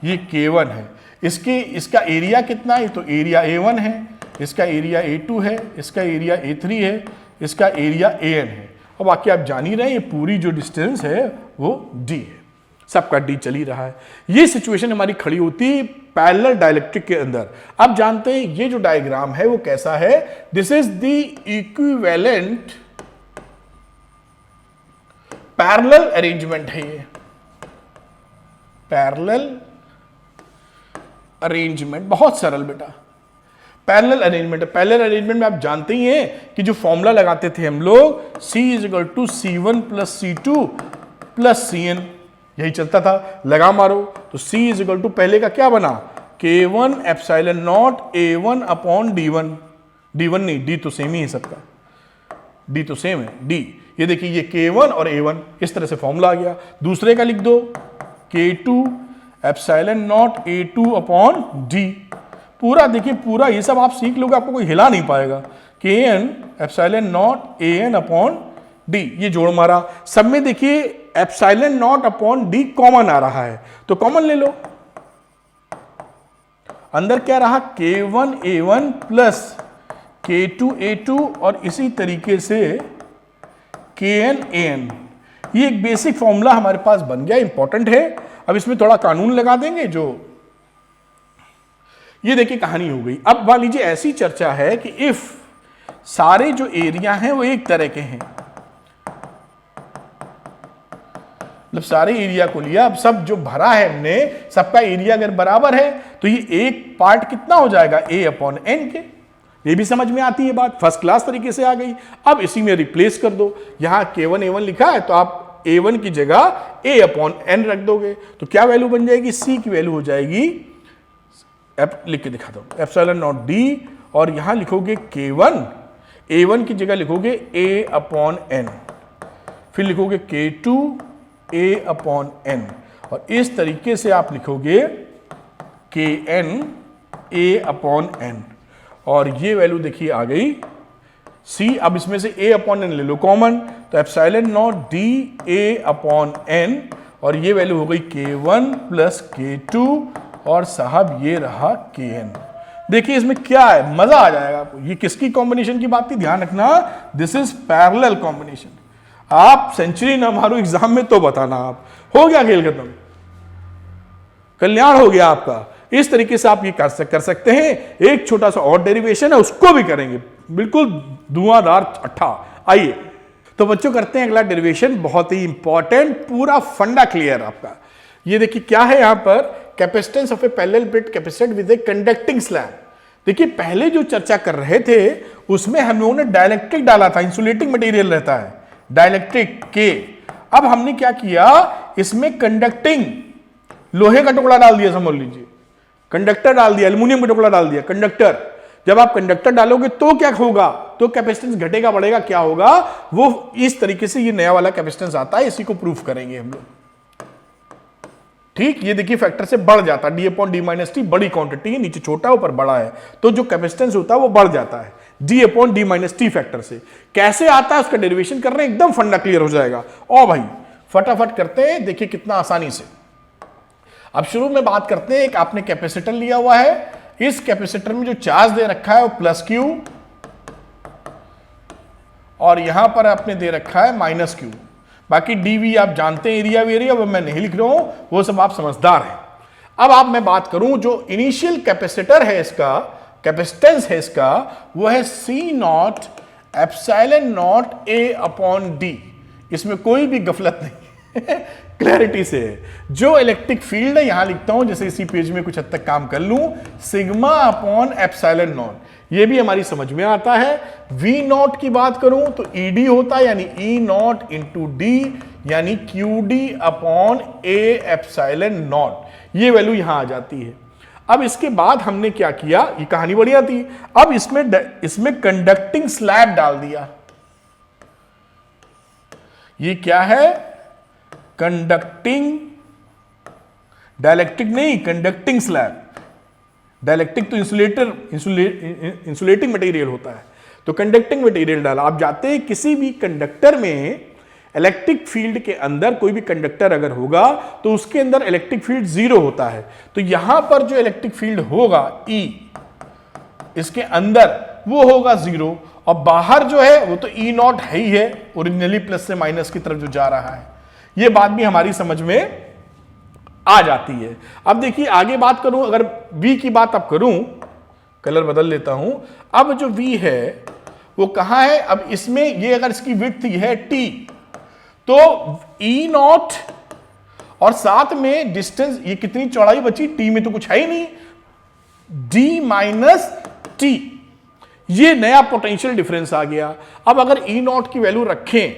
ये K1 है। इसका एरिया कितना है, तो एरिया A1 है, इसका एरिया A2 है, इसका एरिया A3 है, इसका एरिया AN है और बाकी आप जान ही रहे हैं ये पूरी जो डिस्टेंस है वो D है, सबका D चल ही रहा है। ये सिचुएशन हमारी खड़ी होती है पैरेलल डायलेक्ट्रिक के अंदर। अब जानते हैं ये जो डायग्राम है वो कैसा है, this is the equivalent parallel arrangement है। ये पैरेलल अरेंजमेंट बहुत सरल बेटा, पैरेलल अरेंजमेंट है। पैरेलल अरेंजमेंट में आप जानते ही हैं कि जो फॉर्मूला लगाते थे हम लोग, C is equal to C1 plus C2 plus Cn, यही चलता था, लगा मारो तो C इज इक्वल टू पहले का क्या बना, K1 epsilon not A1 upon D1, D1 नहीं, D तो सेम ही है सबका, D तो सेम है, D। ये देखिए ये K1 और A1, इस तरह से फॉर्मूला आ गया। दूसरे का लिख दो K2 epsilon not A2 upon D, पूरा देखिए, पूरा ये सब आप सीख लोगे, आपको कोई हिला नहीं पाएगा। Kn epsilon naught An upon D, ये जोड़ मारा, सब में देखिए epsilon naught upon D common आ रहा है तो कॉमन ले लो। अंदर क्या रहा, K1 A1 plus K2 A2 और इसी तरीके से Kn An। ये एक बेसिक फॉर्मूला हमारे पास बन गया, इंपॉर्टेंट है। अब इसमें थोड़ा कानून लगा देंगे, जो ये देखिए कहानी हो गई। अब मान लीजिए ऐसी चर्चा है कि इफ सारे जो एरिया हैं वो एक तरह के हैं, मतलब सारे एरिया को लिया, अब सब जो भरा है हमने, सबका एरिया अगर बराबर है तो ये एक पार्ट कितना हो जाएगा, A अपॉन N के। ये भी समझ में आती है बात, फर्स्ट क्लास तरीके से आ गई। अब इसी में रिप्लेस कर दो, यहां K1 A1 लिखा है तो आप A1 की जगह A अपॉन N रख दोगे तो क्या वैल्यू बन जाएगी, C की वैल्यू हो जाएगी, लिख के दिखाता हूं, एप्सिलॉन नॉट D और यहां लिखोगे K1, A1 की जगह लिखोगे A अपॉन N, फिर लिखोगे K2 A अपॉन N और इस तरीके से आप लिखोगे Kn A अपॉन N और ये वैल्यू देखिए आ गई C। अब इसमें से A अपॉन N ले लो कॉमन, तो epsilon not D A upon N और ये वैल्यू हो गई K1 प्लस K2 और साहब ये रहा Kn। देखिए इसमें क्या है, मजा आ जाएगा आपको। ये किसकी कॉम्बिनेशन की बात थी, ध्यान रखना, दिस इज पैरेलल कॉम्बिनेशन। आप सेंचुरी ना मारो एग्जाम में तो बताना, आप हो गया खेल खत्म, कल्याण हो गया आपका। इस तरीके से आप ये कर सकते हैं। एक छोटा सा और डेरिवेशन है, उसको भी करेंगे, बिल्कुल धुआंधार अट्ठा। आइए तो बच्चों करते हैं अगला डेरिवेशन, बहुत ही इंपॉर्टेंट, पूरा फंडा क्लियर आपका। ये देखिए क्या है यहां पर, capacitance of A parallel plate capacitor with a conducting slab. देखिए पहले जो चर्चा कर रहे थे उसमें हम लोगों ने डाइलेक्ट्रिक डाला था, इंसुलेटिंग मटेरियल रहता है डाइलेक्ट्रिक के। अब हमने क्या किया, इसमें कंडक्टिंग लोहे का टुकड़ा डाल दिया, समझ लीजिए कंडक्टर डाल दिया, एल्युमिनियम का टुकड़ा डाल दिया, कंडक्टर। जब आप कंडक्टर डालोगे तो क्या होगा, तो कैपेसिटेंस घटेगा बढ़ेगा, क्या होगा, वो इस तरीके से ये नया वाला कैपेसिटेंस आता है, इसी को प्रूफ करेंगे हम लोग। ठीक, ये देखिए फैक्टर से बढ़ जाता है, d/d-t बड़ी क्वांटिटी है, नीचे छोटा ऊपर बड़ा है, तो जो कैपेसिटेंस होता है वो बढ़ जाता है d/d-t फैक्टर से। कैसे आता है उसका डेरिवेशन कर रहे हैं, एकदम फंडा क्लियर हो जाएगा। और भाई फटाफट करते हैं, देखिए कितना आसानी से। अब शुरू में बात करते हैं, एक आपने कैपेसिटर लिया हुआ है, इस कैपेसिटर में जो चार्ज दे रखा है वो प्लस क्यू, और यहां पर आपने दे रखा है माइनस क्यू। बाकी डीवी आप जानते हैं, एरिया वेरिया, वो मैं नहीं लिख रहा हूं, वो सब आप समझदार हैं। अब आप मैं बात करूं, जो इनिशियल कैपेसिटर है इसका, कैपेसिटेंस है इसका, वो है C0 ε0 A/d। इसमें कोई भी गफलत नहीं क्लैरिटी से है। जो इलेक्ट्रिक फील्ड है यहां लिखता हूं, जैसे इसी पेज में कुछ हद तक काम कर लूं, σ/ε0, ये भी हमारी समझ में आता है। V0 की बात करूं तो ED होता है, यानी E0 × D, यानी QD/A/0, ये वैल्यू यहां आ जाती है। अब इसके बाद हमने क्या किया, ये कहानी बढ़िया थी, अब इसमें कंडक्टिंग स्लैब डाल दिया। ये क्या है, कंडक्टिंग, डाइलेक्ट्रिक नहीं, कंडक्टिंग स्लैब। डाइलेक्ट्रिक तो इंसुलेटिंग मटेरियल होता है, तो कंडक्टिंग मटेरियल डाला। आप जाते हैं किसी भी कंडक्टर में, इलेक्ट्रिक फील्ड के अंदर कोई भी कंडक्टर अगर होगा तो उसके अंदर इलेक्ट्रिक फील्ड 0 होता है, तो यहां पर जो इलेक्ट्रिक फील्ड होगा E इसके अंदर, वो होगा 0, और बाहर जो है वो तो E0 है ही है, ओरिजिनली प्लस से माइनस की तरफ जो जा रहा है। ये बात भी हमारी समझ में आ जाती है। अब देखिए आगे बात करूं, अगर V की बात अब करूं, कलर बदल लेता हूं, अब जो V है वो कहां है, अब इसमें ये अगर इसकी विड्थ है T, तो E0 और साथ में डिस्टेंस, ये कितनी चौड़ाई बची, T में तो कुछ है ही नहीं, D-T, ये नया पोटेंशियल डिफरेंस आ गया। अब अगर E0 की वैल्यू रखें,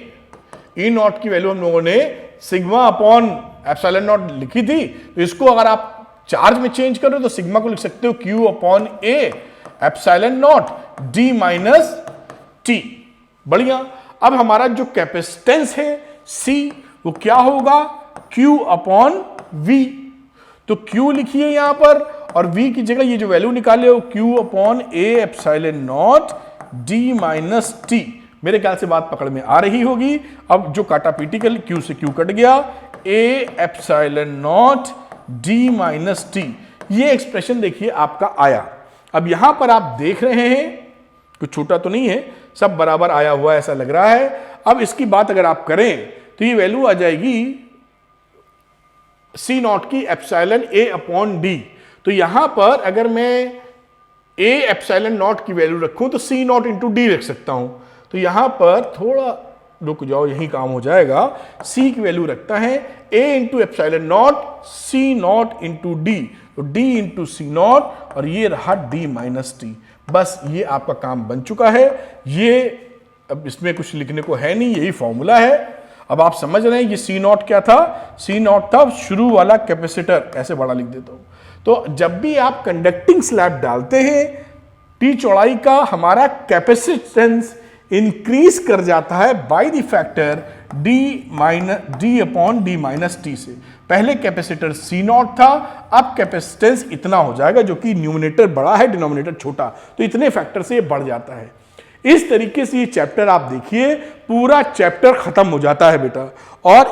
E0 की वैल्यू हम लोगों ने σ/ε0 लिखी थी, तो इसको अगर आप चार्ज में चेंज करो तो सिग्मा को लिख सकते हो Q/A/ε0 D-T। बढ़िया। अब हमारा जो कैपेसिटेंस है C, वो क्या होगा, Q/V। तो Q लिखिए यहां पर, और V की जगह ये जो वैल्यू निकाले हो Q/A/ε0 D-T। मेरे ख्याल से बात पकड़ में आ रही होगी। अब जो काटा पीटी कर, Q से Q कट गया, A/ε0 D-T, ये एक्सप्रेशन देखिए आपका आया। अब यहां पर आप देख रहे हैं कुछ छोटा तो नहीं है, सब बराबर आया हुआ ऐसा लग रहा है। अब इसकी बात अगर आप करें तो ये वैल्यू आ जाएगी C0 की ε/A/d। तो यहां पर अगर मैं A/ε0 की वैल्यू रखूं तो C0 × D रख सकता हूं। तो यहां पर थोड़ा रुक जाओ, यही काम हो जाएगा। C की वैल्यू रखता है A × ε0 C0 × D, तो D × C0, और ये रहा D-T। बस ये आपका काम बन चुका है। ये अब इसमें कुछ लिखने को है नहीं, यही फॉर्मूला है। अब आप समझ रहे हैं ये C0 क्या था, C0 था शुरू वाला कैपेसिटर, ऐसे बड़ा लिख देता हूं। तो जब भी आप कंडक्टिंग स्लैब डालते हैं, T चौड़ाई का हमारा कैपेसिटेंस इंक्रीज कर जाता है बाय द फैक्टर D/D-T से। पहले कैपेसिटर C0 था, अब कैपेसिटेंस इतना हो जाएगा, जो कि न्यूमरेटर बड़ा है डिनोमिनेटर छोटा, तो इतने फैक्टर से ये बढ़ जाता है। इस तरीके से ये चैप्टर आप देखिए, पूरा चैप्टर खत्म हो जाता है बेटा। और